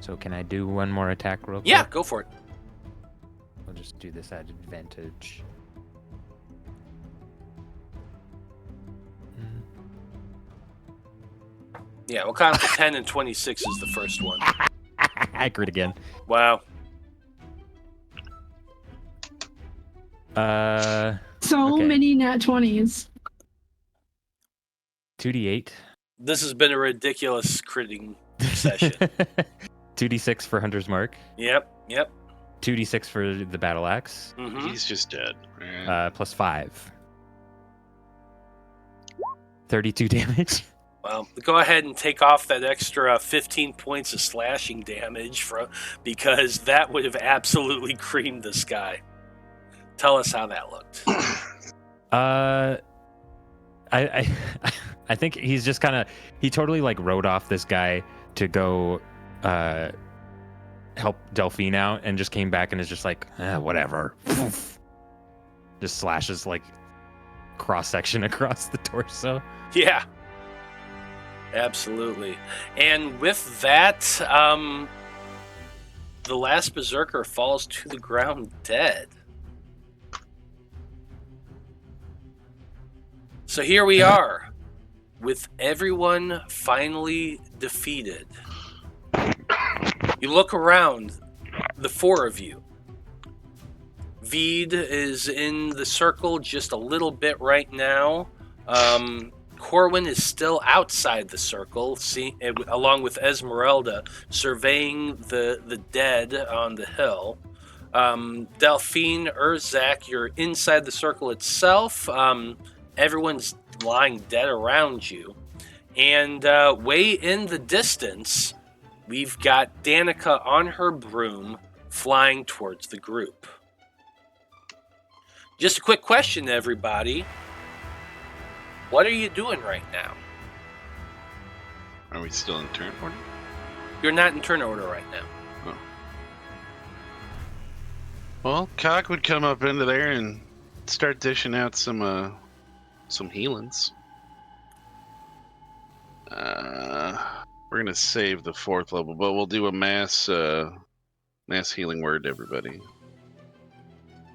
So can I do one more attack real quick? Yeah, go for it. We'll just do this at advantage. Yeah, we'll count to 10 and 26 is the first one. I crit again. Wow. So Okay. many nat 20s. 2d8. This has been a ridiculous critting session. 2d6 for Hunter's Mark. Yep. 2d6 for the Battle Axe. Mm-hmm. He's just dead. Plus 5. 32 damage. Well, go ahead and take off that extra 15 points of slashing damage because that would have absolutely creamed this guy. Tell us how that looked. I think he's just kind of, he totally like rode off this guy to go help Delphine out and just came back and is just like, whatever. Just slashes like cross section across the torso. Yeah. Absolutely. And with that, the last Berserker falls to the ground dead. So here we are, with everyone finally defeated. You look around. the four of you. Vide is in the circle just a little bit right now. Corwan is still outside the circle, along with Esmeralda, surveying the dead on the hill. Delphine, Urzak, you're inside the circle itself. Everyone's lying dead around you. And way in the distance, we've got Danika on her broom flying towards the group. Just a quick question to everybody. What are you doing right now? Are we still in turn order? You're not in turn order right now. Oh. Well, Cock would come up into there and start dishing out some healings. We're gonna save the 4th level, but we'll do a mass healing word to everybody.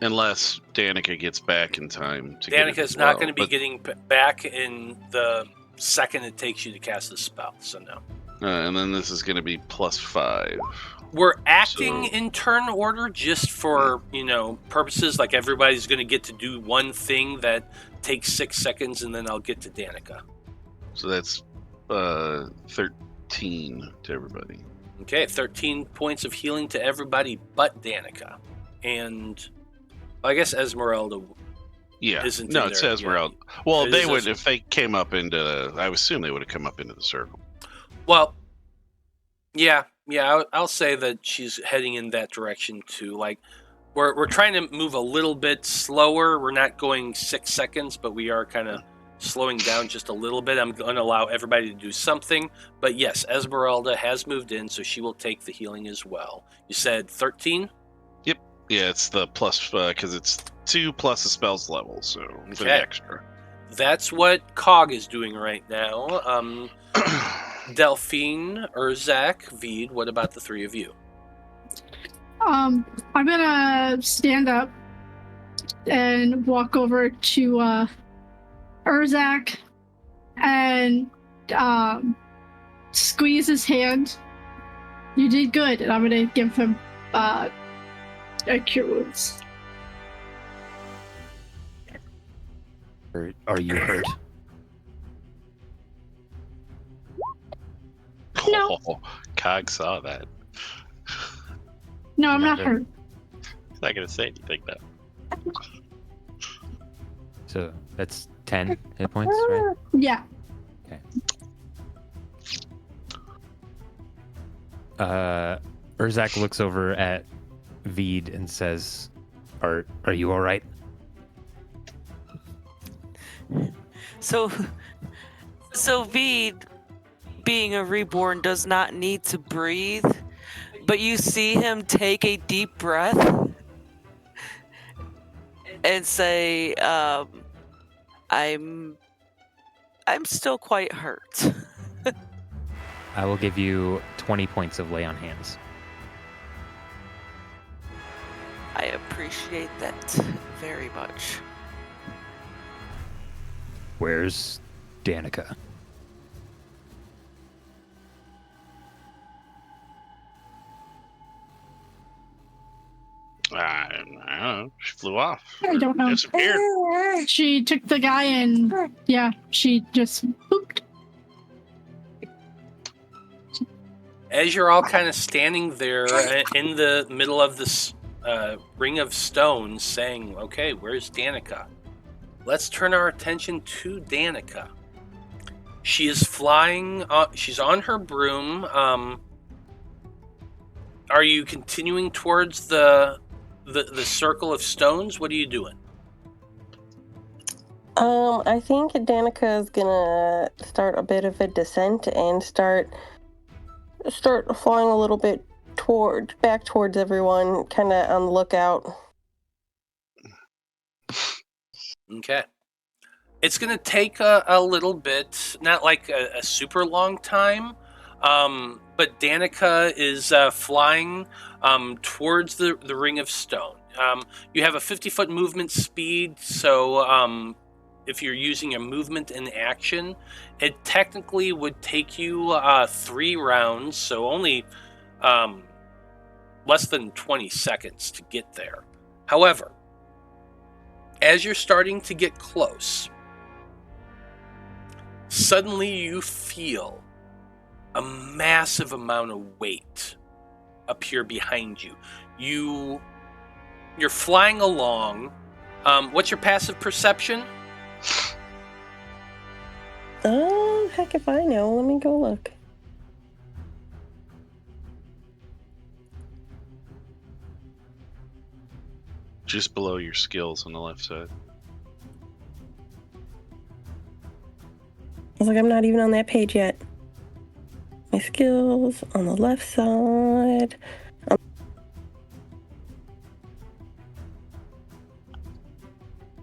Unless Danika gets back in time to get it Danika's as not well, going to be but- getting back in the second it takes you to cast the spell, so no. and then this is going to be +5. We're acting So- in turn order just for, purposes. Like everybody's going to get to do one thing that takes 6 seconds, and then I'll get to Danika. So that's 13 to everybody. Okay, 13 points of healing to everybody but Danika. And I guess Esmeralda. Yeah. Isn't No, in it there, says yeah. we're out. Well, It they is would, if they came up into I would assume they would have come up into the circle. Well, yeah, I'll say that she's heading in that direction too. Like, we're trying to move a little bit slower. We're not going 6 seconds, but we are kind of slowing down just a little bit. I'm going to allow everybody to do something. But yes, Esmeralda has moved in, so she will take the healing as well. You said 13? Yeah, it's the plus, because it's 2 plus the spell's level, so it's an Okay. extra. That's what Cog is doing right now. Delphine, Urzak, Vide, what about the three of you? I'm gonna stand up and walk over to Urzak and squeeze his hand. You did good, and I'm gonna give him a cure wounds. Are you hurt? No. Oh, Cog saw that. No, I'm not Not hurt. He's not going to say anything, though. So that's 10 hit points, right? Yeah. Urzak looks over at Vide and says, "Are you all right?" So Vide, being a reborn, does not need to breathe, but you see him take a deep breath and say, I'm still quite hurt. I will give you 20 points of lay on hands. I appreciate that very much. Where's Danika? I don't know. She flew off. I don't know. Disappeared. She took the guy and yeah, she just booped. As you're all kind of standing there in the middle of this ring of stones saying, okay, where's Danika? Let's turn our attention to Danika. She is flying, she's on her broom. Are you continuing towards the circle of stones? What are you doing? I think Danika is gonna start a bit of a descent and start flying a little bit back towards everyone, kind of on the lookout. Okay. It's going to take a little bit, not like a super long time, but Danika is flying towards the ring of stone. You have a 50-foot movement speed, so if you're using a movement in action, it technically would take you 3 rounds, so only less than 20 seconds to get there. However, as you're starting to get close, suddenly you feel a massive amount of weight appear behind you. You're flying along. What's your passive perception? Oh, heck if I know. Let me go look. Just below your skills on the left side. I was like, I'm not even on that page yet. My skills on the left side.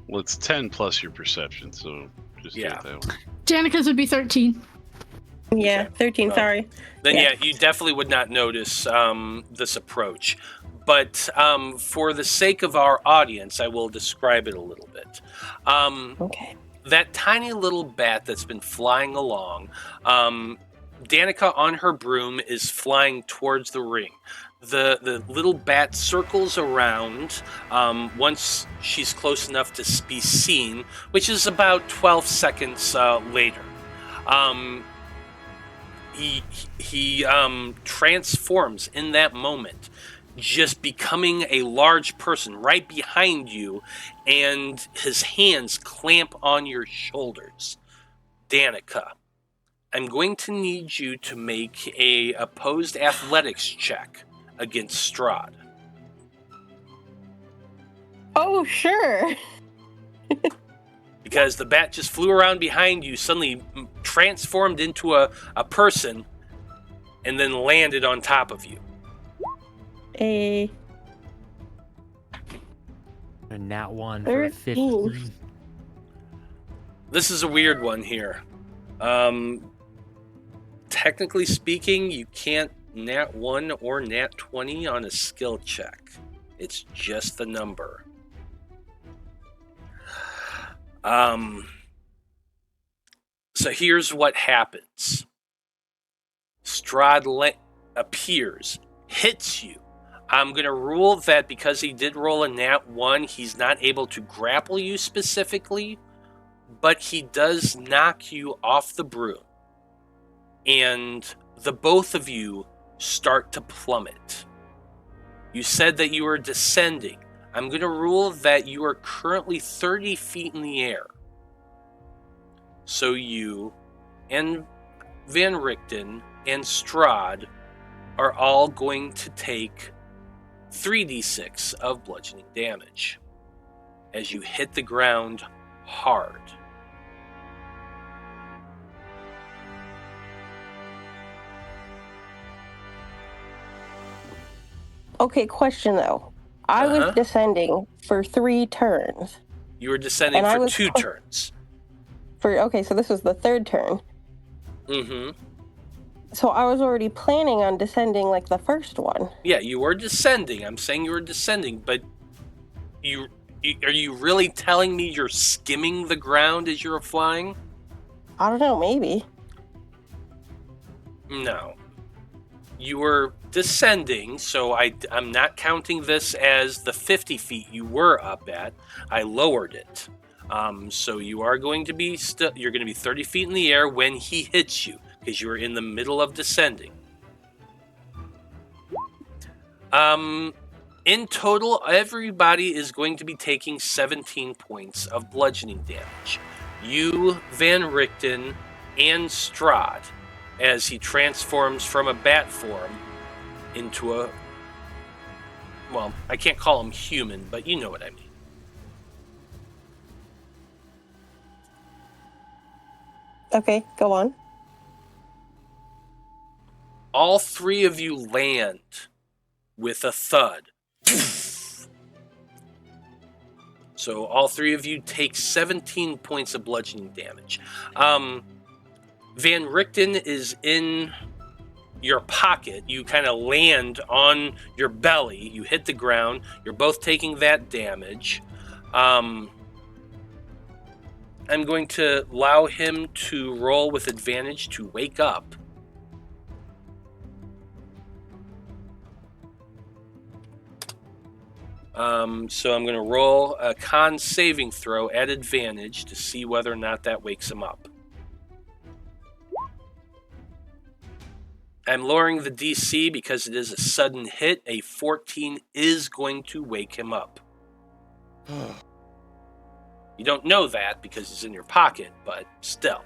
Well, it's 10 plus your perception, so just do it that way. Danica's would be 13. Yeah, 13, sorry. Then you definitely would not notice this approach. But for the sake of our audience, I will describe it a little bit. Okay. That tiny little bat that's been flying along, Danika on her broom is flying towards the ring. The little bat circles around once she's close enough to be seen, which is about 12 seconds later. He transforms in that moment, just becoming a large person right behind you, and his hands clamp on your shoulders. Danika, I'm going to need you to make a opposed athletics check against Strahd. Oh, sure. Because the bat just flew around behind you, suddenly transformed into a person, and then landed on top of you. A nat 1 for 13. 15. This is a weird one here. Technically speaking, you can't nat 1 or nat 20 on a skill check. It's just the number. So here's what happens. Strahd appears, hits you. I'm going to rule that because he did roll a nat 1, he's not able to grapple you specifically, but he does knock you off the broom. And the both of you start to plummet. You said that you were descending. I'm going to rule that you are currently 30 feet in the air. So you and Van Richten and Strahd are all going to take 3d6 of bludgeoning damage as you hit the ground hard. Okay, question though. I was descending for 3 turns. You were descending for 2 turns. Okay, so this was the 3rd turn. Mm-hmm. So I was already planning on descending like the first one. Yeah, you were descending. I'm saying you were descending, but are you really telling me you're skimming the ground as you're flying? I don't know, maybe. No. You were descending, so I'm not counting this as the 50 feet you were up at. I lowered it. So you are going to be you're going to be 30 feet in the air when he hits you, because you are in the middle of descending. In total, everybody is going to be taking 17 points of bludgeoning damage. You, Van Richten, and Strahd, as he transforms from a bat form into a... Well, I can't call him human, but you know what I mean. Okay, go on. All 3 of you land with a thud. So all 3 of you take 17 points of bludgeoning damage. Van Richten is in your pocket. You kind of land on your belly. You hit the ground. You're both taking that damage. I'm going to allow him to roll with advantage to wake up. So I'm going to roll a con saving throw at advantage to see whether or not that wakes him up. I'm lowering the DC because it is a sudden hit. A 14 is going to wake him up. You don't know that because he's in your pocket, but still.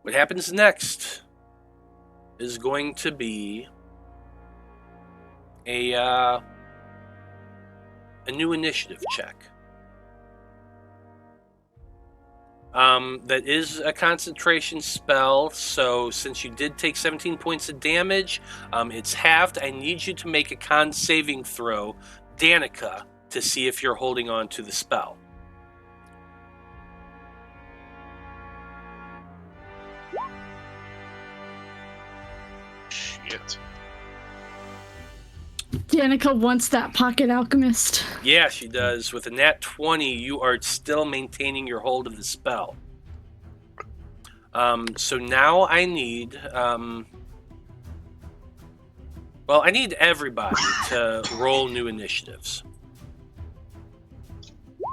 What happens next is going to be a new initiative check. That is a concentration spell, so since you did take 17 points of damage, it's halved. I need you to make a con saving throw, Danika, to see if you're holding on to the spell. Shit. Danika wants that pocket alchemist. Yeah, she does. With a nat 20, you are still maintaining your hold of the spell. So now I need... well, I need everybody to roll new initiatives.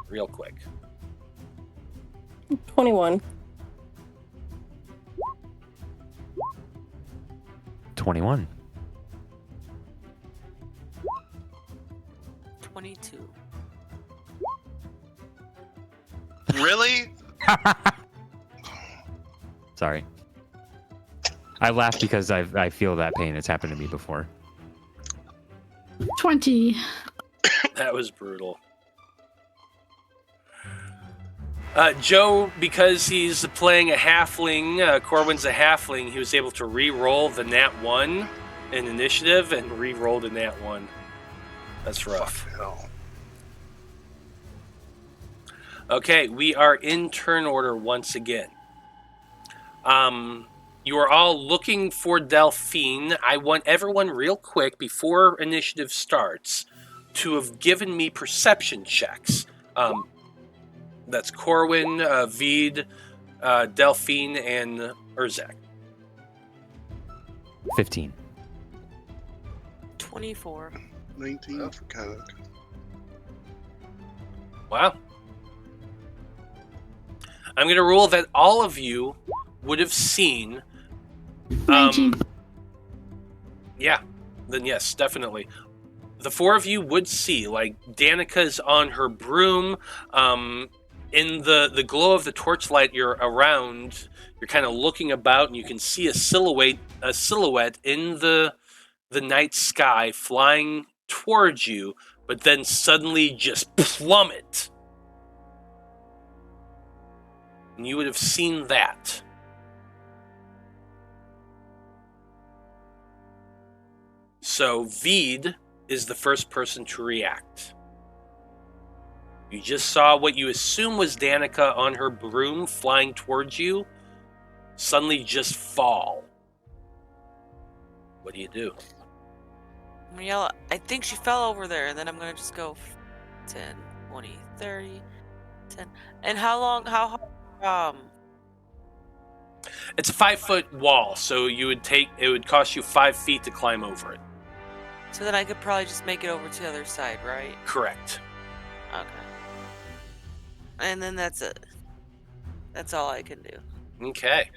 Real quick. 21. 21. 22. Really? Sorry. I laugh because I feel that pain. It's happened to me before. 20. That was brutal. Joe, because he's playing a halfling, Corwan's a halfling, he was able to re-roll the nat 1 in initiative and re-rolled a nat 1. That's rough. Hell. Okay, we are in turn order once again. You are all looking for Delphine. I want everyone real quick, before initiative starts, to have given me perception checks. That's Corwan, Vide, Delphine, and Urzak. 15. 24. 19 for Kanak. Wow. I'm going to rule that all of you would have seen... 19. Yeah, then yes, definitely. The four of you would see, like, Danika's on her broom. In the glow of the torchlight, you're around. You're kind of looking about, and you can see a silhouette in the night sky flying towards you, but then suddenly just plummet. And you would have seen that. So Vide is the first person to react. You just saw what you assume was Danika on her broom flying towards you suddenly just fall. What do you do? I'm gonna yell, I think she fell over there, and then I'm gonna just go 10, 20, 30, 10. And how It's a 5-foot wall, so it would cost you 5 feet to climb over it. so then I could probably just make it over to the other side, right? Correct. Okay. And then that's it. That's all I can do. Okay.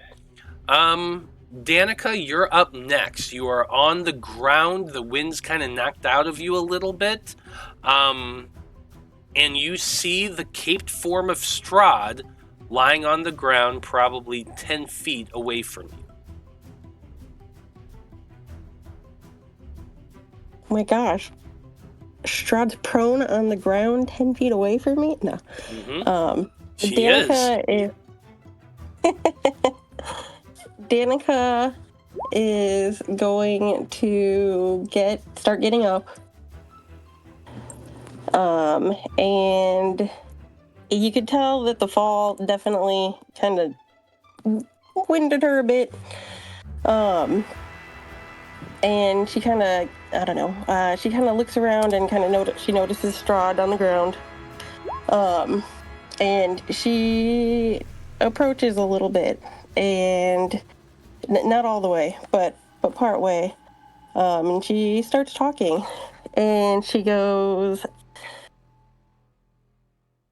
Danika, you're up next. You are on the ground. The wind's kind of knocked out of you a little bit. And you see the caped form of Strahd lying on the ground probably 10 feet away from you. Oh my gosh. Strahd's prone on the ground 10 feet away from me? No. Mm-hmm. She Danika is. Danika is going to start getting up. And you could tell that the fall definitely kind of winded her a bit. And she kind of, I don't know, she kind of looks around and kind of she notices Strahd on the ground. And she approaches a little bit, and not all the way, but but part way. And she starts talking, and she goes,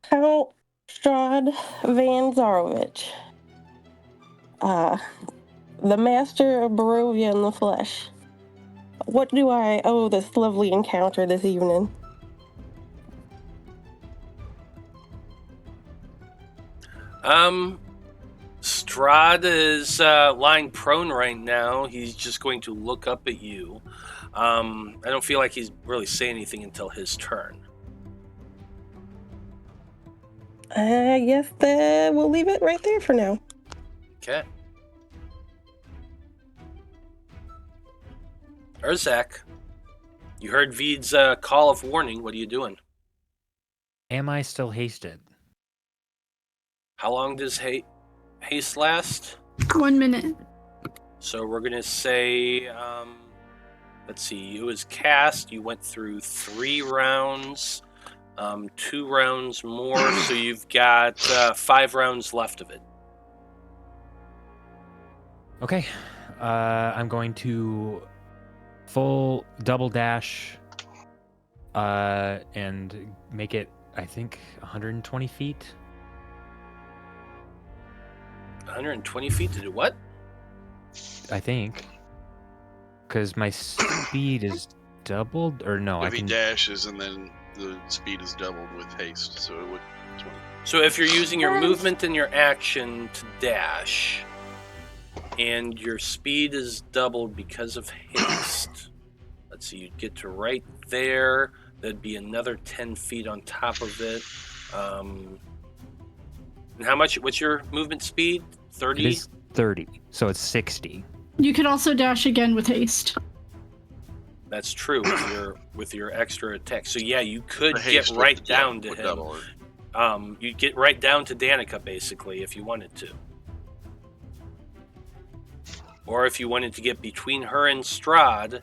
Count Strahd Van Zarovich, the master of Barovia in the flesh. What do I owe this lovely encounter this evening? Strahd is lying prone right now. He's just going to look up at you. I don't feel like he's really saying anything until his turn. I guess that we'll leave it right there for now. Okay. Urzak, you heard Vide's call of warning. What are you doing? Am I still hasted? How long does haste last? 1 minute. So we're going to say, let's see, it was cast. You went through 3 rounds, 2 rounds more. So you've got 5 rounds left of it. Okay. I'm going to full double dash and make it, I think, 120 feet. 120 feet to do what? I think. Because my speed is doubled, or no, If he dashes and then the speed is doubled with haste, so it would 20. So if you're using your movement and your action to dash, and your speed is doubled because of haste, let's see, you'd get to right there. That'd be another 10 feet on top of it. And how much? What's your movement speed? 30? It is 30, so it's 60. You could also dash again with haste. That's true with your extra attack. So yeah, you could The get haste right would- down would to double him. it. You'd get right down to Danika basically if you wanted to. Or if you wanted to get between her and Strahd,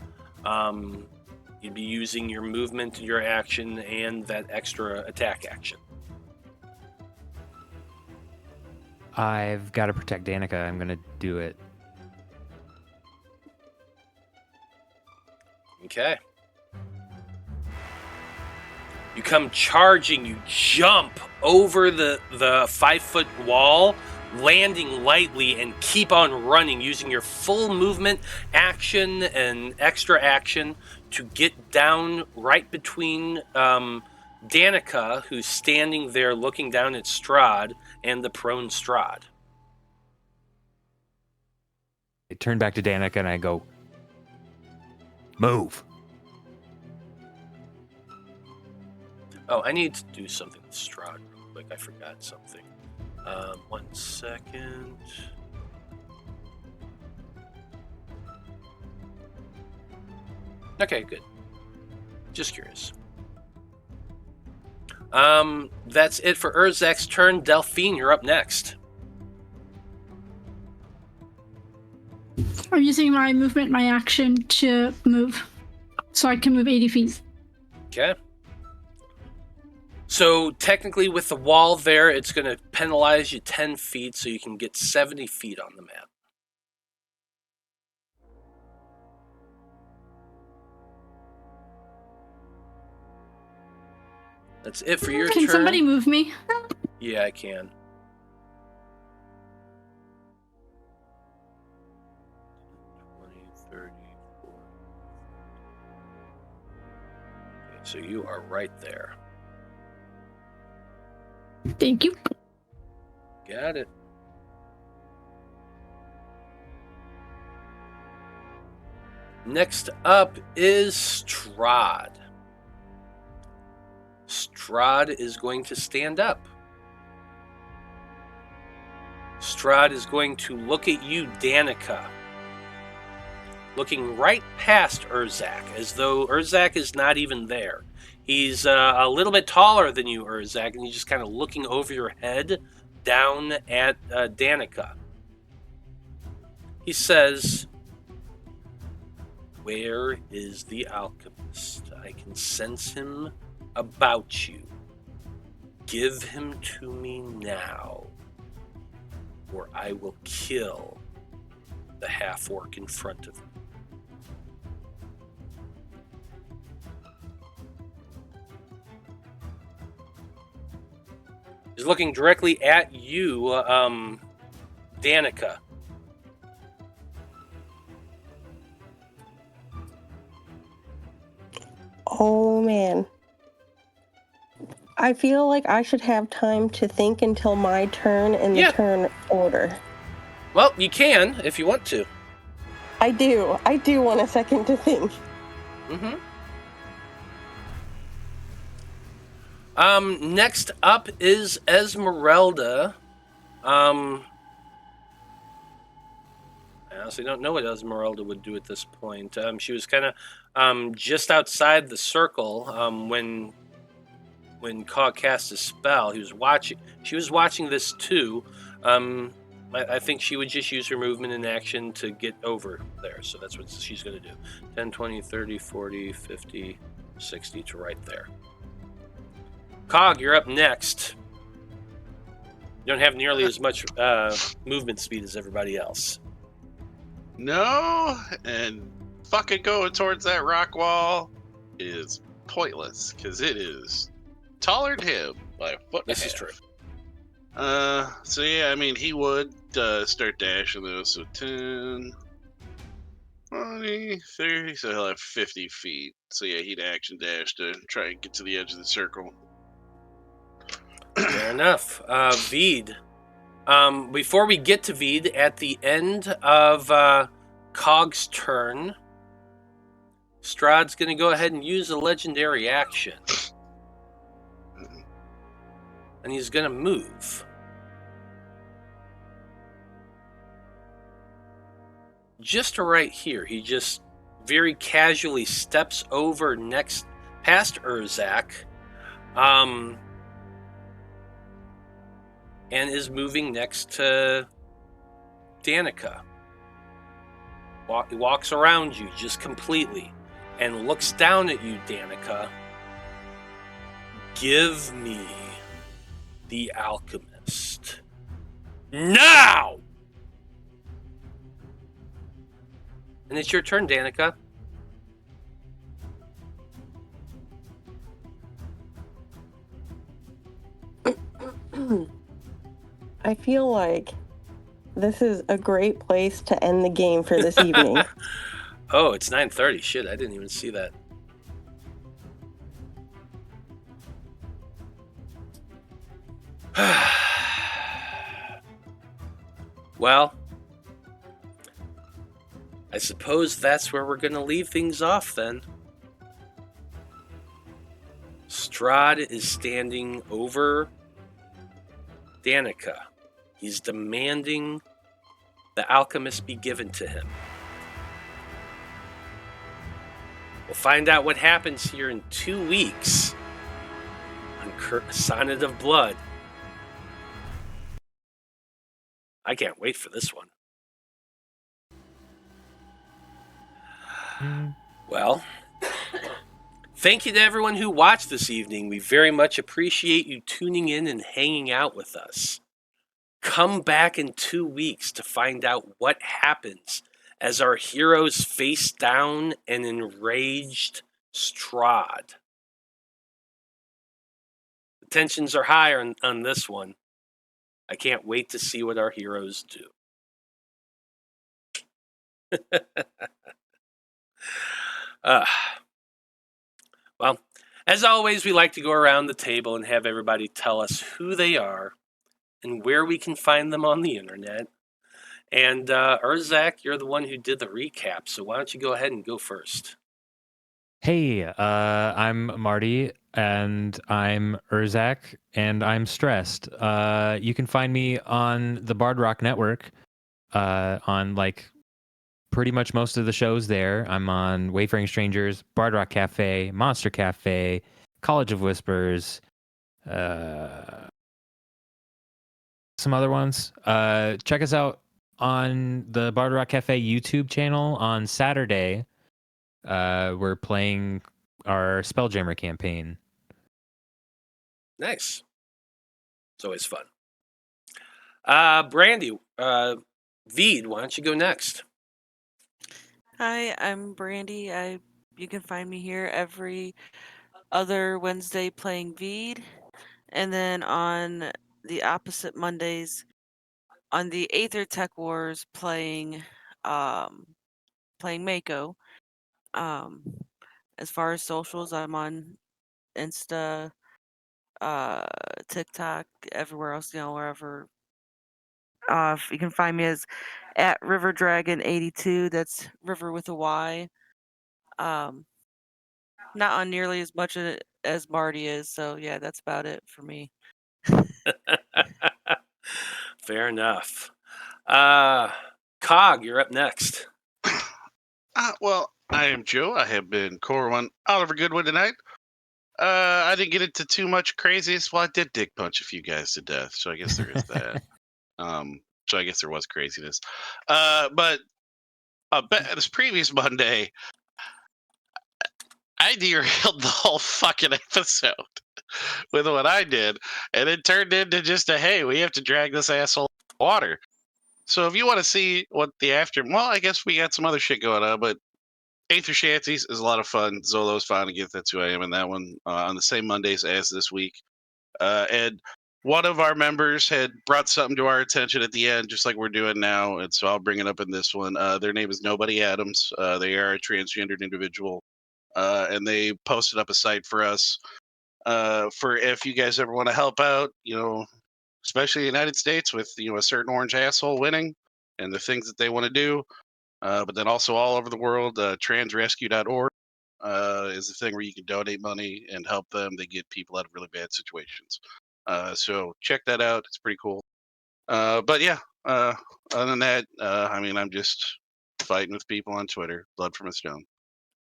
you'd be using your movement, your action, and that extra attack action. I've got to protect Danika. I'm going to do it. Okay. You come charging, you jump over the 5-foot wall, landing lightly, and keep on running using your full movement, action, and extra action to get down right between Danika, who's standing there looking down at Strahd, and the prone Strahd. I turn back to Danika and I go, move. Oh, I need to do something with Strahd real quick. I forgot something. 1 second. Okay, good. Just curious. That's it for Urzak's turn. Delphine, you're up next. I'm using my movement, my action to move. So I can move 80 feet. Okay. So technically with the wall there, it's going to penalize you 10 feet so you can get 70 feet on the map. That's it for your turn. Can somebody move me? Yeah, I can. So you are right there. Thank you. Got it. Next up is Strahd. Strahd is going to stand up. Strahd is going to look at you, Danika, looking right past Urzak, as though Urzak is not even there. He's a little bit taller than you, Urzak, and he's just kind of looking over your head down at Danika. He says, "Where is the alchemist? I can sense him about you. Give him to me now, or I will kill the half-orc in front of me." He's looking directly at you, Danika. Oh man. I feel like I should have time to think until my turn in the Yeah. turn order. Well, you can if you want to. I do. I do want a second to think. Mm-hmm. Next up is Esmeralda. I honestly don't know what Esmeralda would do at this point. She was kind of just outside the circle when Cog cast his spell. She was watching this too. I think she would just use her movement and action to get over there. So that's what she's going to do. 10, 20, 30, 40, 50, 60 to right there. Cog, you're up next. You don't have nearly as much movement speed as everybody else. No, and fucking going towards that rock wall is pointless because it is taller than him by a foot. This is true. So yeah, I mean, he would start dashing though, so 10, 20, 30, so he'll have 50 feet. So yeah, he'd action dash to try and get to the edge of the circle. Fair enough. Vide. Before we get to Vide, at the end of Cog's turn, Strahd's going to go ahead and use a legendary action. And he's going to move. Just to right here. He just very casually steps over past Urzak. And is moving next to Danika. He walks around you just completely and looks down at you, Danika. Give me the Alchemist. Now! And it's your turn, Danika. I feel like this is a great place to end the game for this evening. Oh, it's 9:30. Shit, I didn't even see that. Well, I suppose that's where we're going to leave things off then. Strahd is standing over Danika. He's demanding the Alchemist be given to him. We'll find out what happens here in 2 weeks on Sonnet of Blood. I can't wait for this one. Well, thank you to everyone who watched this evening. We very much appreciate you tuning in and hanging out with us. Come back in 2 weeks to find out what happens as our heroes face down an enraged Strahd. The tensions are high on this one. I can't wait to see what our heroes do. Well, as always, we like to go around the table and have everybody tell us who they are and where we can find them on the internet. And Urzak, you're the one who did the recap, so why don't you go ahead and go first? Hey, I'm Marty, and I'm Urzak, and I'm stressed. You can find me on the Bard Rock Network, on like pretty much most of the shows there. I'm on Wayfaring Strangers, Bard Rock Cafe, Monster Cafe, College of Whispers, some other ones. Check us out on the Bard Rock Cafe YouTube channel on Saturday. We're playing our Spelljammer campaign. Nice. It's always fun. Brandie, Vide, why don't you go next? Hi, I'm Brandie. You can find me here every other Wednesday playing Vide. And then on the opposite Mondays on the Aether Tech Wars playing Mako. As far as socials, I'm on Insta, TikTok, everywhere else, wherever. You can find me as at River Dragon 82. That's River with a Y. Not on nearly as much as Marty is, so yeah, that's about it for me. Fair enough. Cog, you're up next. Well, I am Joe. I have been Corwan Oliver Goodwood tonight. I didn't get into too much craziness. Well, I did dick punch a few guys to death, so I guess there is that. So I guess there was craziness. But this previous Monday, I derailed the whole fucking episode with what I did, and it turned into just a, hey, we have to drag this asshole in the water. So if you want to see what the I guess we got some other shit going on, but Aether Shanties is a lot of fun. Zolo's fine again. That's who I am in that one on the same Mondays as this week. And one of our members had brought something to our attention at the end, just like we're doing now, and so I'll bring it up in this one. Their name is Nobody Adams. They are a transgendered individual, and they posted up a site for us for if you guys ever want to help out, especially the United States with a certain orange asshole winning and the things that they want to do. But then also all over the world, transrescue.org is the thing where you can donate money and help them. They get people out of really bad situations. So check that out. It's pretty cool. But yeah, other than that, I'm just fighting with people on Twitter. Blood from a stone.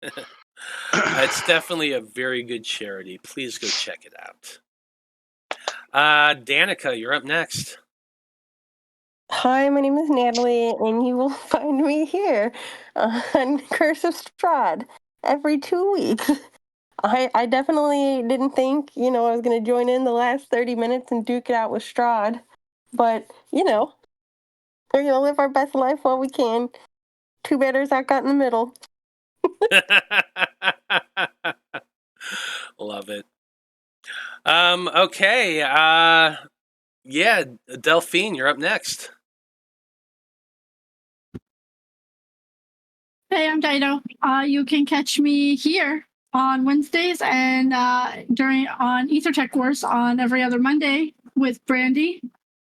It's definitely a very good charity. Please go check it out. Danika, you're up next. Hi, my name is Natalie, and you will find me here on Curse of Strahd every 2 weeks. I definitely didn't think, I was going to join in the last 30 minutes and duke it out with Strahd. But, we're going to live our best life while we can. Two betters I got in the middle. Love it. Okay. Yeah, Delphine, you're up next. Hey, I'm Dyto. You can catch me here on Wednesdays and on Aether Tech Wars on every other Monday with Brandie,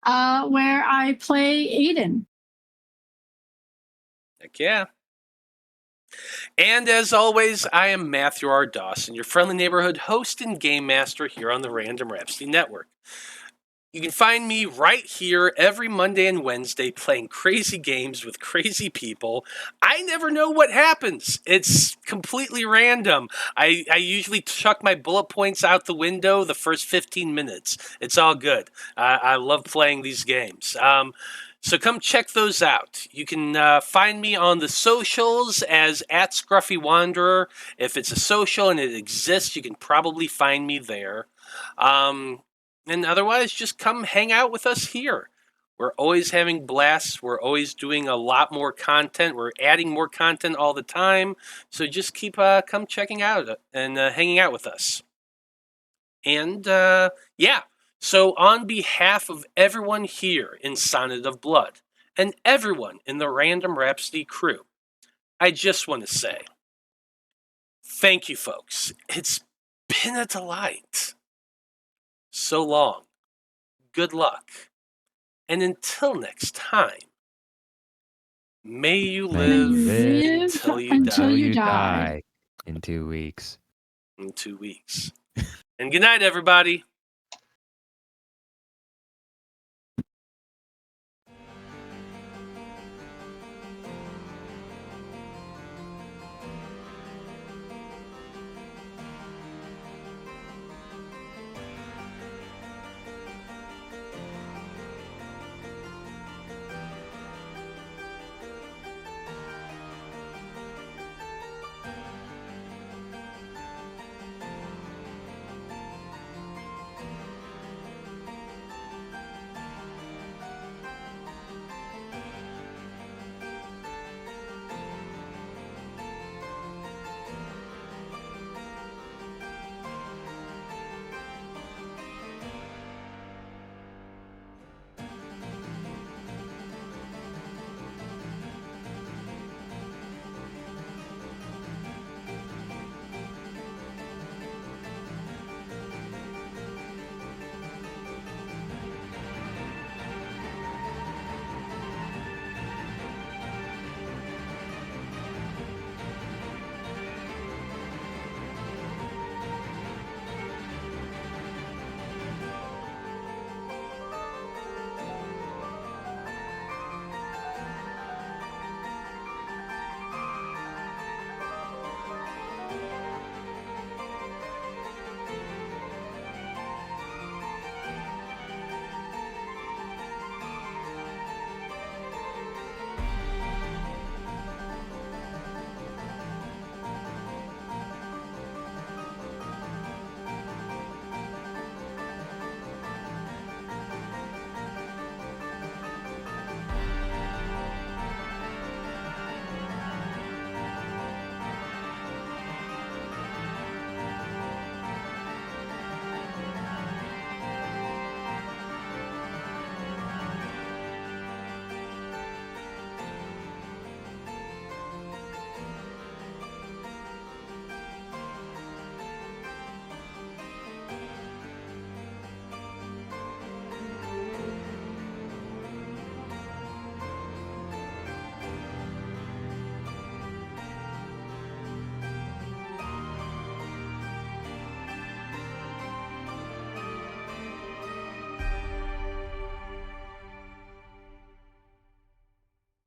where I play Aiden. Heck yeah. And as always, I am Matthew R. Dawson, your friendly neighborhood host and game master here on the Random Rhapsody Network. You can find me right here every Monday and Wednesday playing crazy games with crazy people. I never know what happens. It's completely random. I usually chuck my bullet points out the window the first 15 minutes. It's all good. I love playing these games. So come check those out. You can find me on the socials as @ScruffyWanderer. If it's a social and it exists, you can probably find me there. And otherwise, just come hang out with us here. We're always having blasts. We're always doing a lot more content. We're adding more content all the time. So just keep come checking out and hanging out with us. And yeah, so on behalf of everyone here in Sonnet of Blood and everyone in the Random Rhapsody crew, I just want to say thank you, folks. It's been a delight. So long. Good luck. And until next time, may you live until you die. In 2 weeks. In 2 weeks. And good night, everybody.